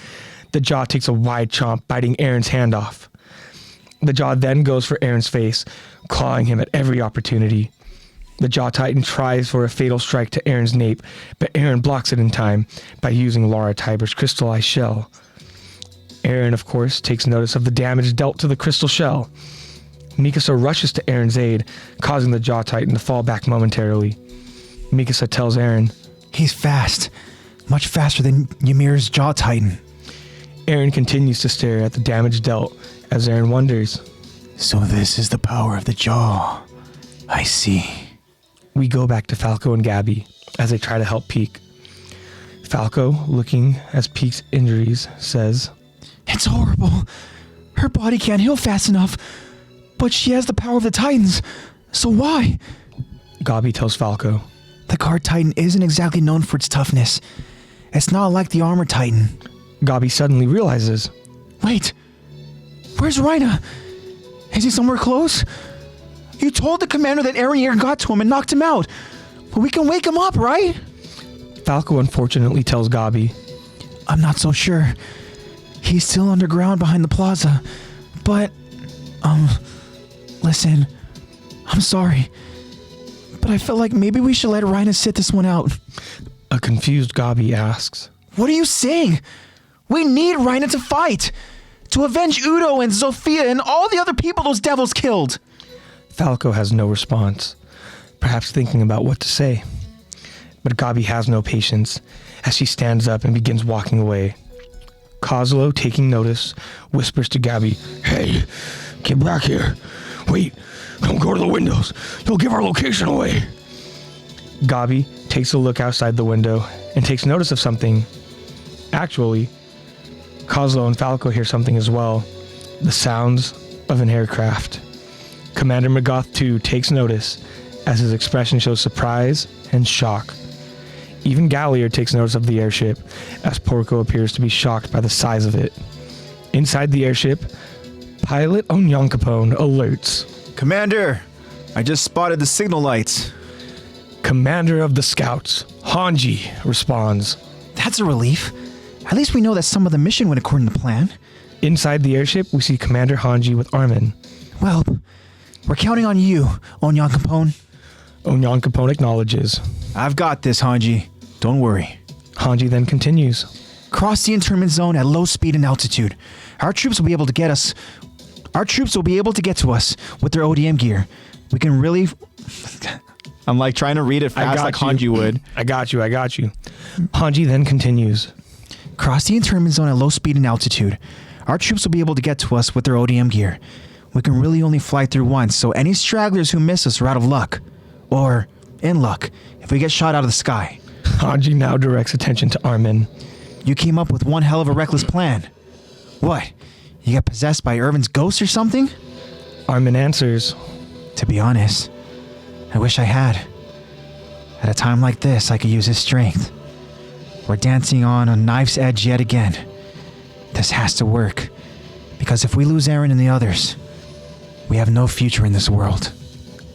the jaw takes a wide chomp, biting Aaron's hand off. The jaw then goes for Aaron's face, clawing him at every opportunity. The jaw titan tries for a fatal strike to Aaron's nape, but Aaron blocks it in time by using Laura Tiber's crystallized shell. Aaron, of course, takes notice of the damage dealt to the crystal shell. Mikasa rushes to Aaron's aid, causing the jaw titan to fall back momentarily. Mikasa tells Aaron, "He's fast. Much faster than Ymir's jaw titan." Aaron continues to stare at the damage dealt as Aaron wonders, "So this is the power of the jaw. I see." We go back to Falco and Gabi as they try to help Peak. Falco, looking at Peak's injuries, says, "It's horrible. Her body can't heal fast enough, but she has the power of the Titans. So why?" Gabi tells Falco, "The card Titan isn't exactly known for its toughness. It's not like the armor Titan." Gabi suddenly realizes, "Wait, where's Rhina? Is he somewhere close? You told the commander that Aaron here got to him and knocked him out, but we can wake him up, right?" Falco unfortunately tells Gabi, I'm not so sure. He's still underground behind the plaza. But, listen, I'm sorry. But I felt like maybe we should let Rhina sit this one out. A confused Gabi asks. What are you saying? We need Rhina to fight. To avenge Udo and Zofia and all the other people those devils killed. Falco has no response, perhaps thinking about what to say. But Gabi has no patience as she stands up and begins walking away. Kozlo, taking notice, whispers to Gabi, "Hey, get back here. Wait, don't go to the windows. You'll give our location away." Gabi takes a look outside the window and takes notice of something. Actually, Kozlo and Falco hear something as well. The sounds of an aircraft. Commander Magoth too takes notice as his expression shows surprise and shock. Even Galliard takes notice of the airship as Porco appears to be shocked by the size of it. Inside the airship, pilot Onyankopon alerts. Commander, I just spotted the signal lights. Commander of the Scouts, Hanji, responds. That's a relief. At least we know that some of the mission went according to plan. Inside the airship, we see Commander Hanji with Armin. Well, we're counting on you, Onyankopon. Onyankopon acknowledges. I've got this, Hanji. Don't worry. Hanji then continues. Cross the internment zone at low speed and altitude. Our troops will be able to get us. Our troops will be able to get to us with their ODM gear. We can really. I'm like trying to read it fast like Hanji would. I got you. Hanji then continues. Cross the internment zone at low speed and altitude. Our troops will be able to get to us with their ODM gear. We can really only fly through once, so any stragglers who miss us are out of luck. Or in luck, if we get shot out of the sky. Hanji now directs attention to Armin. You came up with one hell of a reckless plan. What? You got possessed by Irvin's ghost or something? Armin answers. To be honest, I wish I had. At a time like this, I could use his strength. We're dancing on a knife's edge yet again. This has to work. Because if we lose Eren and the others, we have no future in this world.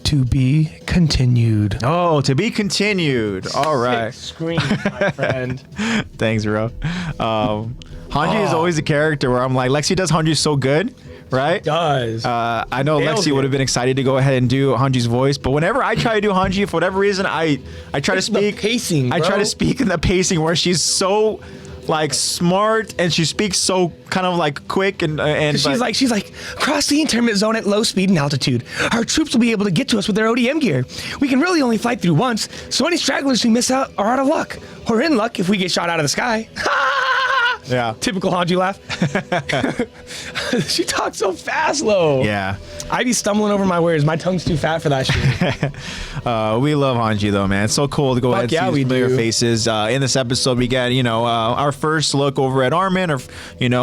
To be continued. Oh, to be continued. All right. Scream, my friend. Thanks, bro. Hanji is always a character where I'm like, Lexi does Hanji so good, right? Does. I know Nailed Lexi it. would have been excited to go ahead and do Hanji's voice, but whenever I try to do Hanji, for whatever reason, I try to speak. The pacing, I try bro. to speak in the pacing where she's so like smart and she speaks so kind of like quick and She's like, cross the internment zone at low speed and altitude. Our troops will be able to get to us with their ODM gear. We can really only fight through once, so any stragglers who miss out are out of luck. Or in luck if we get shot out of the sky. yeah. Typical Hanji laugh. She talks so fast, though. Yeah. I be stumbling over my words. My tongue's too fat for that shit. We love Hanji though, man. It's so cool to go ahead and see these familiar faces. In this episode, we get our first look over at Armin, or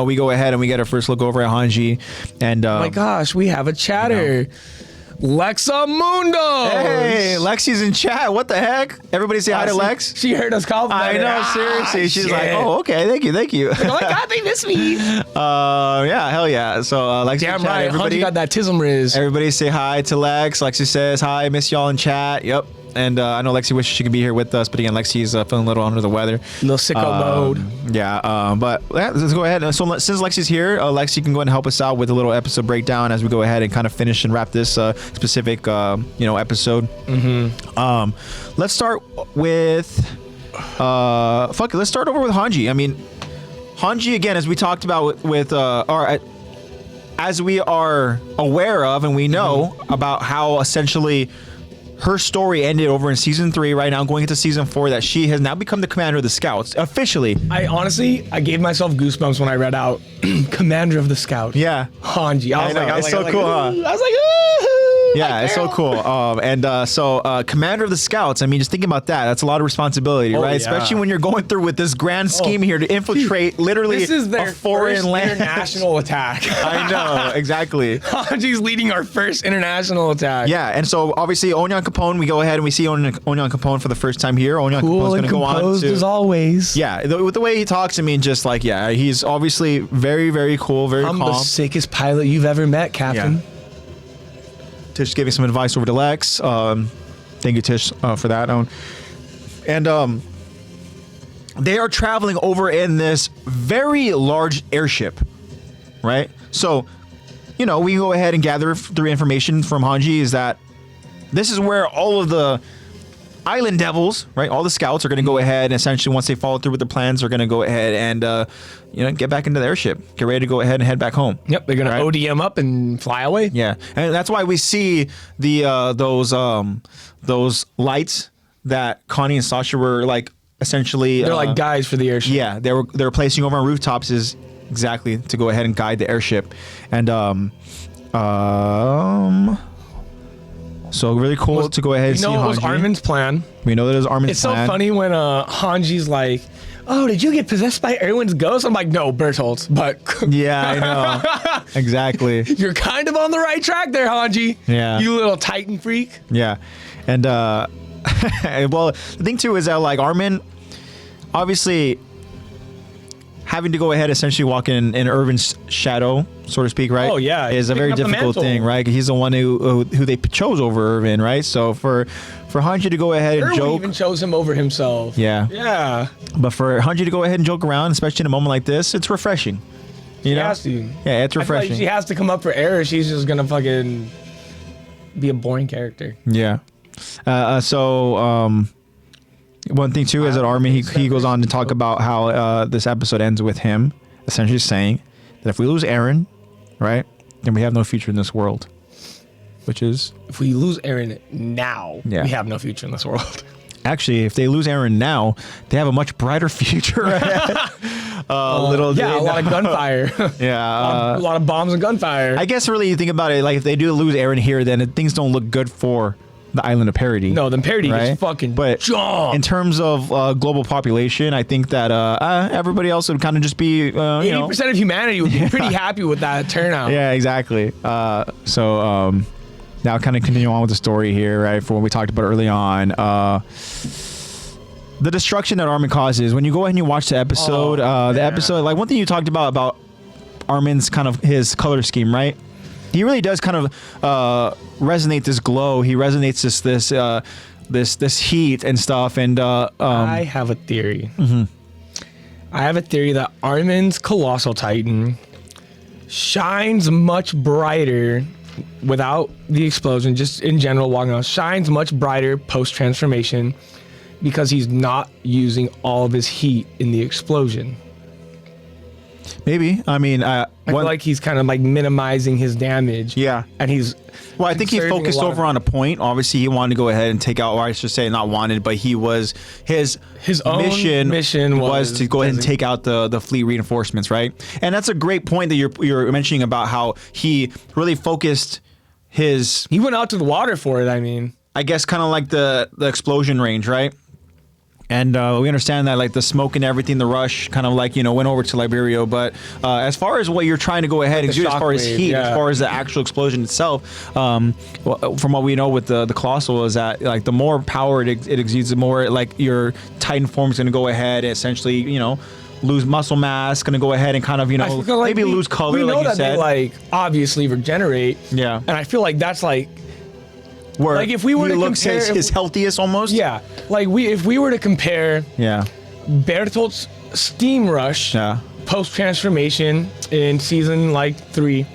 we go ahead and we get our first look over at Hanji, and Oh my gosh, we have a chatter. Lexa Mundo. Hey, Lexi's in chat. What the heck? Everybody say hi to Lex. She heard us call. I know, seriously. She's like, oh, okay, thank you. Oh my God, they miss me. Yeah, hell yeah. So Lexi, Damn in chat, right, everybody Hanji got that tism riz. Everybody say hi to Lex. Lexi says hi. Miss y'all in chat. Yep. And I know Lexi wishes she could be here with us, but again, Lexi's feeling a little under the weather. Little sicko mode. Yeah, but let's go ahead. So since Lexi's here, Lexi can go ahead and help us out with a little episode breakdown as we go ahead and kind of finish and wrap this specific episode. Mm-hmm. Let's start with let's start over with Hanji. I mean, Hanji again, as we talked about as we are aware of and we know about how essentially her story ended over in season 3, right now going into season 4, that she has now become the commander of the Scouts officially. I gave myself goosebumps when I read out Commander of the Scouts. Yeah. Hanji. I was like, it's so cool, huh? I was like, ooh, Yeah, it's so cool. So commander of the Scouts, I mean, just thinking about that, that's a lot of responsibility, right? Yeah. Especially when you're going through with this grand scheme here to infiltrate literally this is their a foreign first land. international attack. I know, exactly. Hanji's leading our first international attack. Yeah, and so obviously Onyankopon, we go ahead and we see Onyankopon for the first time here. Onyankopon's Cool going and to go on composed to, as always. yeah, with the way he talks, I mean, just like, yeah, he's obviously very, very cool, very I'm calm. the sickest pilot you've ever met, Captain. Yeah. Tish giving some advice over to Lex. Thank you, Tish, for that. And they are traveling over in this very large airship, right? So, we can go ahead and gather through information from Hanji is that this is where all of the island devils, right? All the scouts are going to go ahead and essentially once they follow through with their plans, they're going to go ahead and, get back into the airship, get ready to go ahead and head back home. Yep, they're going to ODM up and fly away. Yeah, and that's why we see the those lights that Connie and Sasha were like essentially. They're like guides for the airship. Yeah, they were placing over on rooftops is exactly to go ahead and guide the airship, and so really cool to go ahead and see Hanji. It was Armin's plan. We know that it was Armin's plan. It's so funny when Hanji's like, "Oh, did you get possessed by Erwin's ghost?" I'm like, "No, Bertolt's." But yeah, I know exactly. You're kind of on the right track there, Hanji. Yeah, you little Titan freak. Yeah, and well, the thing too is that like Armin, obviously, having to go ahead essentially walk in Irvin's shadow, so to speak, right? Oh yeah, is a very difficult thing, right? He's the one who they chose over Irvin, right? So for Hanji to go ahead and Irwin joke, even chose him over himself. Yeah, yeah. But for Hanji to go ahead and joke around, especially in a moment like this, it's refreshing. You know? Has to. Yeah, it's refreshing. I feel like she has to come up for air. She's just gonna fucking be a boring character. Yeah. One thing too is that Armin he goes on to talk about how this episode ends with him essentially saying that if we lose Eren, right, then we have no future in this world. Which is if we lose Eren now, yeah. we have no future in this world. Actually, if they lose Eren now, they have a much brighter future ahead. A lot of gunfire. Yeah, a lot of bombs and gunfire. I guess really you think about it, like if they do lose Eren here, then things don't look good for the island of Parody. No, then Parody right? gets fucking but jumped. In terms of global population, I think that everybody else would kind of just be 80% of humanity would be pretty happy with that turnout. Yeah, exactly. Now kind of continue on with the story here, right? For what we talked about early on. The destruction that Armin causes. When you go ahead and you watch the episode, episode, like one thing you talked about Armin's kind of his color scheme, right? He really does kind of resonate this glow. He resonates this heat and stuff. And I have a theory. Mm-hmm. I have a theory that Armin's Colossal Titan shines much brighter without the explosion, just in general walking around, shines much brighter post-transformation because he's not using all of his heat in the explosion. Maybe. I mean, I feel like he's kind of like minimizing his damage. Yeah. And he's... Well, I think he focused over on a point. Obviously, he wanted to go ahead and take out, or I should say not wanted, but he was... His own mission was to go ahead and take out the fleet reinforcements, right? And that's a great point that you're mentioning about how he really focused his... He went out to the water for it, I mean. I guess kind of like the explosion range, right? And we understand that like the smoke and everything, the rush kind of like, went over to Liberia. But as far as what you're trying to go ahead and exude, as far as heat, as far as the actual explosion itself, from what we know with the Colossal is that like the more power it exudes, the more like your Titan form is going to go ahead and essentially, lose muscle mass, going to go ahead and kind of, maybe lose color. We know like that you said. they like obviously regenerate. Yeah. And I feel like that's like... Where like if we were to compare his healthiest almost. Yeah, like if we were to compare Bertolt's steam rush post transformation in season like 3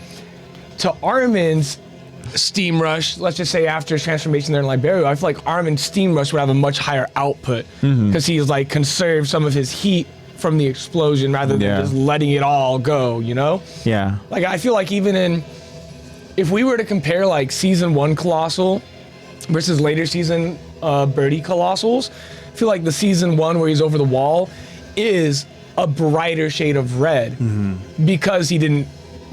to Armin's steam rush, let's just say after his transformation there in Liberia, I feel like Armin's steam rush would have a much higher output because he's like conserved some of his heat from the explosion rather than just letting it all go, Yeah. Like I feel like even if we were to compare like season 1 Colossal versus later season Birdie Colossals, I feel like the season 1 where he's over the wall is a brighter shade of red because he didn't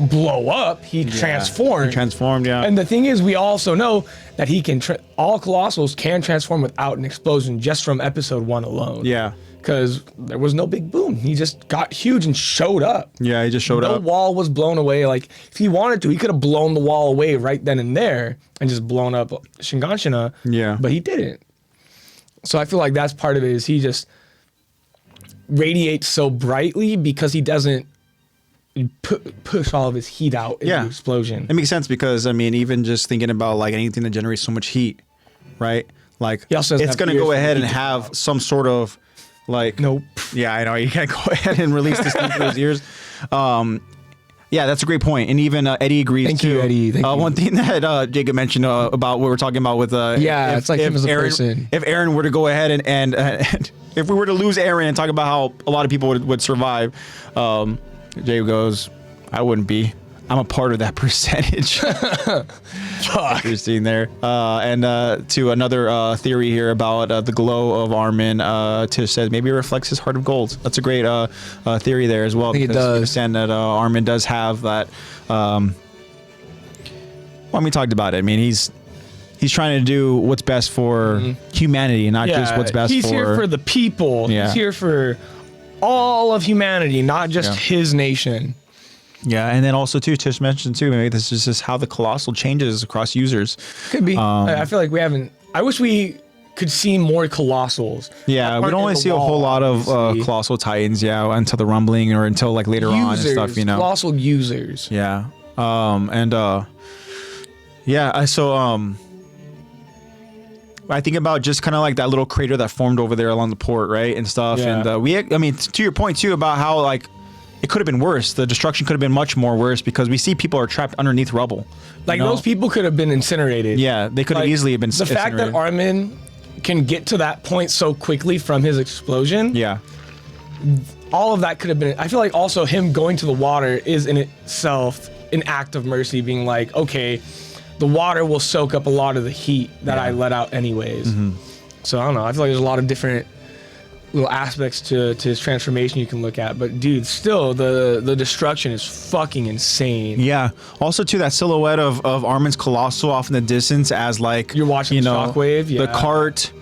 blow up, he transformed. He transformed, yeah. And the thing is, we also know that he can, all Colossals can transform without an explosion just from episode 1 alone. Yeah. Because there was no big boom. He just got huge and showed up. Yeah, he just showed up. The wall was blown away. Like, if he wanted to, he could have blown the wall away right then and there and just blown up Shinganshina. Yeah. But he didn't. So I feel like that's part of it, is he just radiates so brightly because he doesn't push all of his heat out in the explosion. It makes sense because, I mean, even just thinking about like anything that generates so much heat, right? Like, it's going to go ahead and have some sort of like Yeah, I know. You can't go ahead and release this thing through his ears. Yeah, that's a great point. And even Eddie agrees Thank too. you, Eddie. Thank you. One thing that Jacob mentioned about what we're talking about with it's like him as a person. If Aaron were to go ahead and if we were to lose Aaron and talk about how a lot of people would survive, Jacob goes, I wouldn't be. I'm a part of that percentage. Fuck. Interesting there. And to another theory here about the glow of Armin, Tish says maybe it reflects his heart of gold. That's a great theory there as well. I think it because does. we understand that Armin does have that. Well, we talked about it. I mean, he's trying to do what's best for humanity, not just what's best for... He's here for the people. Yeah. He's here for all of humanity, not just his nation. Yeah, and then also too, Tish mentioned too, maybe this is just how the Colossal changes across users. Could be. I feel like we haven't. I wish we could see more Colossals. Yeah, we don't really see a whole lot of Colossal Titans, until the rumbling or until like later on and stuff, you know. Colossal users. Yeah. I think about just kind of like that little crater that formed over there along the port, right, and stuff. Yeah. And I mean, to your point too about how like it could have been worse. The destruction could have been much more worse because we see people are trapped underneath rubble. Like you know? those people could have been incinerated. Yeah, they could have easily have been. The fact that Armin can get to that point so quickly from his explosion. Yeah. All of that could have been. I feel like also him going to the water is in itself an act of mercy, being like, okay, the water will soak up a lot of the heat that I let out anyways. So I don't know. I feel like there's a lot of different little aspects to his transformation you can look at, but dude, still the destruction is fucking insane. Yeah. Also, too, that silhouette of Armin's Colossal off in the distance as like You're watching the shockwave, the cart,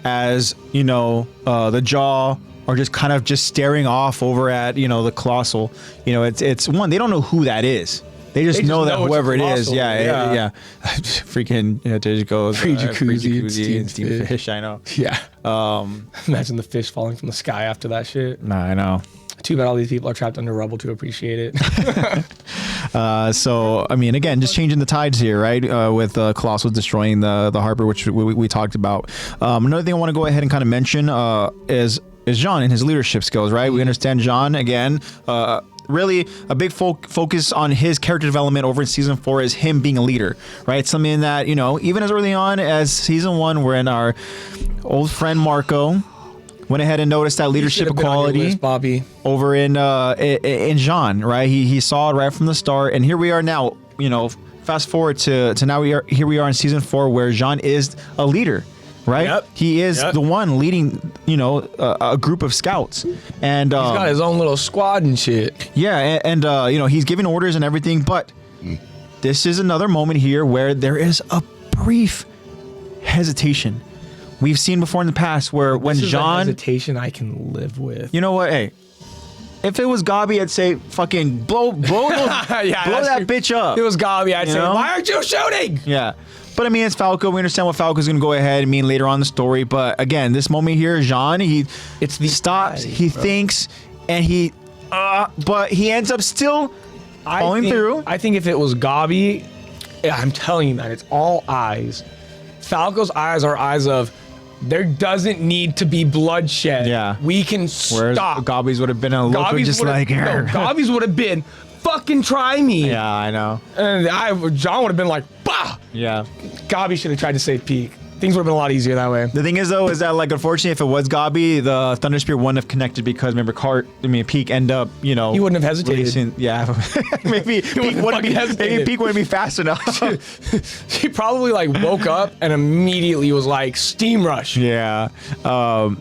as the jaw, or just kind of just staring off over at the Colossal. It's one, they don't know who that is. They just know that whoever it is, yeah. Freaking, there goes Free jacuzzi and steamed fish. I know. Yeah. Imagine the fish falling from the sky after that shit. Nah, I know. Too bad all these people are trapped under rubble to appreciate it. So, I mean, again, just changing the tides here, right? With Colossal destroying the harbor, which we talked about. Another thing I want to go ahead and kind of mention is Jean and his leadership skills, right? We understand Jean, again, really a big focus on his character development over in season 4 is him being a leader, right? Something that, even as early on as season 1, when our old friend Marco went ahead and noticed that leadership quality Bobby. over in Jean, right? He saw it right from the start, and here we are now, fast forward to now here we are in season 4 where Jean is a leader. Right? Yep. He is the one leading, a group of scouts. And he's got his own little squad and shit. Yeah, and he's giving orders and everything, but this is another moment here where there is a brief hesitation. We've seen before in the past where when this is Jean... a hesitation I can live with. You know what? Hey, if it was Gabi, I'd say fucking blow that bitch up. If it was Gabi, I'd say, why aren't you shooting? Yeah. But I mean, it's Falco. We understand what Falco's going to go ahead and mean later on in the story. But again, this moment here, Jean, he stops, he thinks, and but he ends up still following through. I think if it was Gabi, I'm telling you, man, it's all eyes. Falco's eyes are eyes of, there doesn't need to be bloodshed. Yeah. We can stop. Gabi's would have been a look just like her. Gabi's would have been, fucking try me. Yeah, I know. And John would have been like, bah! Yeah. Gabi should have tried to save Peak. Things would have been a lot easier that way. The thing is, though, is that, like, unfortunately, if it was Gabi, the Thunder Spear wouldn't have connected because, remember, Peak end up, He wouldn't have hesitated. Releasing, yeah. maybe Peak wouldn't be fast enough. He probably, woke up and immediately was like, steam rush. Yeah. So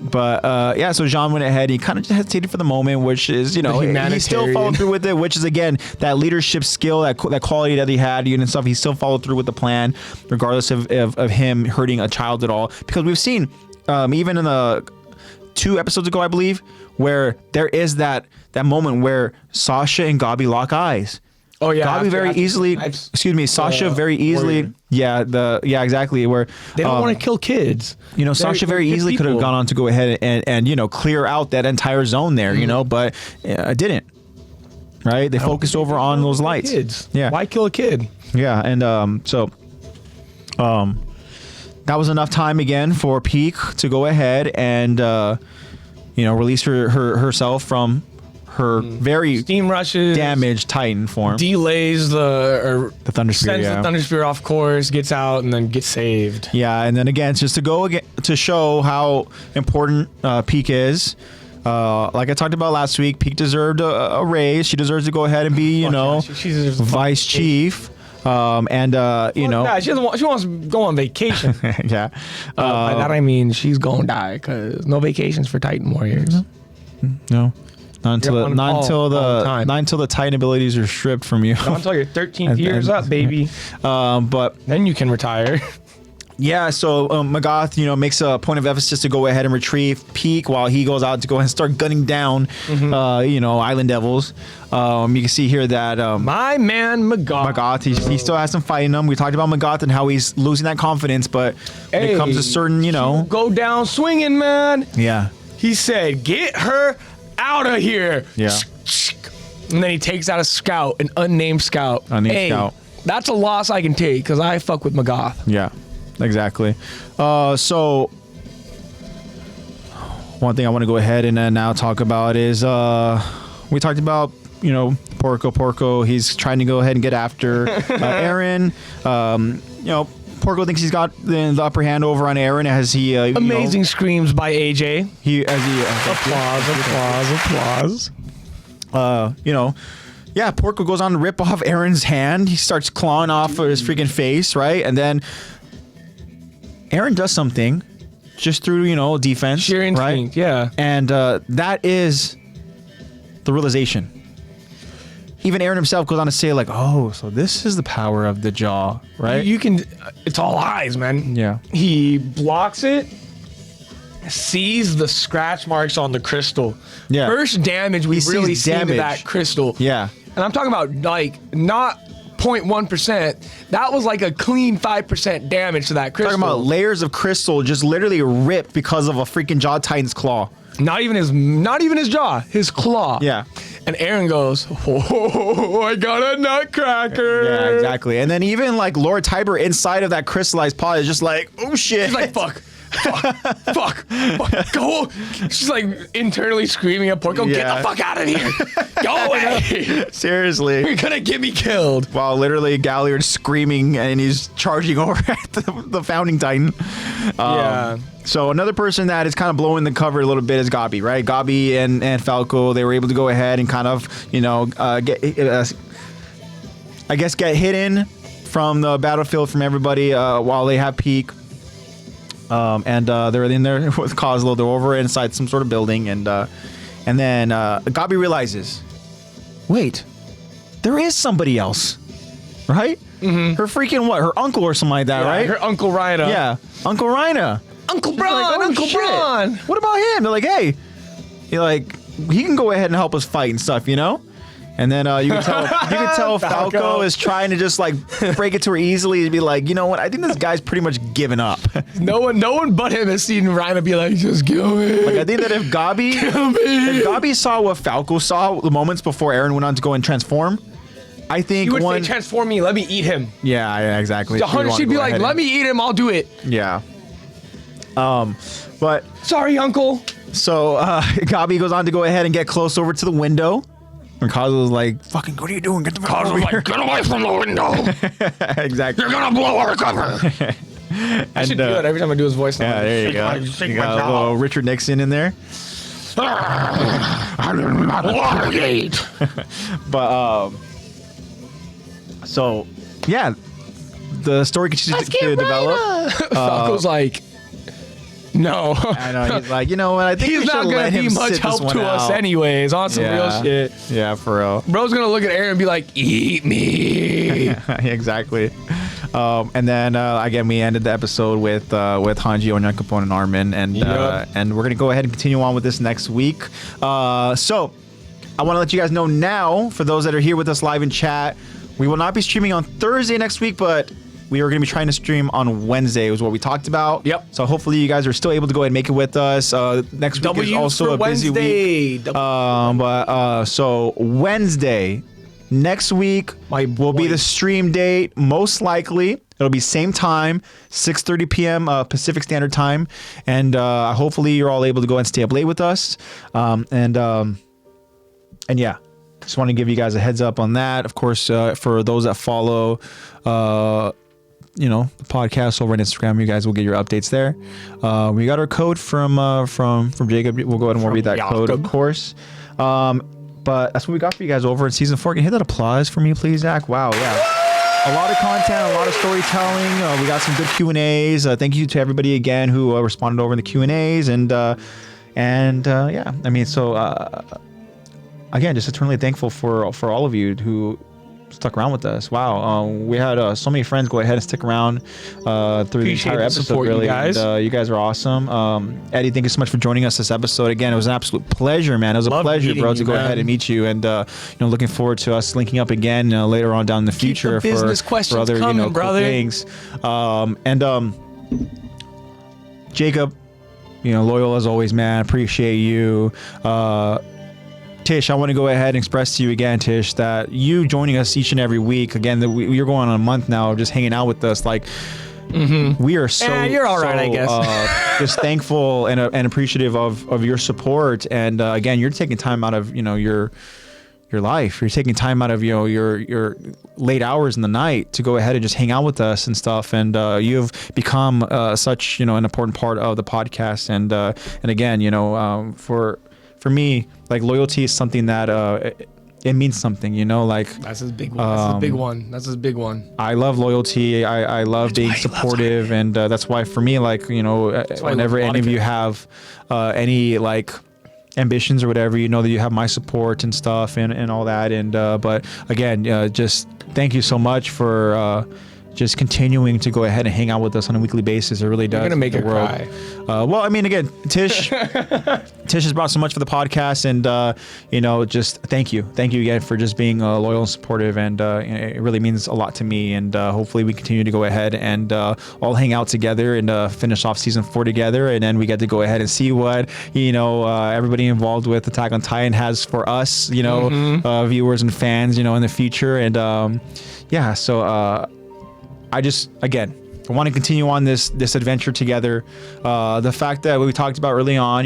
Jean went ahead. He kind of just hesitated for the moment, which is, he still followed through with it, which is, again, that leadership skill, that quality that he had and stuff. He still followed through with the plan, regardless of him hurting a child at all, because we've seen even in the 2 episodes ago, I believe, where there is that moment where Sasha and Gabi lock eyes. Oh yeah, Gabi Sasha very easily. Warrior. Exactly. Where they don't want to kill kids. Sasha very easily could have gone on to go ahead and clear out that entire zone there. But didn't. Right? They focused over on those lights. Kids. Yeah. Why kill a kid? Yeah, and that was enough time again for Peak to go ahead and release herself from her very Steam rushes, damaged Titan form. delays the Thunder Sphere, sends yeah. the Thunder Sphere off course, gets out, and then gets saved. Yeah, and then again, it's just to go again to show how important Peak is. Like I talked about last week, Peak deserved a raise. She deserves to go ahead and be, she deserves a vice chief. Yeah, she wants to go on vacation. yeah. By that I mean she's gonna die because no vacations for Titan warriors. No. Not until time. not until the Titan abilities are stripped from you. Not until your 13th year's up, baby. But Then you can retire. yeah, so Magath, makes a point of emphasis to go ahead and retrieve Peak while he goes out to go ahead and start gunning down, Island Devils. You can see here that My man Magath, he still has some fight in him. We talked about Magath and how he's losing that confidence, but when it comes to certain, go down swinging, man. yeah, He said, "Get her out of here." yeah, And then he takes out a scout, an unnamed scout. Unnamed scout. That's a loss I can take because I fuck with Magath. yeah, exactly. So one thing I want to go ahead and now talk about is we talked about Porco. He's trying to go ahead and get after Aaron. Porco thinks he's got the upper hand over on Aaron as he Amazing screams by AJ. Applause. Yeah, Porco goes on to rip off Aaron's hand. He starts clawing off of his freaking face, right? And then Aaron does something just through defense, Sheer instinct, right? yeah. And that is the realization. Even Aaron himself goes on to say, like, oh, so this is the power of the jaw, right? You can. It's all eyes, man. Yeah. He blocks it, sees the scratch marks on the crystal. Yeah. First damage we've sees really seen to damage. that crystal. Yeah. And I'm talking about like not 0.1%. That was like a clean 5% damage to that crystal. Talking about layers of crystal just literally ripped because of a freaking Jaw Titan's claw. Not even his jaw, his claw. Yeah. And Aaron goes, "Oh, I got a nutcracker." Yeah, exactly. And then even like Lord Tiber inside of that crystallized pod is just like, oh shit. He's like, fuck, go. She's like internally screaming at Porco, "Get Yeah. the fuck out of here. Go away. Seriously. You're gonna get me killed." While literally Galliard's screaming and he's charging over at the founding Titan. Yeah. So another person that is kind of blowing the cover a little bit is Gabi, right? Gabi and Falco, they were able to go ahead and kind of, get hidden from the battlefield from everybody while they have Peak. They're in there with Kozlo. They're over inside some sort of building, and then Gabi realizes, wait, there is somebody else, right? Mm-hmm. Her freaking what? Her uncle or something like that, right? Her Uncle Rhina. Yeah, Uncle Rhina. Uncle She's Bron, like, oh, Uncle shit. Bron. What about him? They're like, hey, he can go ahead and help us fight and stuff, And then you can tell Falco is trying to just like break it to her easily and be like, you know what? I think this guy's pretty much given up. No one but him has seen Rhina be like, "Just kill me." Like I think that if Gabi saw what Falco saw the moments before Aaron went on to go and transform, I think He would say, "Transform me, let me eat him." Yeah, exactly. She'd be like, "Let me eat him, I'll do it." Yeah. But Sorry, Uncle. so Gabi goes on to go ahead and get close over to the window. And Kozlo's like, fucking, what are you doing? Get the fuck over here. "Get away from the window. Exactly. You're gonna blow our cover." I should do it every time I do his voice. Yeah, there you go. You got a little Richard Nixon in there. Watergate. But so yeah, the story continues to develop. Falco's like, "No." I know. He's like, you know what? I think He's we not should gonna let him be much sit help this one to us out. anyways. On some real shit. Yeah, for real. Bro's gonna look at Aaron and be like, "Eat me." Exactly. And then again, we ended the episode with Hanji, Onyankopon, and Armin, and we're gonna go ahead and continue on with this next week. So I want to let you guys know now, for those that are here with us live in chat, we will not be streaming on Thursday next week, but we are going to be trying to stream on Wednesday, is what we taled about. Yep. So hopefully you guys are still able to go ahead and make it with us. Next week is also a busy week. So Wednesday next week will be the stream date, most likely. It'll be same time, 6:30 p.m. Pacific Standard Time, and hopefully you're all able to go and stay up late with us. And yeah, just want to give you guys a heads up on that. Of course, for those that follow, the podcast over on Instagram, you guys will get your updates there. We got our code from Jacob. We'll go ahead and we'll read that code, of course. But that's what we got for you guys over in season 4. Can you hit that applause for me, please, Zach? Wow, yeah. A lot of content, a lot of storytelling. We got some good Q&As. Thank you to everybody again who responded over in the Q&As. And yeah, I mean, so again, just eternally thankful for all of you who stuck around with us. Wow, we had so many friends go ahead and stick around through the entire episode. Really, guys. And, you guys are awesome. Eddie, thank you so much for joining us this episode. Again, it was an absolute pleasure, man. It was a pleasure, bro, to go ahead and meet you. And looking forward to us linking up again later on down in the future for other cool things. Jacob, loyal as always, man. Appreciate you. Tish, I want to go ahead and express to you again, Tish, that you joining us each and every week, again, you're going on a month now of just hanging out with us. Like, we are so, you're all right, I guess. just thankful and appreciative of your support. And again, you're taking time out of, your life. You're taking time out of, your late hours in the night to go ahead and just hang out with us and stuff. And you've become such, an important part of the podcast. And again, for me, like, loyalty is something that it means something, like that's his big one. That's his big one. I love loyalty. I love being supportive, and that's why for me, like, whenever any of you have any like ambitions or whatever, that you have my support and stuff and all that. And but again, just thank you so much for just continuing to go ahead and hang out with us on a weekly basis. It really does. You're gonna make her cry. Well, I mean, again, Tish has brought so much for the podcast, and just thank you again for just being loyal and supportive, and it really means a lot to me. And hopefully we continue to go ahead and all hang out together and finish off season 4 together, and then we get to go ahead and see what everybody involved with Attack on Titan has for us, viewers and fans, in the future. And yeah, so I want to continue on this adventure together. The fact that we talked about early on,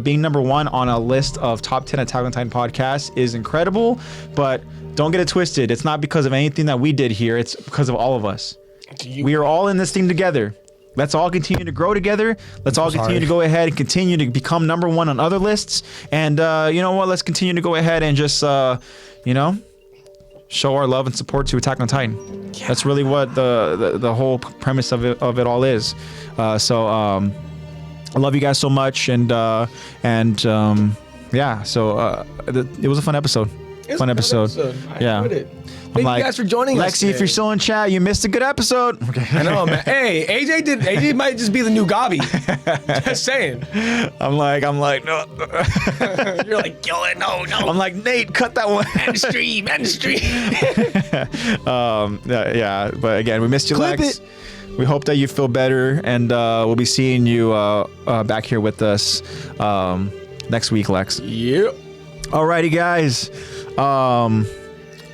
being number 1 on a list of top 10 Attack on Titan podcasts is incredible, but don't get it twisted. It's not because of anything that we did here. It's because of all of us. We are all in this thing together. Let's all continue to grow together. Let's all continue to go ahead and continue to become number 1 on other lists. And you know what? Let's continue to go ahead and just, show our love and support to Attack on Titan. Yeah. That's really what the whole premise of it all is. So I love you guys so much, and yeah. So it was a fun episode. Fun episode. Yeah. Enjoyed it. Thank you guys for joining us. Lexi, if you're still in chat, you missed a good episode. Okay. I know, man. Hey, AJ might just be the new Gabi. Just saying. I'm like, no. You're like, kill it. No. I'm like, Nate, cut that one. End stream. Yeah, but again, we missed you, Clip Lex. it. We hope that you feel better, and we'll be seeing you back here with us next week, Lex. Yep. Alrighty, guys.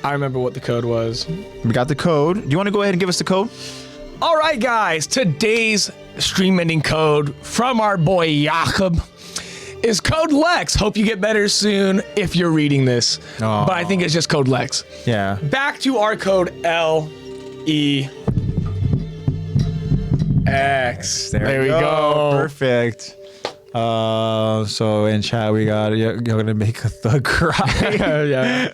I remember what the code was. We got the code. Do you want to go ahead and give us the code? All right, guys. Today's stream ending code from our boy Jakob is code Lex. Hope you get better soon if you're reading this. Aww. But I think it's just code Lex. Yeah. Back to our code LEX. There we go. Perfect. So in chat we got you're gonna make a thug cry. Yeah.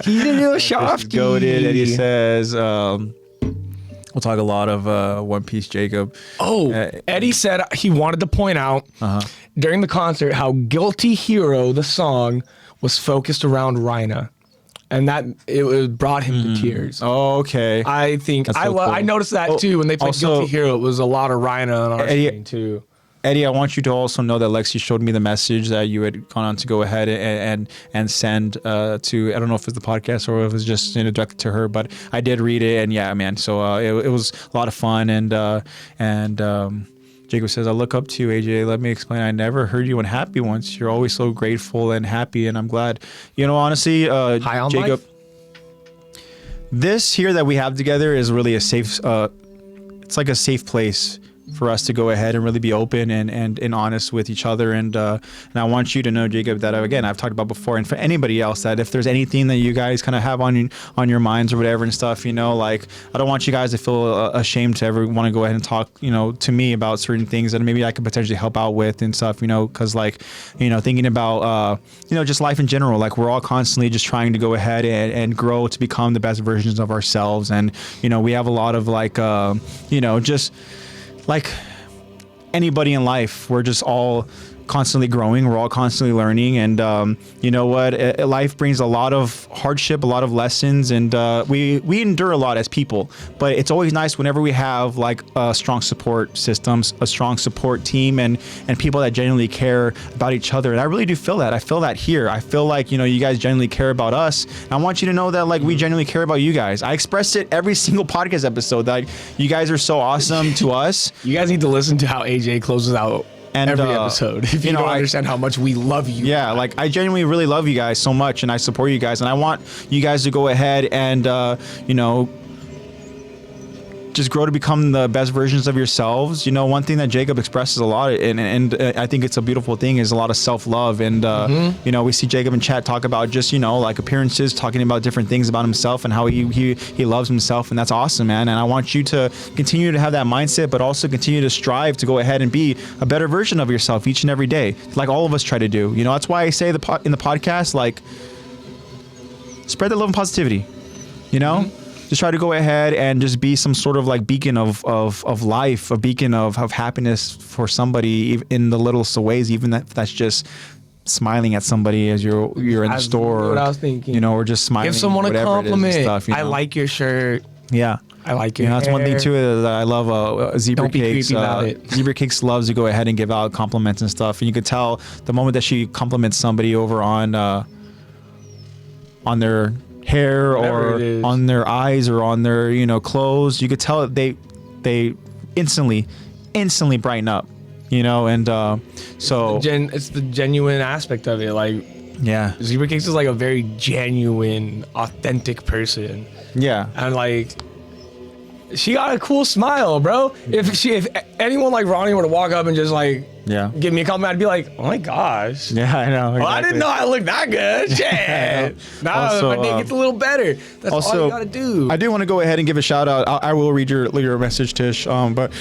He's a little softy. Goated. Eddie says we'll talk a lot of One Piece, Jacob. Oh, Eddie said he wanted to point out during the concert how Guilty Hero, the song, was focused around Rhina. And that it brought him to tears. Oh, okay. I think I noticed that too when they played Guilty Hero. It was a lot of Rhina on our screen too. Eddie, I want you to also know that Lexi showed me the message that you had gone on to go ahead and send to, I don't know if it's the podcast or if it was just directed to her, but I did read it, and yeah, man. So it was a lot of fun, and Jacob says, I look up to you, AJ. Let me explain. I never heard you unhappy once. You're always so grateful and happy, and I'm glad. Honestly, high on Jacob, life? This here that we have together is really a safe it's like a safe place for us to go ahead and really be open and honest with each other. And I want you to know, Jacob, that again, I've talked about before, and for anybody else, that if there's anything that you guys kind of have on your minds or whatever and stuff, like, I don't want you guys to feel ashamed to ever want to go ahead and talk, to me about certain things that maybe I could potentially help out with and stuff, because like, thinking about, just life in general, like we're all constantly just trying to go ahead and grow to become the best versions of ourselves. And, we have a lot of like, just like anybody in life, we're just all constantly growing. We're all constantly learning. And you know what? Life brings a lot of hardship, a lot of lessons, and we endure a lot as people. But it's always nice whenever we have like a strong support systems, a strong support team, and people that genuinely care about each other. And I really do feel that. I feel that here. I feel like, you guys genuinely care about us. And I want you to know that like we genuinely care about you guys. I express it every single podcast episode that you guys are so awesome to us. You guys need to listen to how AJ closes out every episode. If you don't understand how much we love you. Yeah, like I genuinely really love you guys so much, and I support you guys, and I want you guys to go ahead and just grow to become the best versions of yourselves. One thing that Jacob expresses a lot, and I think it's a beautiful thing, is a lot of self-love. And we see Jacob in chat talk about just like appearances, talking about different things about himself and how he loves himself, and that's awesome, man. And I want you to continue to have that mindset, but also continue to strive to go ahead and be a better version of yourself each and every day, like all of us try to do. That's why I say in the podcast, like, spread the love and positivity. Just try to go ahead and just be some sort of like beacon of life, a beacon of happiness for somebody in the littlest of ways, even that's just smiling at somebody as you're in the store. What I was thinking. Or just smiling. Give someone a compliment. Stuff, I like your shirt. Yeah. I like your hair. That's one thing too that I love. Zebra Don't be Cakes. creepy about it. Zebra Cakes loves to go ahead and give out compliments and stuff, and you could tell the moment that she compliments somebody over on their hair or on their eyes or on their clothes, you could tell they instantly brighten up, and so it's the genuine aspect of it. Like, yeah, Zebra Cakes is like a very genuine, authentic person. Yeah, and like, she got a cool smile, bro. If anyone like Ronnie were to walk up and just like give me a compliment, I'd be like, oh my gosh. Yeah, I know. Exactly. Well, I didn't know I looked that good. Shit. Now my day gets a little better. That's all you gotta do. I do want to go ahead and give a shout out. I will read your message, Tish. But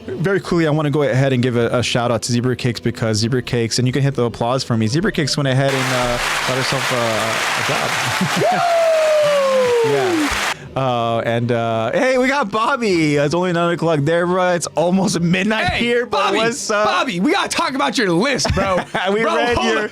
very coolly, I want to go ahead and give a shout out to Zebra Cakes, because Zebra Cakes, and you can hit the applause for me. Zebra Cakes went ahead and got herself a job. Yeah. Hey, we got Bobby. It's only 9 o'clock there, bro. It's almost midnight here, but Bobby, what's up? Bobby, we gotta talk about your list, bro. Read your...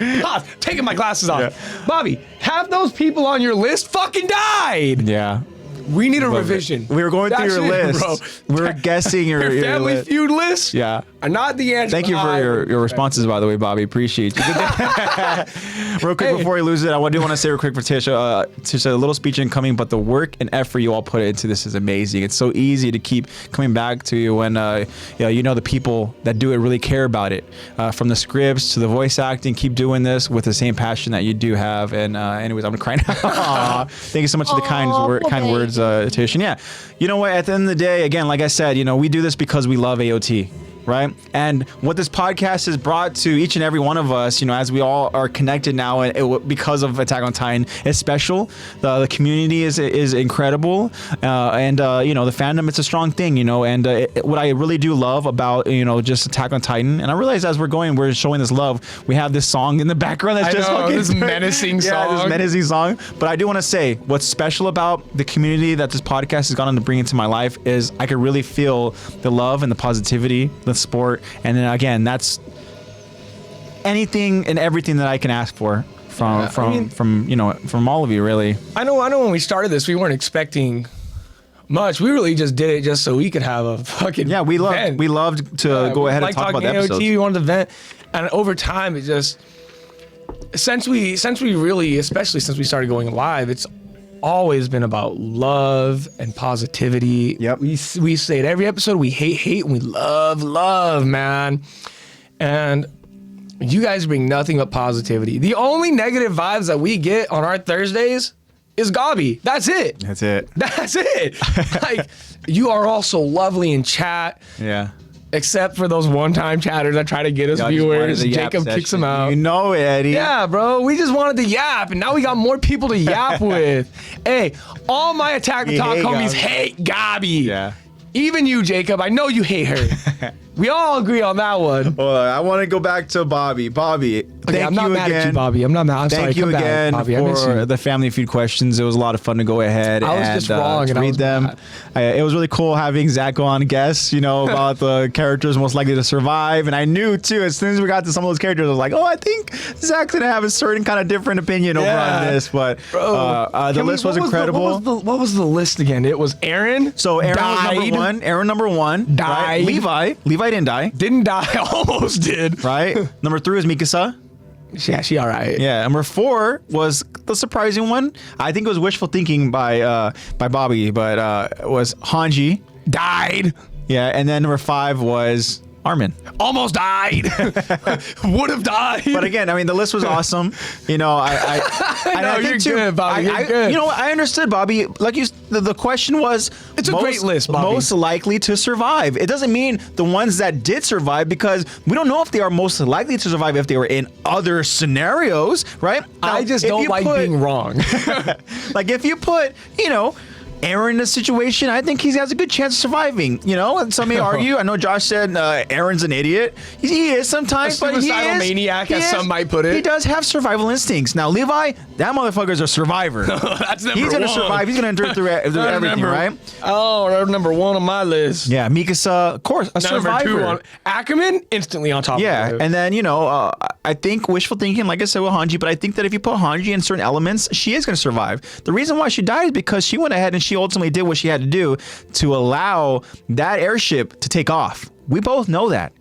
Taking my glasses off. Yeah. Bobby, half those people on your list fucking died. Yeah. We need a revision. We were going through your list. Bro. We were guessing your Family list. Feud list. Yeah. Are not the answer. Thank you for your responses, by the way, Bobby. Appreciate you. Real quick, before we lose it, I do want to say real quick for Tisha, a little speech incoming, but the work and effort you all put into this is amazing. It's so easy to keep coming back to you when the people that do it really care about it. From the scripts to the voice acting, keep doing this with the same passion that you do have. And anyways, I'm gonna cry now. Thank you so much for the kind words, Tish. And yeah, you know what? At the end of the day, again, like I said, we do this because we love AOT. Right? And what this podcast has brought to each and every one of us, as we all are connected now because of Attack on Titan, is special. The community is incredible. And the fandom, it's a strong thing, and what I really do love about, just Attack on Titan, and I realize as we're showing this love, we have this song in the background that's this menacing song. Yeah, this menacing song. But I do want to say what's special about the community that this podcast has gone on to bring into my life is I could really feel the love and the positivity, the sport, and then again, that's anything and everything that I can ask for from all of you, really. I know when we started this, we weren't expecting much. We really just did it just so we could have a fucking we loved to go ahead and talk about the episodes. We wanted to vent, and over time, it just since we really, especially since we started going live, it's always been about love and positivity. Yep. We say it every episode. We hate, and we love, man. And you guys bring nothing but positivity. The only negative vibes that we get on our Thursdays is Gabi. That's it. That's it. Like, You are also lovely in chat. Yeah. Except for those one-time chatters that try to get us Y'all just wanted viewers. the yap Jacob kicks session. them out. You know it, Eddie. Yeah, bro. We just wanted to yap, and now we got more people to yap with. Hey, all my Attack the You Talk hate homies Gabi. hate Gabi. Yeah. Even you, Jacob. I know you hate her. We all agree on that one. I want to go back to Bobby. Bobby, thank I'm not you mad again. at you, Bobby. I'm not mad. I'm sorry. Thank you Come back, again Bobby. I miss for you. the Family Feud questions. It was a lot of fun to go ahead I was and just wrong to and I read was them. mad. It was really cool having Zach go on guess, about the characters most likely to survive. And I knew too, as soon as we got to some of those characters, I was like, I think Zach's gonna have a certain kind of different opinion over on this. But the list was incredible. What was the list again? It was Aaron. So Aaron was number died. one. Aaron number one. Died. Right? Levi didn't die. Didn't die. Almost did. Right. Number 3 was Mikasa. Yeah, she all right. Yeah, number 4 was the surprising one. I think it was wishful thinking by Bobby, but it was Hanji. Died. Yeah, and then number 5 was Armin. Almost died. Would have died. But again, the list was awesome. I you're good, Bobby. You're good. I understood, Bobby. Like the question was, it's a great list, Bobby. Most likely to survive. It doesn't mean the ones that did survive, because we don't know if they are most likely to survive if they were in other scenarios, right? Now, I just don't like being wrong. Like if you put, Aaron in this situation, I think he has a good chance of surviving. And some may argue. I know Josh said Aaron's an idiot. He is sometimes, but he suicidal is maniac, as some might put it. He does have survival instincts. Now Levi, that motherfucker's a survivor. That's number He's gonna one. survive. He's gonna endure through everything, right? Oh, number 1 on my list. Yeah, Mikasa, of course, a Number survivor. 2 on Ackerman, instantly on top. Yeah, of it. and then I think wishful thinking, like I said with Hanji, but I think that if you put Hanji in certain elements, she is going to survive. The reason why she died is because she went ahead and she ultimately did what she had to do to allow that airship to take off. We both know that,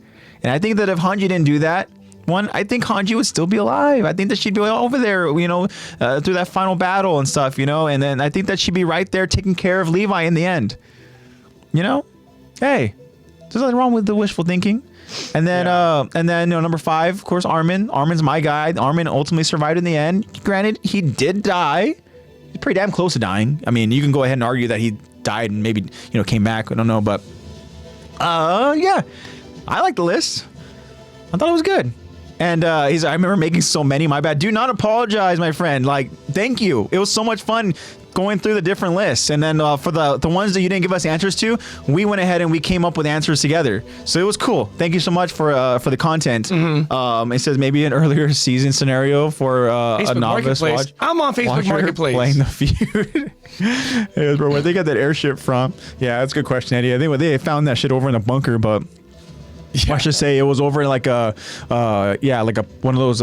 and I think that if Hanji didn't do that, I think Hanji would still be alive. I think that she'd be over there, through that final battle and stuff, and then I think that she'd be right there taking care of Levi in the end. Hey, there's nothing wrong with the wishful thinking. And then, number 5, of course, Armin. Armin's my guy. Armin ultimately survived in the end. Granted, he did die. He's pretty damn close to dying. You can go ahead and argue that he died and maybe, came back. I don't know, but yeah, I like the list. I thought it was good. And I remember making so many. My bad. Do not apologize, my friend. Thank you. It was so much fun going through the different lists. And then for the ones that you didn't give us answers to, we went ahead and we came up with answers together. So it was cool. Thank you so much for the content. Mm-hmm. It says maybe an earlier season scenario for a novice watch. I'm on Facebook Marketplace playing the feud. Hey, bro, where'd they get that airship from? Yeah, that's a good question, Eddie. I think they found that shit over in a bunker, but yeah. I should say it was over in like one of those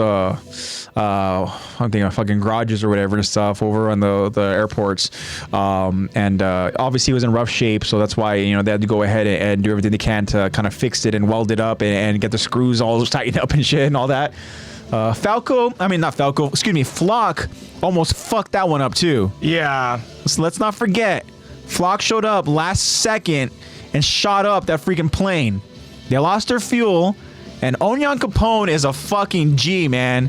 I'm thinking fucking garages or whatever and stuff over on the airports. And obviously it was in rough shape, so that's why they had to go ahead and do everything they can to kind of fix it and weld it up and get the screws all tightened up and shit and all that. Flock almost fucked that one up too. Yeah. So let's not forget, Flock showed up last second and shot up that freaking plane. They lost their fuel, and Onyan Capone is a fucking G, man.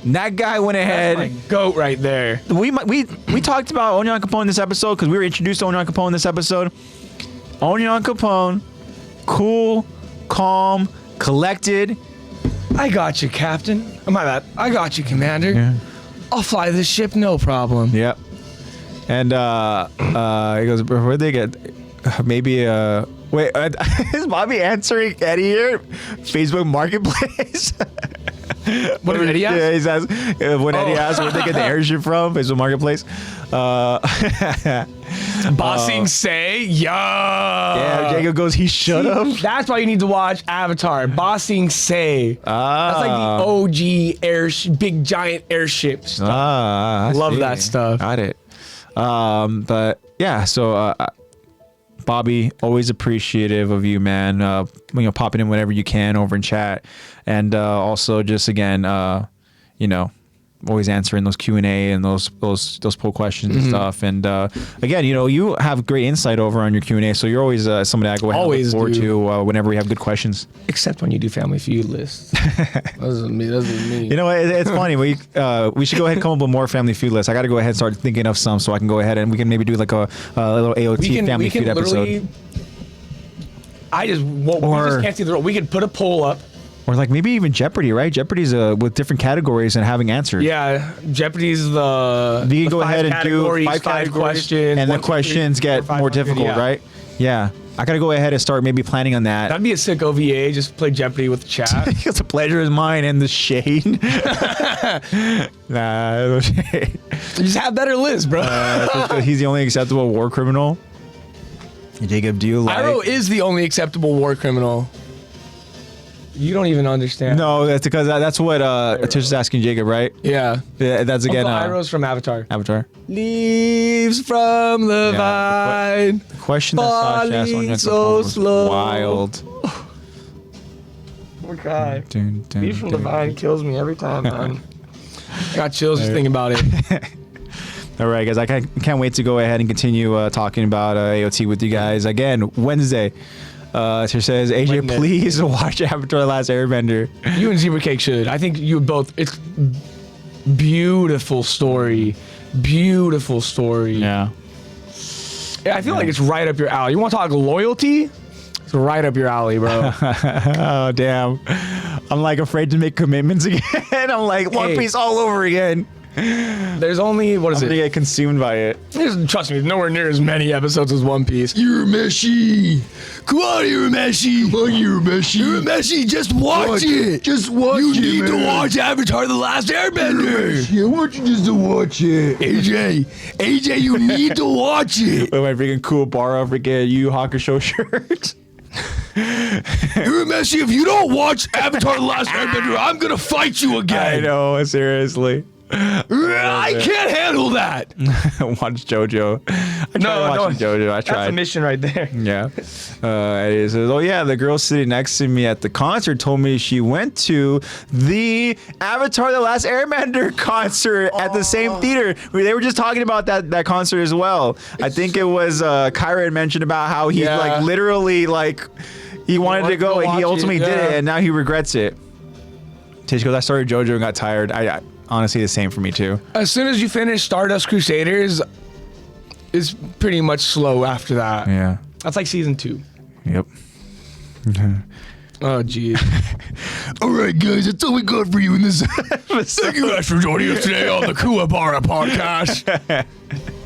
That guy went ahead. That's my goat right there. We talked about Onyan Capone in this episode because we were introduced to Onyan Capone in this episode. Onyan Capone, cool, calm, collected. I got you, Captain. Oh, my bad. I got you, Commander. Yeah. I'll fly this ship, no problem. Yep. And he goes, where'd they get? Maybe wait, is Bobby answering Eddie here? Facebook Marketplace. What did Eddie ask? Yeah, he says when Eddie asked where they get the airship from, Facebook Marketplace. Bossing say, yeah, Jacob goes, he should have. That's why you need to watch Avatar. Bossing say. That's like the OG big giant airship stuff. I Love see. that stuff. Got it. But yeah, so Bobby, always appreciative of you, man. Popping in whenever you can over in chat, and also just again, always answering those Q&A and those poll questions and stuff. And again, you have great insight over on your Q&A, so you're always somebody I go ahead and look forward to whenever we have good questions. Except when you do Family Feud lists. That doesn't me. You know, it's funny. We should go ahead and come up with more Family Feud lists. I got to go ahead and start thinking of some so I can go ahead and we can maybe do like a little AOT Family Feud episode. We just can't see the role. We could put a poll up. Or like maybe even Jeopardy, right? Jeopardy's with different categories and having answers. Yeah, Jeopardy's you can go ahead and do 5 questions, and the questions get more difficult, right? Yeah. I gotta go ahead and start maybe planning on that. That'd be a sick OVA. Just play Jeopardy with the chat. It's a pleasure is mine and the shade. Nah, shade. Just have better lists, bro. He's the only acceptable war criminal. Jacob, do you like? Iroh is the only acceptable war criminal. You don't even understand. No, that's because that's what Tisha's asking Jacob, right? Yeah. That's again. Iroh's from Avatar. Avatar. Leaves from the vine. The question that Sasha asked on so slow. Wild. Poor guy. Leaves from the vine kills me every time, man. I got chills just thinking about it. All right, guys. I can't wait to go ahead and continue talking about AOT with you guys again Wednesday. She says, AJ, please watch Avatar: The Last Airbender. You and Zebra Cake should. I think you both. It's beautiful story. Beautiful story. Yeah. Yeah, I feel like it's right up your alley. You want to talk loyalty? It's right up your alley, bro. Oh, damn. I'm like afraid to make commitments again. I'm like One Piece all over again. There's only, what is I'm it? gonna get consumed by it. Trust me, nowhere near as many episodes as One Piece. Urameshi! Come on, Urameshi! Come on, Urameshi! Urameshi, just watch it! Just watch it, You need to watch Avatar: The Last Airbender! Yeah, I want you just to watch it. AJ, you need to watch it! With my freaking Kuwabara freaking Yu Hakusho shirt. Urameshi, if you don't watch Avatar: The Last Airbender, I'm gonna fight you again! I know, seriously. I can't handle that. Watch JoJo. I tried watching JoJo. I tried. That's a mission right there. Yeah. It is. Oh yeah, the girl sitting next to me at the concert told me she went to the Avatar: The Last Airbender concert at the same theater. They were just talking about that concert as well. I think it was Kyra had mentioned about how he like literally like he wanted to go and he ultimately did it and now he regrets it. Tish goes, I started JoJo and got tired. I honestly, the same for me too. As soon as you finish Stardust Crusaders, it's pretty much slow after that. Yeah. That's like season 2. Yep. Oh, geez. All right, guys, that's all we got for you in this episode. Thank you guys for joining us today on the Kuwabara podcast.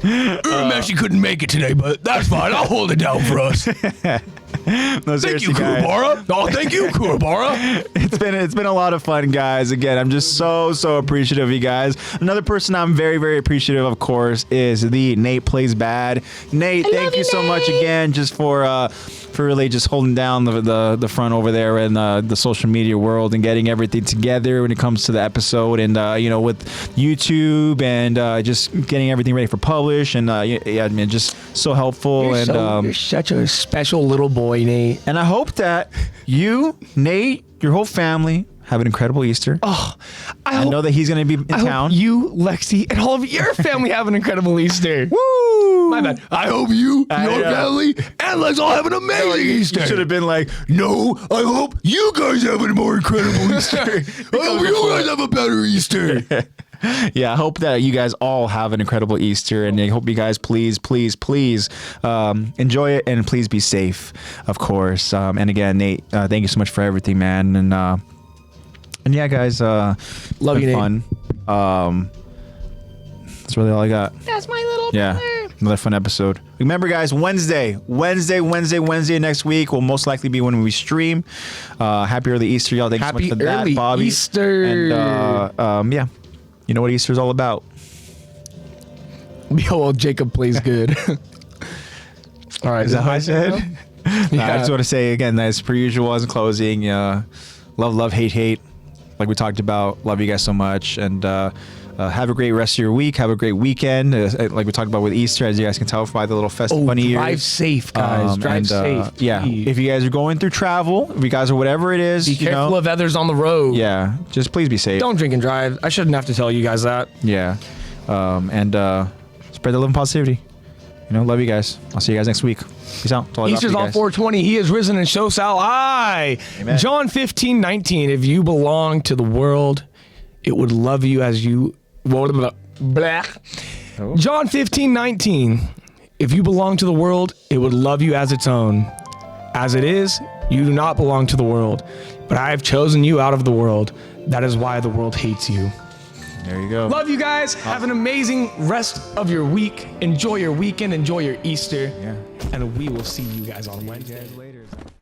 Urameshi couldn't make it today, but that's fine. I'll hold it down for us. No, thank you, Kuwabara. Oh, thank you, Kuwabara. It's been a lot of fun, guys. Again, I'm just so appreciative of you guys. Another person I'm very appreciative of course, is the NatePlaysBad. Nate, thank you so much again just for really just holding down the front over there in the social media world and getting everything together when it comes to the episode and with YouTube and just getting everything ready for publish and I mean just so helpful. You're such a special little boy, Nate. And I hope that you, Nate, your whole family have an incredible Easter. Oh, I know that he's going to be in town. You, Lexi, and all of your family have an incredible Easter. Woo! My bad. I hope you, your family, and Lex all have an amazing Easter. You should have been like, no, I hope you guys have a more incredible Easter. I hope you guys have a better Easter. Yeah, I hope that you guys all have an incredible Easter, and I hope you guys please enjoy it, and please be safe, of course. And again, Nate, thank you so much for everything, man. And yeah, guys, love you, Nate. Fun. That's really all I got. That's my little brother. Another fun episode. Remember, guys, Wednesday next week will most likely be when we stream. Happy early Easter, y'all. Thank you so much for that, Bobby. Easter. And yeah. You know what Easter's all about. Well, Jacob plays good. All right. Is that what I said? Yeah. I just want to say again, as per usual, as in closing, love, hate. Like we talked about. Love you guys so much. And Have a great rest of your week. Have a great weekend. Like we talked about with Easter, as you guys can tell by the little festive bunny ears. Drive safe, guys. Drive safe. Yeah. Please. If you guys are going through travel, if you guys are whatever it is, Be careful of others on the road. Yeah. Just please be safe. Don't drink and drive. I shouldn't have to tell you guys that. Yeah. And spread the love and positivity. Love you guys. I'll see you guys next week. Peace out. That's all I got for Easter's you on guys. 420. He is risen and so shall I. Amen. John 15:19. If you belong to the world, it would love you as you. Blah. Oh. John 15:19. If you belong to the world, it would love you as its own. As it is, you do not belong to the world, but I have chosen you out of the world. That is why the world hates you. There you go. Love you guys. Have an amazing rest of your week. Enjoy your weekend. Enjoy your Easter. Yeah. And we will see you guys on Wednesday. Later.